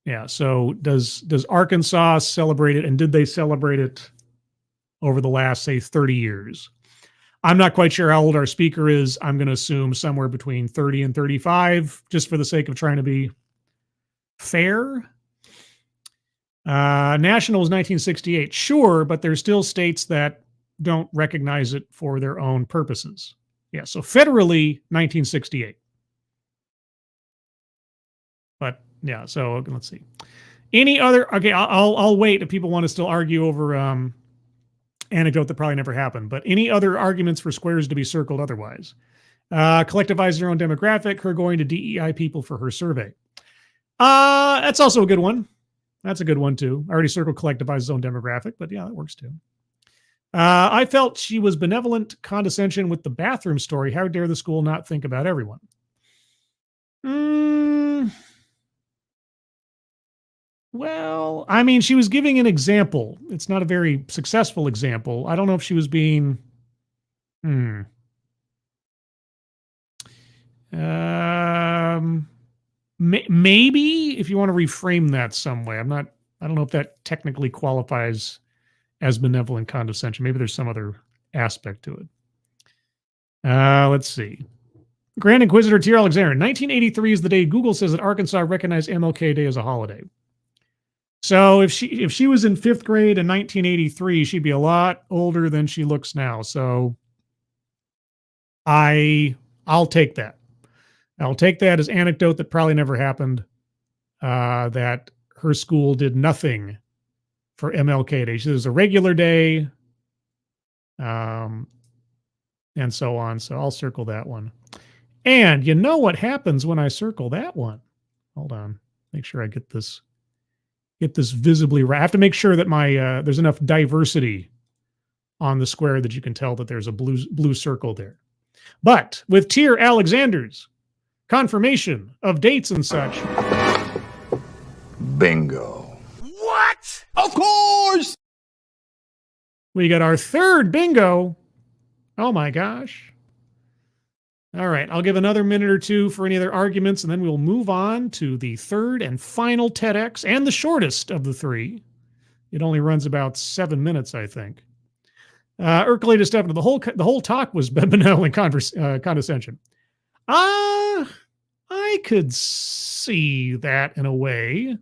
Yeah. So does Arkansas celebrate it, and did they celebrate it over the last, say, 30 years? I'm not quite sure how old our speaker is. I'm going to assume somewhere between 30 and 35, just for the sake of trying to be fair. National is 1968. Sure, but there's still states that don't recognize it for their own purposes. Yeah, so federally, 1968. But yeah, so let's see. Any other? Okay, I'll wait if people want to still argue over anecdote that probably never happened. But any other arguments for squares to be circled otherwise? Collectivize your own demographic. Her going to DEI people for her survey. That's also a good one. That's a good one too. I already circled collectivize his own demographic, but yeah, that works too. I felt she was benevolent condescension with the bathroom story. How dare the school not think about everyone? Well, I mean, she was giving an example. It's not a very successful example. I don't know if she was being, maybe if you want to reframe that some way. I don't know if that technically qualifies as benevolent condescension. Maybe there's some other aspect to it. Let's see. Grand Inquisitor T. Alexander. 1983 is the day Google says that Arkansas recognized MLK Day as a holiday. So if she was in 5th grade in 1983, she'd be a lot older than she looks now. So I'll take that. I'll take that as anecdote that probably never happened, that her school did nothing for MLK Day. It was a regular day, and so on. So I'll circle that one. And you know what happens when I circle that one? Hold on. Make sure I get this visibly right. I have to make sure that my there's enough diversity on the square that you can tell that there's a blue circle there. But with Tier Alexander's confirmation of dates and such. Bingo. What? Of course! We got our 3rd bingo. Oh my gosh. All right, I'll give another minute or two for any other arguments, and then we'll move on to the 3rd and final TEDx, and the shortest of the 3. It only runs about 7 minutes, I think. Urkelate Stefano, the whole talk was benevolent condescension. I could see that in a way.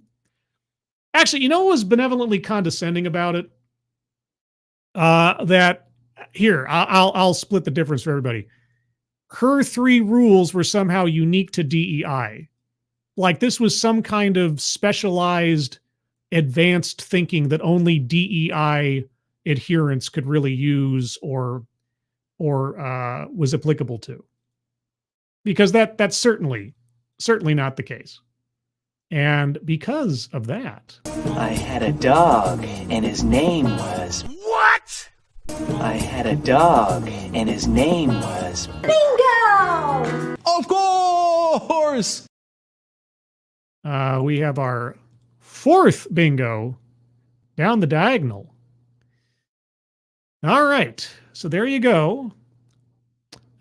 Actually, you know what was benevolently condescending about it? That here, I'll split the difference for everybody. Her 3 rules were somehow unique to DEI. Like this was some kind of specialized, advanced thinking that only DEI adherents could really use or was applicable to. Because that's certainly not the case. And because of that, I had a dog, and his name was... What? I had a dog, and his name was... Bingo! Of course! we have our 4th bingo down the diagonal. All right, so there you go.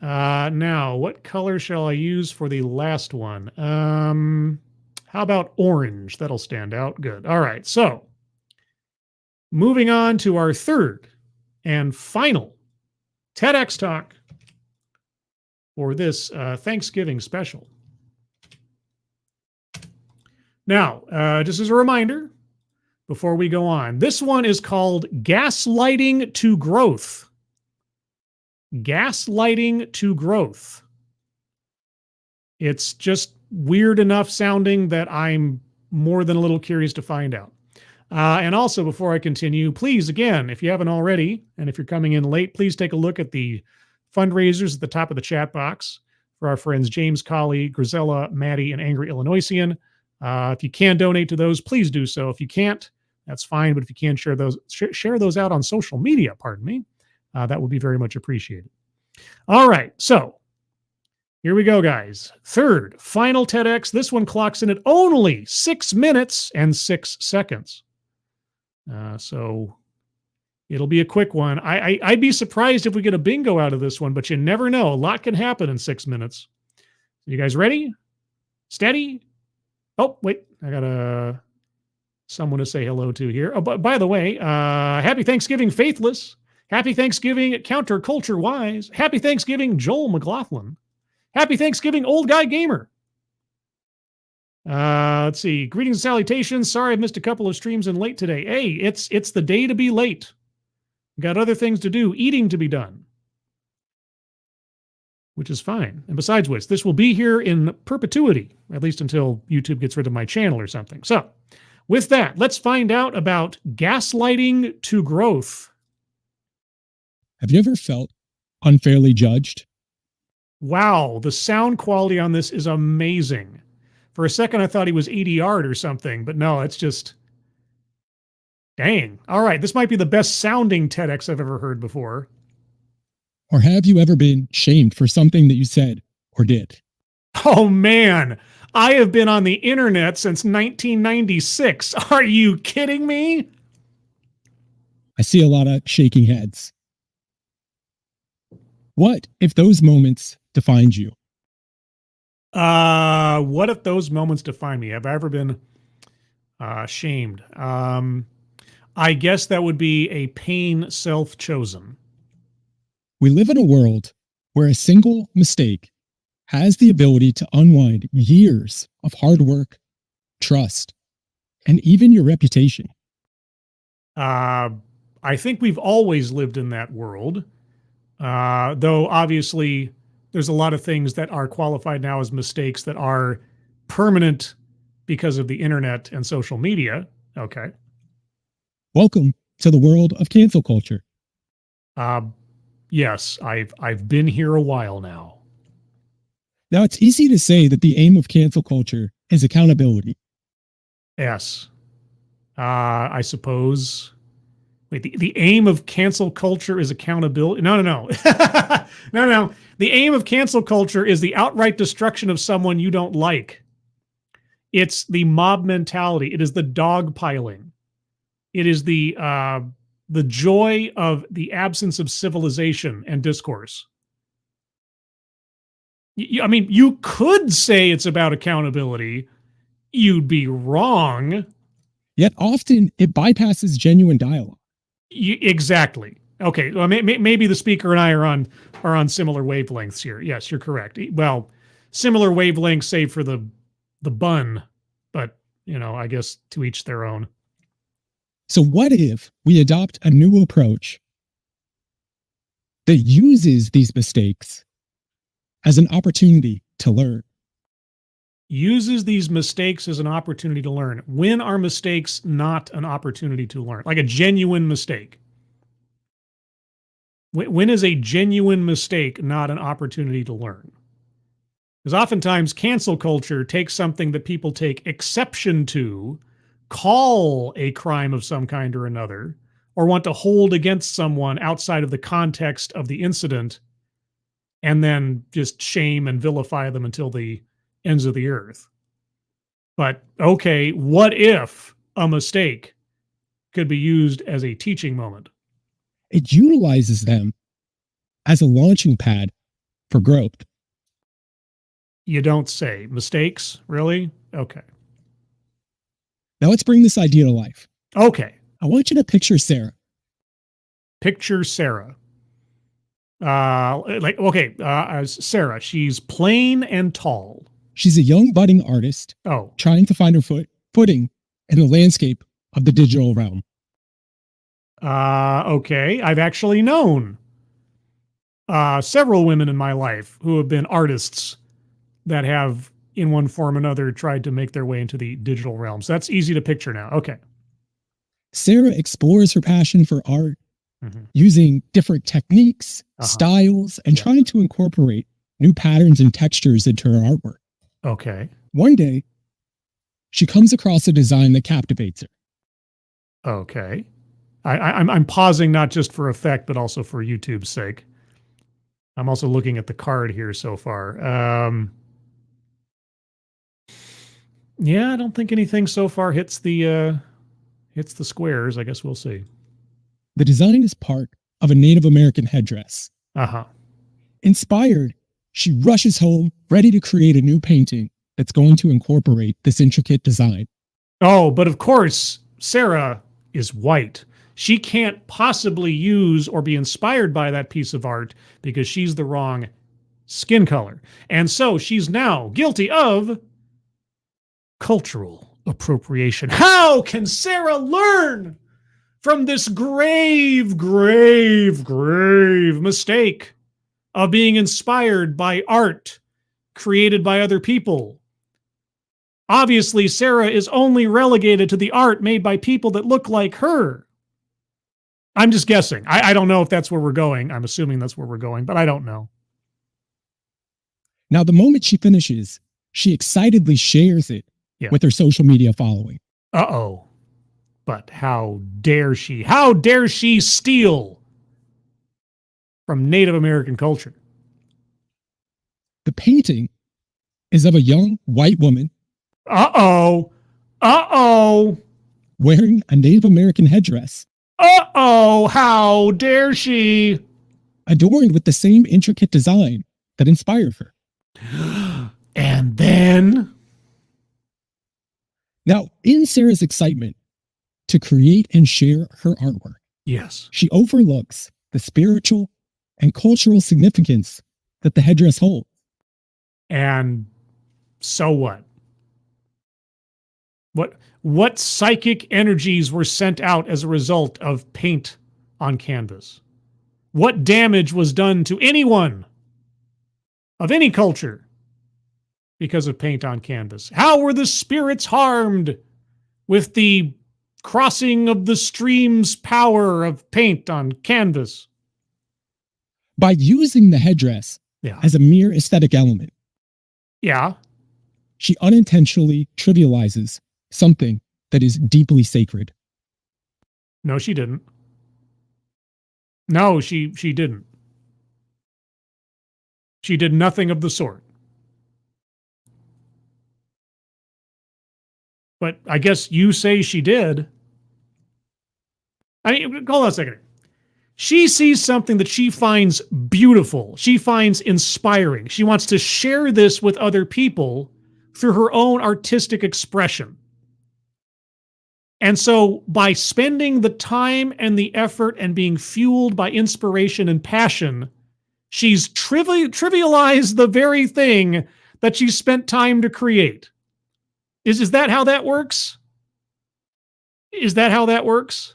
Now, what color shall I use for the last one? How about orange? That'll stand out. Good. All right, so moving on to our 3rd and final TEDx talk for this Thanksgiving special. Now, just as a reminder, before we go on, this one is called Gaslighting to Growth. Gaslighting to Growth. It's just weird enough sounding that I'm more than a little curious to find out. And also, before I continue, please, again, if you haven't already, and if you're coming in late, please take a look at the fundraisers at the top of the chat box for our friends James Colley, Grisella, Maddie, and Angry Illinoisian. If you can donate to those, please do so. If you can't, that's fine. But if you can share those out on social media, pardon me, that would be very much appreciated. All right, so here we go, guys. 3rd, final TEDx. This one clocks in at only 6 minutes and 6 seconds. So it'll be a quick one. I'd be surprised if we get a bingo out of this one, but you never know. A lot can happen in 6 minutes. You guys ready? Steady? Oh, wait. I got someone to say hello to here. Oh, but by the way, happy Thanksgiving, Faithless. Happy Thanksgiving, Counterculture Wise. Happy Thanksgiving, Joel McLaughlin. Happy Thanksgiving, Old Guy Gamer. Let's see. Greetings and salutations. Sorry I missed a couple of streams in late today. Hey, it's the day to be late. Got other things to do, eating to be done, which is fine. And besides which, this will be here in perpetuity, at least until YouTube gets rid of my channel or something. So with that, let's find out about gaslighting to growth. Have you ever felt unfairly judged? Wow, the sound quality on this is amazing. For a second, I thought he was ADR'd or something, but no, it's just, dang. All right, this might be the best sounding TEDx I've ever heard before. Or have you ever been shamed for something that you said or did? Oh man, I have been on the internet since 1996. Are you kidding me? I see a lot of shaking heads. What if those moments defined you? What if those moments define me? Have I ever been shamed? I guess that would be a pain self-chosen. We live in a world where a single mistake has the ability to unwind years of hard work, trust, and even your reputation. I think we've always lived in that world, though obviously there's a lot of things that are qualified now as mistakes that are permanent because of the internet and social media. Okay. Welcome to the world of cancel culture. Yes, I've been here a while now. Now, it's easy to say that the aim of cancel culture is accountability. Yes. I suppose. Wait, the aim of cancel culture is accountability? No. No. The aim of cancel culture is the outright destruction of someone you don't like. It's the mob mentality. It is the dogpiling. It is the joy of the absence of civilization and discourse. I mean, you could say it's about accountability. You'd be wrong. Yet often it bypasses genuine dialogue. Exactly. Okay. Well, maybe the speaker and I are on similar wavelengths here. Yes, you're correct. Well, similar wavelengths, save for the bun, but I guess to each their own. So what if we adopt a new approach that uses these mistakes as an opportunity to learn? Uses these mistakes as an opportunity to learn. When are mistakes not an opportunity to learn? Like a genuine mistake. When is a genuine mistake not an opportunity to learn? Because oftentimes cancel culture takes something that people take exception to, call a crime of some kind or another, or want to hold against someone outside of the context of the incident, and then just shame and vilify them until the ends of the earth. But okay, what if a mistake could be used as a teaching moment? It utilizes them as a launching pad for growth. You don't say. Mistakes? Really? Okay. Now let's bring this idea to life. Okay. I want you to picture Sarah. Picture Sarah. Sarah, she's plain and tall. She's a young budding artist trying to find her footing in the landscape of the digital realm. Okay. I've actually known several women in my life who have been artists that have, in one form or another, tried to make their way into the digital realm. So that's easy to picture now. Okay. Sarah explores her passion for art using different techniques, styles, and trying to incorporate new patterns and textures into her artwork. Okay. One day, she comes across a design that captivates her. Okay. I'm pausing not just for effect, but also for YouTube's sake. I'm also looking at the card here so far. Yeah, I don't think anything so far hits the squares. I guess we'll see. The design is part of a Native American headdress. Inspired, she rushes home, ready to create a new painting that's going to incorporate this intricate design. Oh, but of course, Sarah is white. She can't possibly use or be inspired by that piece of art because she's the wrong skin color. And so she's now guilty of cultural appropriation. How can Sarah learn from this grave, grave, grave mistake of being inspired by art created by other people? Obviously, Sarah is only relegated to the art made by people that look like her. I'm just guessing. I don't know if that's where we're going. I'm assuming that's where we're going, but I don't know. Now, the moment she finishes, she excitedly shares it with her social media following. Uh-oh. But how dare she? How dare she steal from Native American culture? The painting is of a young white woman. Uh-oh. Uh-oh. Wearing a Native American headdress. Uh-oh. How dare she? Adorned with the same intricate design that inspired her. And then? Now, in Sarah's excitement to create and share her artwork, yes, she overlooks the spiritual and cultural significance that the headdress holds. And so what? What psychic energies were sent out as a result of paint on canvas? What damage was done to anyone of any culture because of paint on canvas? How were the spirits harmed with the crossing of the stream's power of paint on canvas? By using the headdress as a mere aesthetic element. Yeah. She unintentionally trivializes something that is deeply sacred. No, she didn't. No, she didn't. She did nothing of the sort. But I guess you say she did. I mean, hold on a second. She sees something that she finds beautiful. She finds inspiring. She wants to share this with other people through her own artistic expression. And so by spending the time and the effort and being fueled by inspiration and passion, she's trivialized the very thing that she spent time to create. Is that how that works? Is that how that works?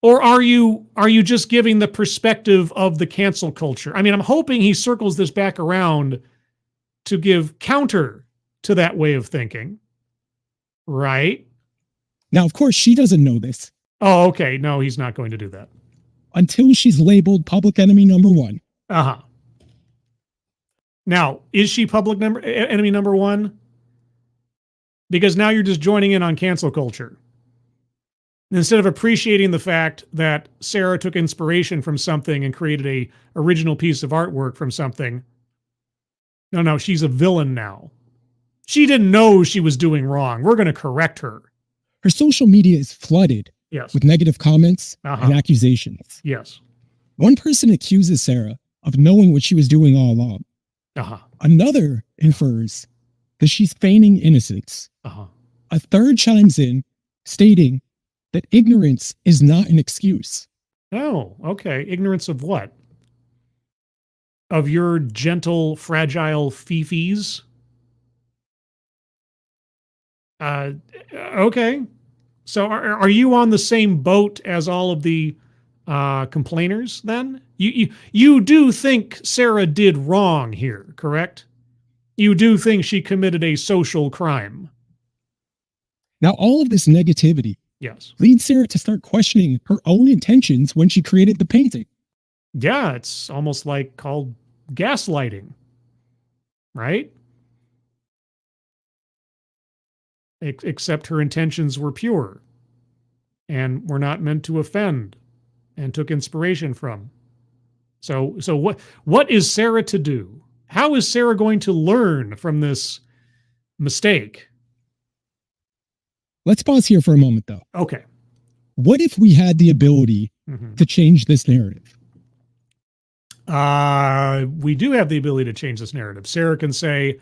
Or are you just giving the perspective of the cancel culture? I mean, I'm hoping he circles this back around to give counter to that way of thinking, right? Now, of course, she doesn't know this Oh, okay. No, he's not going to do that. until she's labeled public enemy number one. Uh-huh. Now, is she enemy number one? Because now you're just joining in on cancel culture. Instead of appreciating the fact that Sarah took inspiration from something and created a original piece of artwork from something. No, she's a villain now. She didn't know she was doing wrong. We're going to correct her. Her social media is flooded Yes. with negative comments and accusations. Yes. One person accuses Sarah of knowing what she was doing all along. Uh-huh. Another infers that she's feigning innocence. Uh-huh. A third chimes in, stating that ignorance is not an excuse. Oh, okay. Ignorance of what? Of your gentle, fragile fifis? Okay. So are you on the same boat as all of the complainers then? You do think Sarah did wrong here, correct? You do think she committed a social crime? Now, all of this negativity Yes. leads Sarah to start questioning her own intentions when she created the painting. Yeah, it's almost like called gaslighting, right? Except her intentions were pure and were not meant to offend and took inspiration from. So what is Sarah to do? How is Sarah going to learn from this mistake? Let's pause here for a moment, though. Okay. What if we had the ability to change this narrative? We do have the ability to change this narrative. Sarah can say,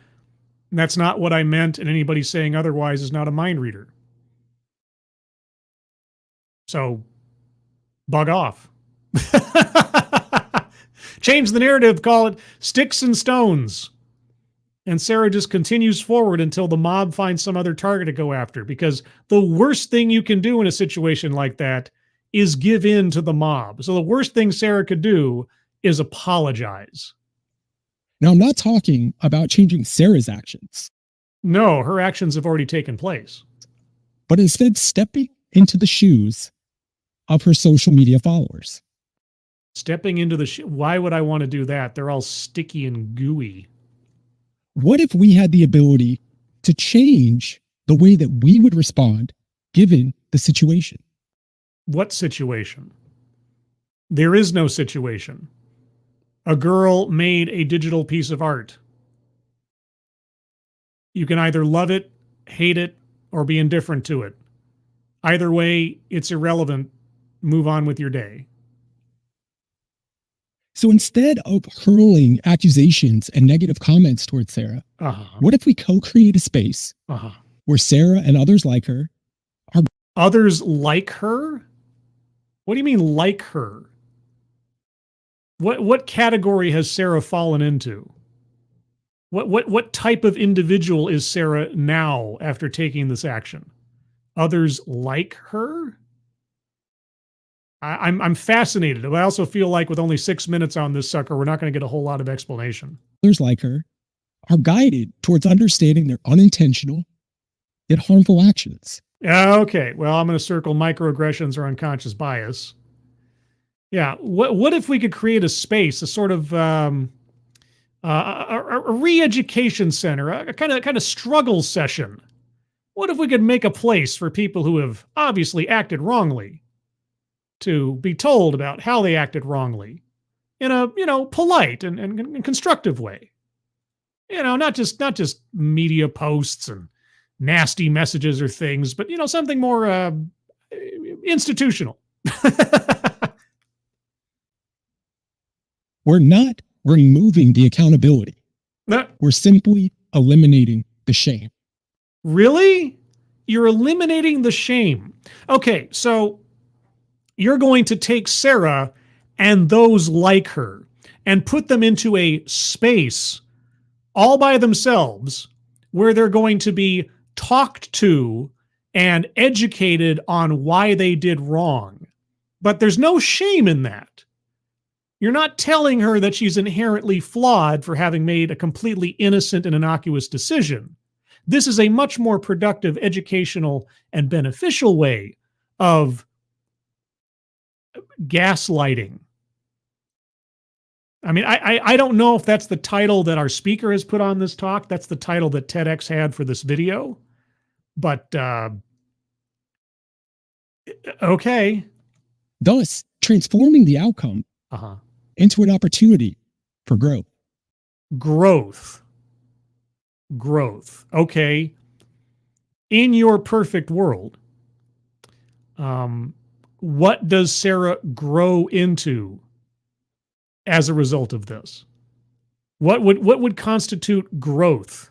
that's not what I meant, and anybody saying otherwise is not a mind reader. So, bug off. Change the narrative, call it sticks and stones. And Sarah just continues forward until the mob finds some other target to go after, because the worst thing you can do in a situation like that is give in to the mob. So the worst thing Sarah could do is apologize. Now, I'm not talking about changing Sarah's actions, No, her actions have already taken place. but instead stepping into the shoes of her social media followers. Stepping into the why would I want to do that? They're all sticky and gooey. What if we had the ability to change the way that we would respond given the situation? What situation? There is no situation. A girl made a digital piece of art. You can either love it, hate it, or be indifferent to it. Either way, it's irrelevant. Move on with your day. So instead of hurling accusations and negative comments towards Sarah, what if we co-create a space where Sarah and others like her are... Others like her? What do you mean like her? What category has Sarah fallen into? What type of individual is Sarah now after taking this action? Others like her? I'm fascinated. I also feel like with only 6 minutes on this sucker, we're not going to get a whole lot of explanation. Others like her are guided towards understanding their unintentional yet harmful actions. Okay, well, I'm going to circle microaggressions or unconscious bias. Yeah, what if we could create a space, a sort of a re-education center, a kind of struggle session? What if we could make a place for people who have obviously acted wrongly to be told about how they acted wrongly in a, polite and constructive way? Not just media posts and nasty messages or things, but, something more institutional. We're not removing the accountability. We're simply eliminating the shame. Really? You're eliminating the shame. Okay, so you're going to take Sarah and those like her and put them into a space all by themselves where they're going to be talked to and educated on why they did wrong. But there's no shame in that. You're not telling her that she's inherently flawed for having made a completely innocent and innocuous decision. This is a much more productive, educational, and beneficial way of gaslighting. I mean, I don't know if that's the title that our speaker has put on this talk. That's the title that TEDx had for this video. But, okay. Thus, transforming the outcome into an opportunity for growth. Growth. Okay. In your perfect world, what does Sarah grow into as a result of this? What would constitute growth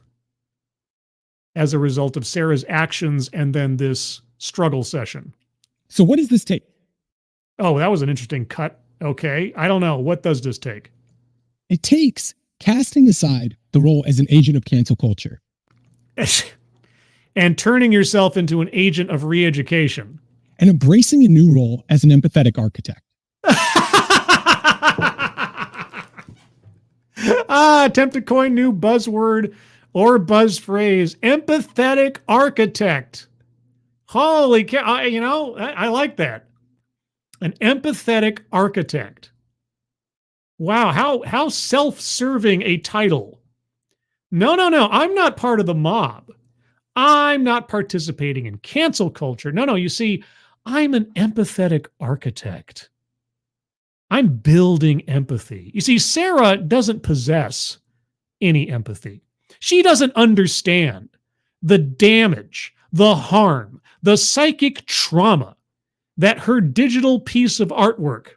as a result of Sarah's actions and then this struggle session? So what does this take? Oh, that was an interesting cut. Okay. I don't know. What does this take? It takes casting aside the role as an agent of cancel culture. And turning yourself into an agent of re-education. And embracing a new role as an empathetic architect. Attempt to coin new buzzword or buzz phrase. Empathetic architect. Holy cow. I like that. An empathetic architect. Wow, how self-serving a title. No. I'm not part of the mob. I'm not participating in cancel culture. No. You see, I'm an empathetic architect. I'm building empathy. You see, Sarah doesn't possess any empathy. She doesn't understand the damage, the harm, the psychic trauma that her digital piece of artwork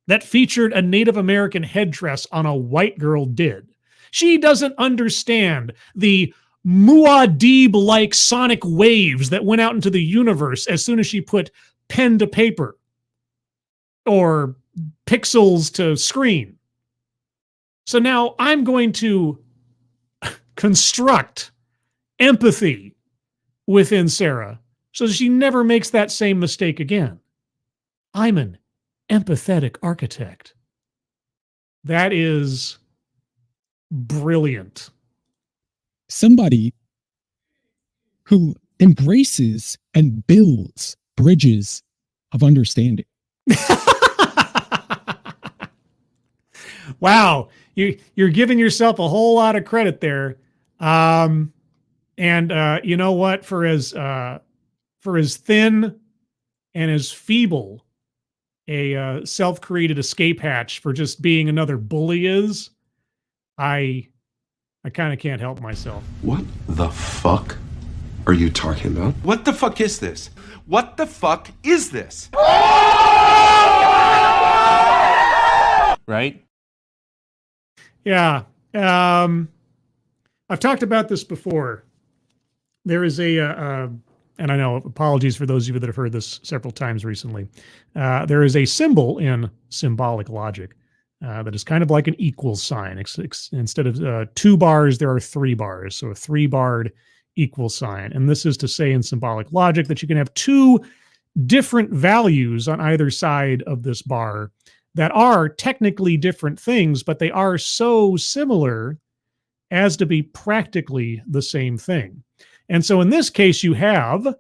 that featured a Native American headdress on a white girl did. She doesn't understand the Muad'Dib-like sonic waves that went out into the universe as soon as she put pen to paper or pixels to screen. So now I'm going to construct empathy within Sarah so she never makes that same mistake again. I'm an empathetic architect. That is brilliant. Somebody who embraces and builds bridges of understanding. Wow, you're giving yourself a whole lot of credit there. And you know what? For as thin and as feeble a self-created escape hatch for just being another bully is, I kind of can't help myself. What the fuck are you talking about? What the fuck is this? What the fuck is this? Right? Yeah. I've talked about this before. There is and I know, apologies for those of you that have heard this several times recently. There is a symbol in symbolic logic that is kind of like an equals sign. Instead of 2 bars, there are 3 bars. So a 3-barred equal sign. And this is to say in symbolic logic that you can have 2 different values on either side of this bar that are technically different things, but they are so similar as to be practically the same thing. And so in this case, you have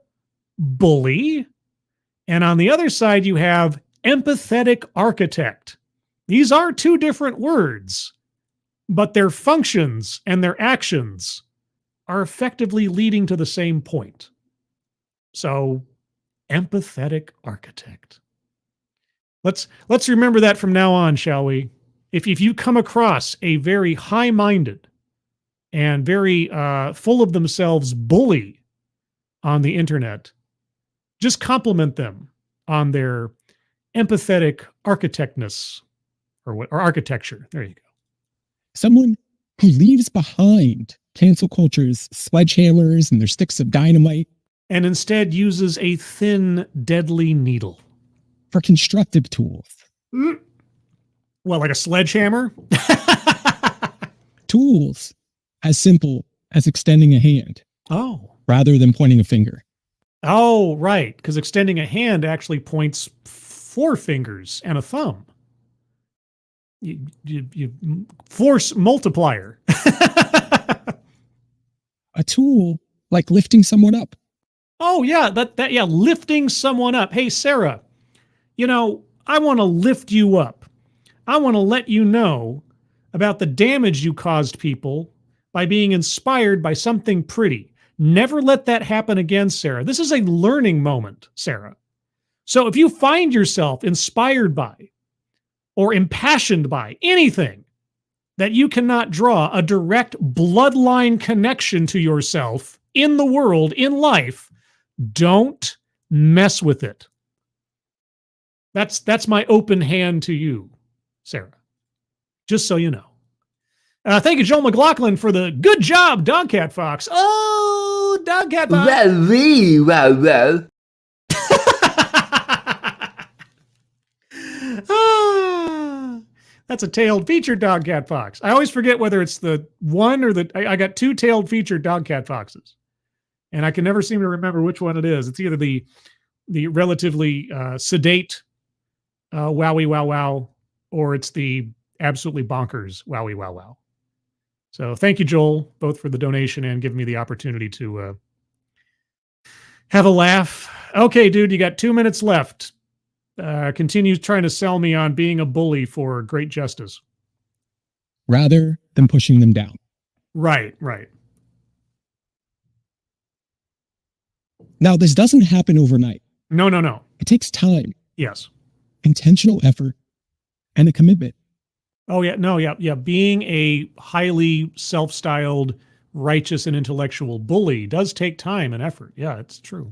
bully, and on the other side, you have empathetic architect. These are 2 different words, but their functions and their actions are effectively leading to the same point. So, empathetic architect. Let's remember that from now on, shall we? If you come across a very high-minded and very full of themselves bully on the internet, just compliment them on their empathetic architectness or architecture. There you go. Someone who leaves behind cancel culture's sledgehammers and their sticks of dynamite. And instead uses a thin, deadly needle. For constructive tools. Well, like a sledgehammer? Tools as simple as extending a hand. Oh. Rather than pointing a finger. Oh, right. Because extending a hand actually points 4 fingers and a thumb. You force multiplier. A tool like lifting someone up. Oh, yeah. Yeah, lifting someone up. Hey, Sarah, I want to lift you up. I want to let you know about the damage you caused people by being inspired by something pretty. Never let that happen again, Sarah. This is a learning moment, Sarah. So if you find yourself inspired by or impassioned by anything that you cannot draw a direct bloodline connection to yourself in the world, in life, don't mess with it. That's my open hand to you, Sarah. Just so you know. Thank you, Joel McLaughlin, for the good job, Dogcat Fox. Oh, Dogcat Fox. Well. That's a tailed featured Dogcat Fox. I always forget whether it's the one or I got 2 tailed featured Dogcat Foxes. And I can never seem to remember which one it is. It's either the relatively sedate wowie wow wow, or it's the absolutely bonkers wowie wow wow. So thank you, Joel, both for the donation and giving me the opportunity to have a laugh. Okay, dude, you got 2 minutes left. Continue trying to sell me on being a bully for great justice. Rather than pushing them down. Right. Now, this doesn't happen overnight. No. It takes time. Yes. Intentional effort and a commitment. Oh, yeah. No, yeah. Being a highly self-styled, righteous, and intellectual bully does take time and effort. Yeah, it's true.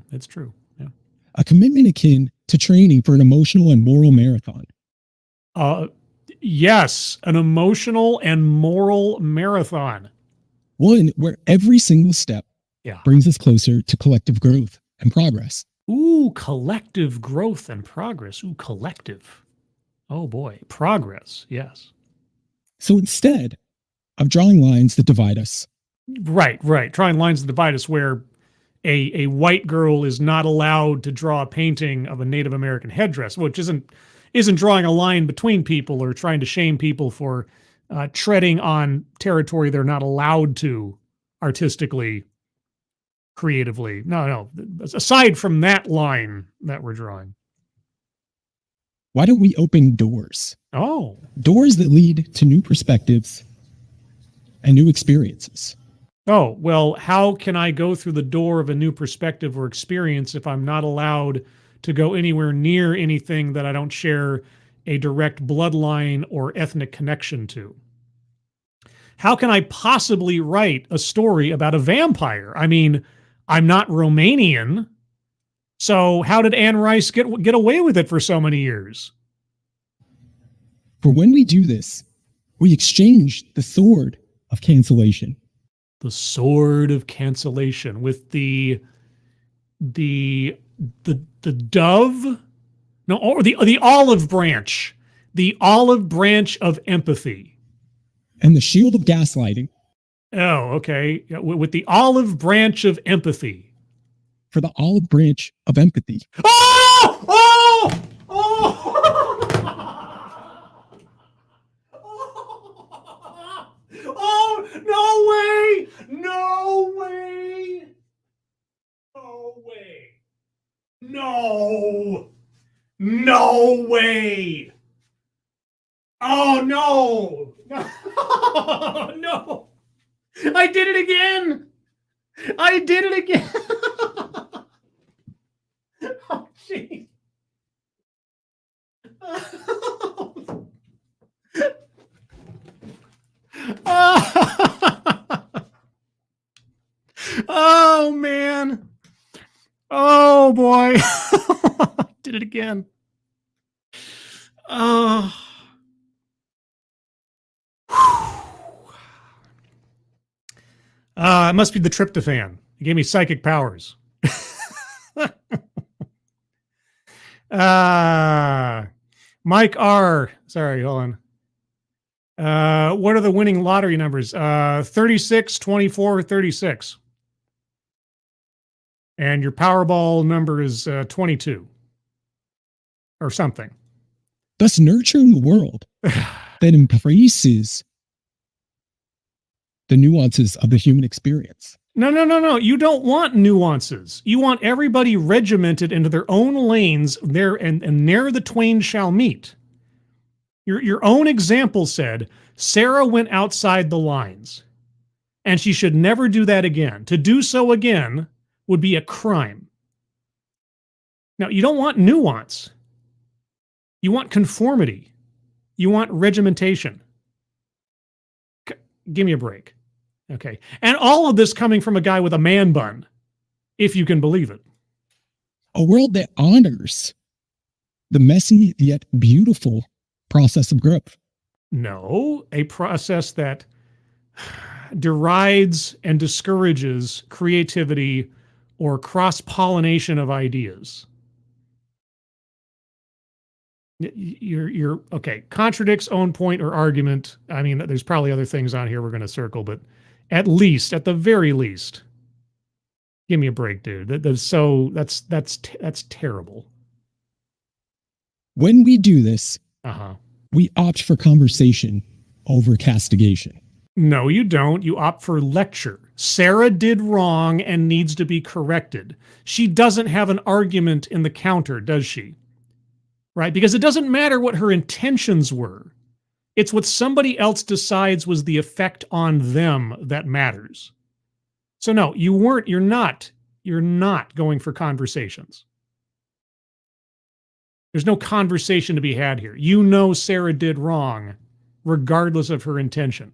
Yeah. A commitment akin to training for an emotional and moral marathon. Yes, an emotional and moral marathon. One where every single step brings us closer to collective growth and progress. Ooh, collective growth and progress. Ooh, collective. Oh boy, progress. Yes. So instead of drawing lines that divide us. Right. Drawing lines that divide us where a white girl is not allowed to draw a painting of a Native American headdress, which isn't drawing a line between people or trying to shame people for treading on territory they're not allowed to artistically, creatively. No. Aside from that line that we're drawing. Why don't we open doors? Oh. Doors that lead to new perspectives and new experiences. Oh, well, how can I go through the door of a new perspective or experience if I'm not allowed to go anywhere near anything that I don't share a direct bloodline or ethnic connection to? How can I possibly write a story about a vampire? I mean, I'm not Romanian. So how did Anne Rice get away with it for so many years? For when we do this, we exchange the sword of cancellation. The sword of cancellation with the dove, no, or the olive branch, the olive branch of empathy, and the shield of gaslighting. Oh, okay, with the olive branch of empathy. For the olive branch of empathy. Oh! Oh, no way! No way! No way! No! No way! Oh, no! No! No! I did it again! I did it again! Oh, jeez. Oh, man. Oh, boy. Did it again. Oh. It must be the tryptophan. It gave me psychic powers. Mike R. Sorry, hold on. What are the winning lottery numbers? 36, 24, 36. And your Powerball number is 22 or something. Thus nurturing a world that embraces the nuances of the human experience. No. You don't want nuances. You want everybody regimented into their own lanes there, and ne'er the twain shall meet. Your own example said Sarah went outside the lines, and she should never do that again. To do so again would be a crime. Now, you don't want nuance. You want conformity. You want regimentation. Give me a break. Okay. And all of this coming from a guy with a man bun, if you can believe it. A world that honors the messy yet beautiful process of growth. No, a process that derides and discourages creativity or cross-pollination of ideas. You're okay. Contradicts own point or argument. I mean, there's probably other things on here we're going to circle, but at the very least, give me a break, dude. That's terrible. When we do this, we opt for conversation over castigation. No, you don't. You opt for lecture. Sarah did wrong and needs to be corrected. She doesn't have an argument in the counter, does she? Right? Because it doesn't matter what her intentions were. It's what somebody else decides was the effect on them that matters. So no, you're not going for conversations. There's no conversation to be had here. You know Sarah did wrong, regardless of her intention.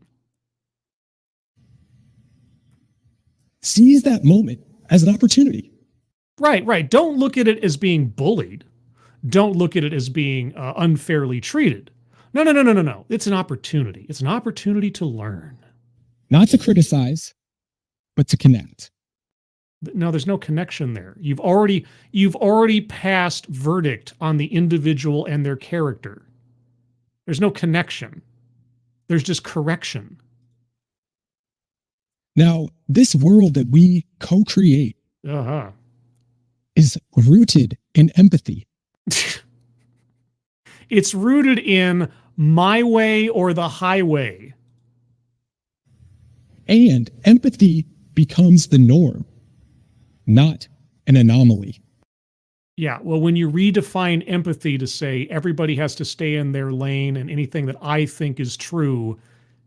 Seize that moment as an opportunity. Right. Don't look at it as being bullied. Don't look at it as being unfairly treated. No. It's an opportunity. It's an opportunity to learn. Not to criticize, but to connect. No, there's no connection there. You've already passed verdict on the individual and their character. There's no connection. There's just correction. Now, this world that we co-create is rooted in empathy. It's rooted in my way or the highway. And empathy becomes the norm, not an anomaly. Yeah, well, when you redefine empathy to say everybody has to stay in their lane and anything that I think is true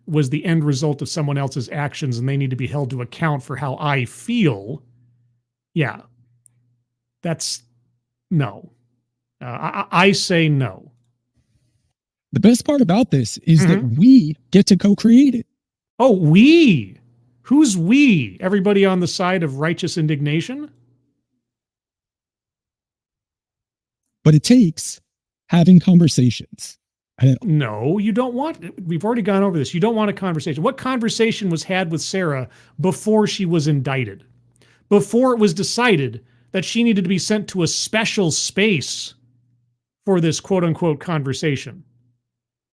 was the end result of someone else's actions and they need to be held to account for how I feel, yeah, that's no. I say no. The best part about this is that we get to co-create it. Oh, we? Who's we? Everybody on the side of righteous indignation? But it takes having conversations. No, you don't want, we've already gone over this. You don't want a conversation. What conversation was had with Sarah before she was indicted? Before it was decided that she needed to be sent to a special space for this quote unquote conversation.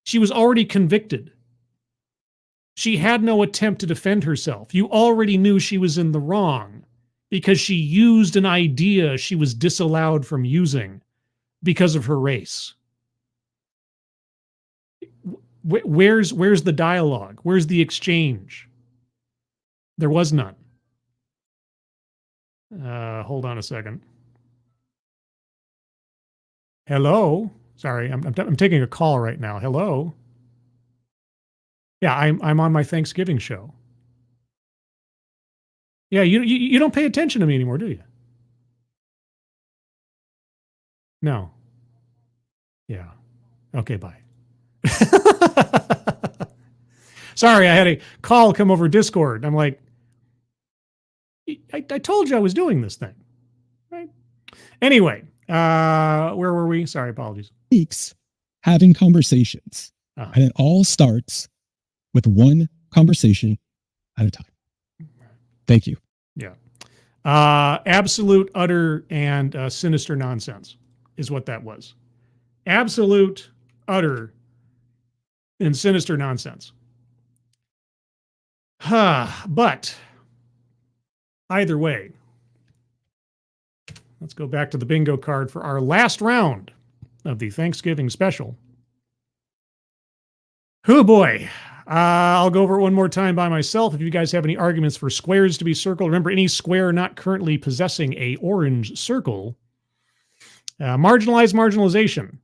She was already convicted. She had no attempt to defend herself. You already knew she was in the wrong because she used an idea she was disallowed from using because of her race. Where's the dialogue? Where's the exchange? There was none. Hold on a second. Hello? Sorry, I'm taking a call right now. Hello? Yeah, I'm on my Thanksgiving show. Yeah, you don't pay attention to me anymore, do you? No. Yeah. Okay, bye. Sorry, I had a call come over Discord. I'm like, I told you I was doing this thing. Right? Anyway, where were we? Sorry, apologies. Weeks having conversations. And it all starts with one conversation at a time. Thank you. Yeah. Absolute, utter, and sinister nonsense is what that was. Absolute, utter, and sinister nonsense. But either way, let's go back to the bingo card for our last round of the Thanksgiving special. Oh boy. I'll go over it one more time by myself. If you guys have any arguments for squares to be circled, remember any square not currently possessing a orange circle. Marginalize marginalization.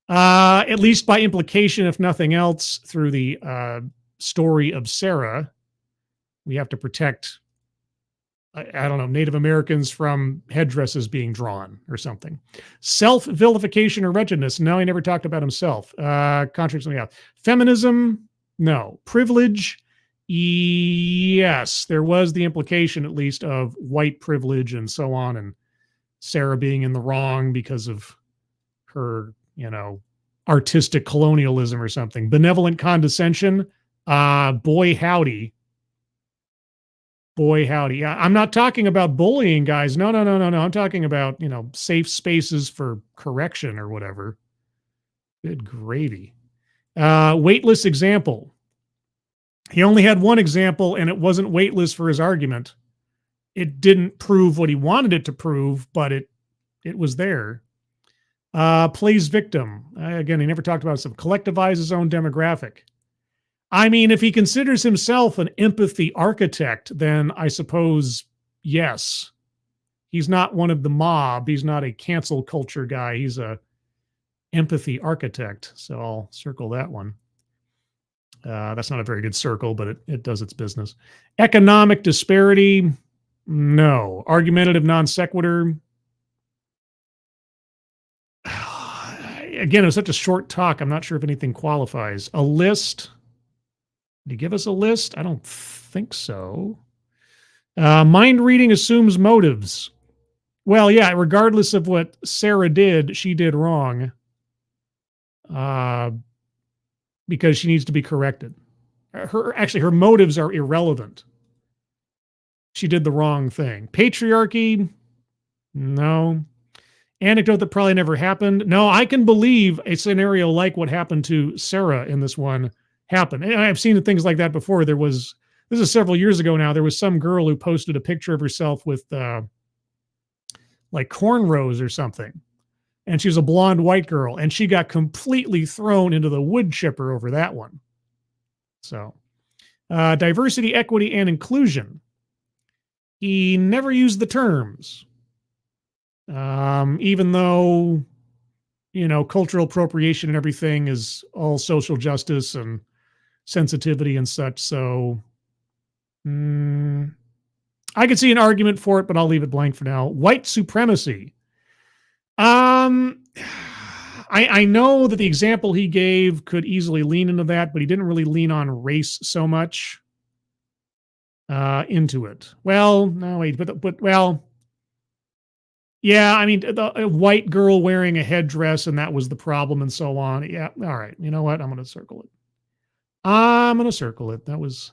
At least by implication, if nothing else, through the story of Sarah, we have to protect, I don't know, Native Americans from headdresses being drawn or something. Self-vilification or wretchedness. No, he never talked about himself. Contrary something else. Feminism. No. Privilege. Yes, there was the implication, at least, of white privilege and so on, and Sarah being in the wrong because of her, artistic colonialism or something. Benevolent condescension. Boy, howdy. Boy, howdy. Yeah, I'm not talking about bullying, guys. No. I'm talking about, safe spaces for correction or whatever. Good gravy. Weightless example. He only had one example, and it wasn't weightless for his argument. It didn't prove what he wanted it to prove, but it was there. Plays victim. Again, he never talked about himself. Collectivize his own demographic. I mean, if he considers himself an empathy architect, then I suppose, yes. He's not one of the mob. He's not a cancel culture guy. He's a empathy architect. So I'll circle that one. That's not a very good circle, but it does its business. Economic disparity. No. Argumentative non sequitur. Again, it was such a short talk. I'm not sure if anything qualifies. A list. Did he give us a list? I don't think so. Mind reading assumes motives. Well, yeah, regardless of what Sarah did, she did wrong. Because she needs to be corrected. Her motives are irrelevant. She did the wrong thing. Patriarchy? No. Anecdote that probably never happened? No, I can believe a scenario like what happened to Sarah in this one happened. And I've seen things like that before. This is several years ago now, there was some girl who posted a picture of herself with like cornrows or something. And she was a blonde white girl, and she got completely thrown into the wood chipper over that one. So, diversity, equity, and inclusion. He never used the terms. Even though, cultural appropriation and everything is all social justice and sensitivity and such. So, I could see an argument for it, but I'll leave it blank for now. White supremacy. I know that the example he gave could easily lean into that, but he didn't really lean on race so much into it. Well, no, wait, but yeah, I mean, a white girl wearing a headdress, and that was the problem and so on. Yeah, all right. You know what? I'm going to circle it. That was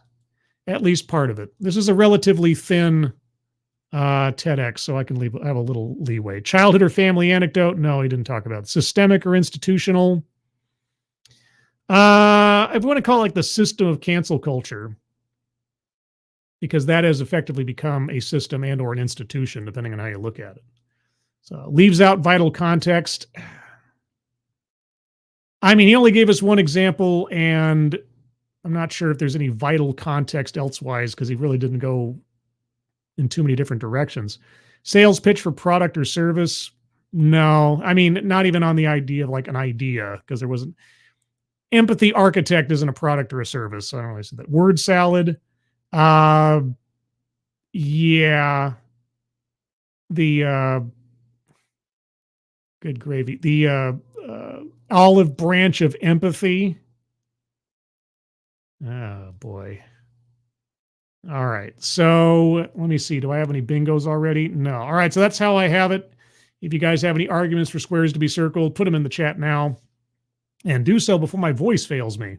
at least part of it. This is a relatively thin TEDx, so I can have a little leeway. Childhood or family anecdote? No, he didn't talk about it. Systemic or institutional? If we want to call it like the system of cancel culture, because that has effectively become a system and or an institution, depending on how you look at it. So leaves out vital context. I mean, he only gave us one example, and I'm not sure if there's any vital context elsewise, because he really didn't go in too many different directions. Sales pitch for product or service? No. I mean, not even on the idea of like an idea, because there wasn't. Empathy architect isn't a product or a service. So I don't know why I said that. Word salad. Yeah. The good gravy. The olive branch of empathy. Oh boy. All right. So let me see. Do I have any bingos already? No. All right. So that's how I have it. If you guys have any arguments for squares to be circled, put them in the chat now, and do so before my voice fails me.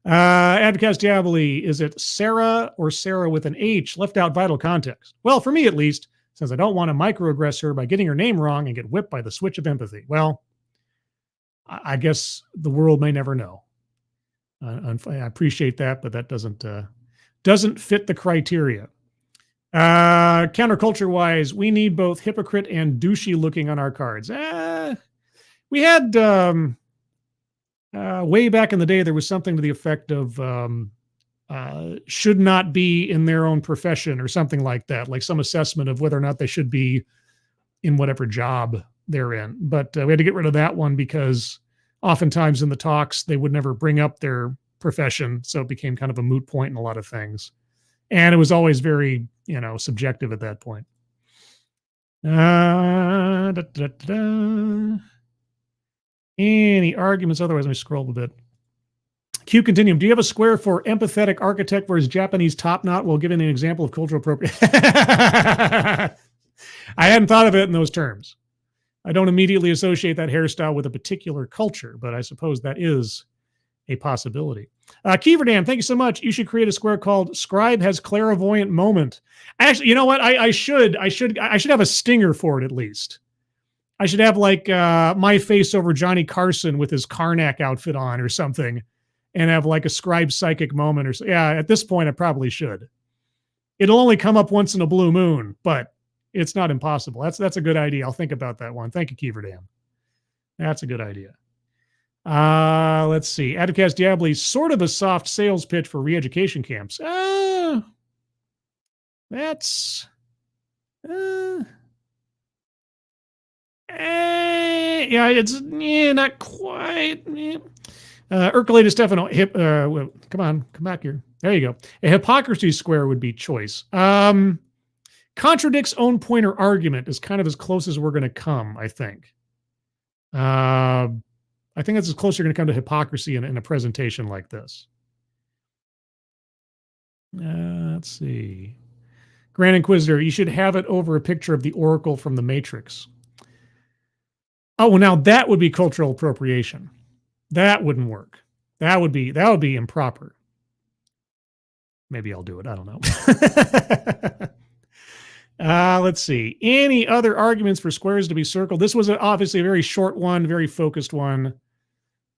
Advocast Diaboli, is it Sarah or Sarah with an H? Left out vital context. Well, for me at least, since I don't want to microaggress her by getting her name wrong and get whipped by the switch of empathy. Well, I guess the world may never know. I appreciate that, but that doesn't fit the criteria. Counterculture wise, we need both hypocrite and douchey looking on our cards. We had way back in the day, there was something to the effect of should not be in their own profession or something like that, like some assessment of whether or not they should be in whatever job they're in. But we had to get rid of that one because oftentimes in the talks, they would never bring up their profession. So it became kind of a moot point in a lot of things. And it was always very, subjective at that point. Any arguments? Otherwise, let me scroll a bit. Q Continuum. Do you have a square for empathetic architect versus Japanese top knot while giving an example of cultural appropriation? I hadn't thought of it in those terms. I don't immediately associate that hairstyle with a particular culture, but I suppose that is a possibility. Keeverdam, thank you so much. You should create a square called Scribe Has Clairvoyant Moment. Actually, you know what? I should have a stinger for it at least. I should have like my face over Johnny Carson with his Karnak outfit on or something, and have like a Scribe Psychic Moment or so. Yeah, at this point, I probably should. It'll only come up once in a blue moon, but it's not impossible. That's a good idea. I'll think about that one. Thank you, Keeverdam. That's a good idea. Let's see. Advocast Diabli, sort of a soft sales pitch for re-education camps. That's it's not quite. Urculated Stefano, come on, come back here. There you go. A hypocrisy square would be choice. Contradicts own pointer argument is kind of as close as we're going to come, I think. I think that's as close as you're going to come to hypocrisy in a presentation like this. Let's see. Grand Inquisitor, you should have it over a picture of the Oracle from the Matrix. Oh, well, now that would be cultural appropriation. That wouldn't work. That would be improper. Maybe I'll do it. I don't know. Let's see. Any other arguments for squares to be circled? This was obviously a very short one, very focused one.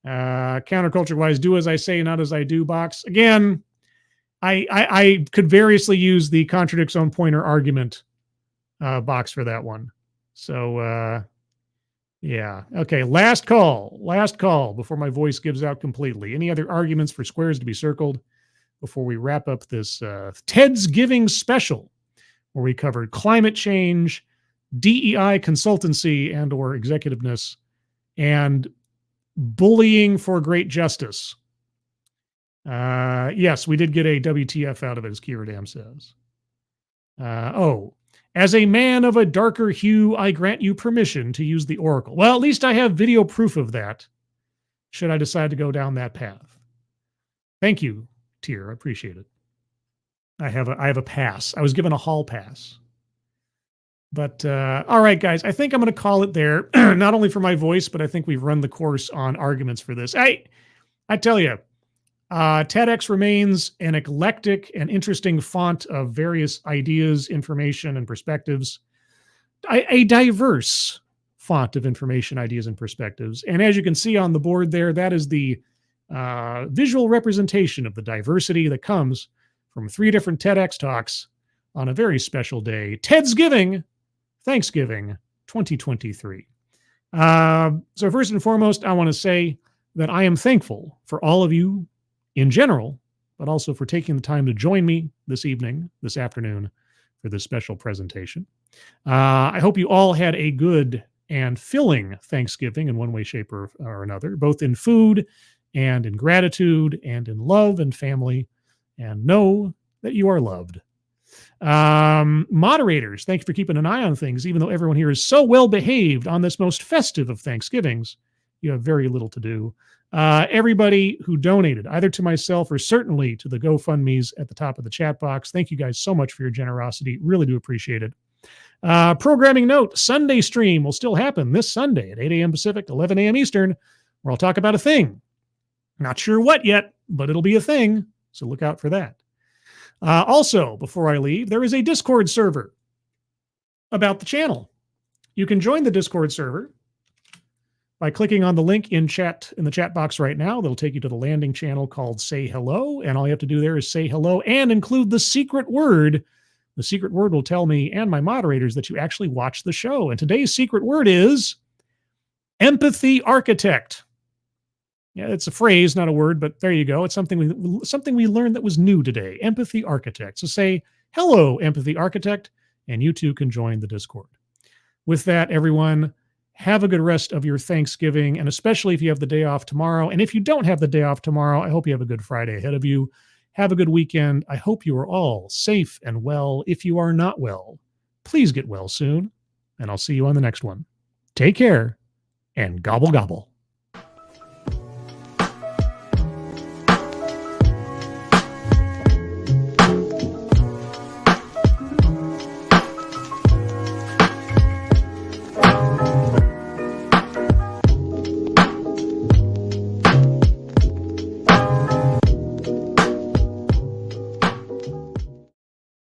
Counterculture-wise, do as I say, not as I do box. Again, I could variously use the contradicts own pointer argument box for that one. So, yeah. Okay, last call before my voice gives out completely. Any other arguments for squares to be circled before we wrap up this TEDsgiving special, where we covered climate change, DEI consultancy and or executiveness, and bullying for great justice. Yes, we did get a WTF out of it, as Kiradam says. As a man of a darker hue, I grant you permission to use the Oracle. Well, at least I have video proof of that, should I decide to go down that path. Thank you, Tier. I appreciate it. I have a pass. I was given a hall pass. But all right, guys, I think I'm going to call it there. Not only for my voice, but I think we've run the course on arguments for this. I tell you, TEDx remains an eclectic and interesting font of various ideas, information, and perspectives. A diverse font of information, ideas, and perspectives. And as you can see on the board there, that is the visual representation of the diversity that comes from 3 different TEDx talks on a very special day, TEDsgiving, Thanksgiving 2023. So first and foremost, I want to say that I am thankful for all of you in general, but also for taking the time to join me this evening, this afternoon, for this special presentation. I hope you all had a good and filling Thanksgiving in one way, shape, or another, both in food and in gratitude and in love and family, and know that you are loved. Moderators, thank you for keeping an eye on things. Even though everyone here is so well behaved on this most festive of Thanksgivings, you have very little to do. Everybody who donated, either to myself or certainly to the GoFundMes at the top of the chat box, thank you guys so much for your generosity. Really do appreciate it. Programming note, Sunday stream will still happen this Sunday at 8 a.m. Pacific, 11 a.m. Eastern, where I'll talk about a thing. Not sure what yet, but it'll be a thing, so look out for that. Also, before I leave, there is a Discord server about the channel. You can join the Discord server by clicking on the link in the chat box right now. That'll take you to the landing channel called Say Hello, and all you have to do there is say hello and include the secret word The secret word will tell me and my moderators that you actually watch the show. And today's secret word is empathy architect. Yeah, it's a phrase, not a word, but there you go. It's something we learned that was new today. Empathy architect. So say, hello, empathy architect, and you too can join the Discord. With that, everyone, have a good rest of your Thanksgiving, and especially if you have the day off tomorrow. And if you don't have the day off tomorrow, I hope you have a good Friday ahead of you. Have a good weekend. I hope you are all safe and well. If you are not well, please get well soon, and I'll see you on the next one. Take care, and gobble gobble.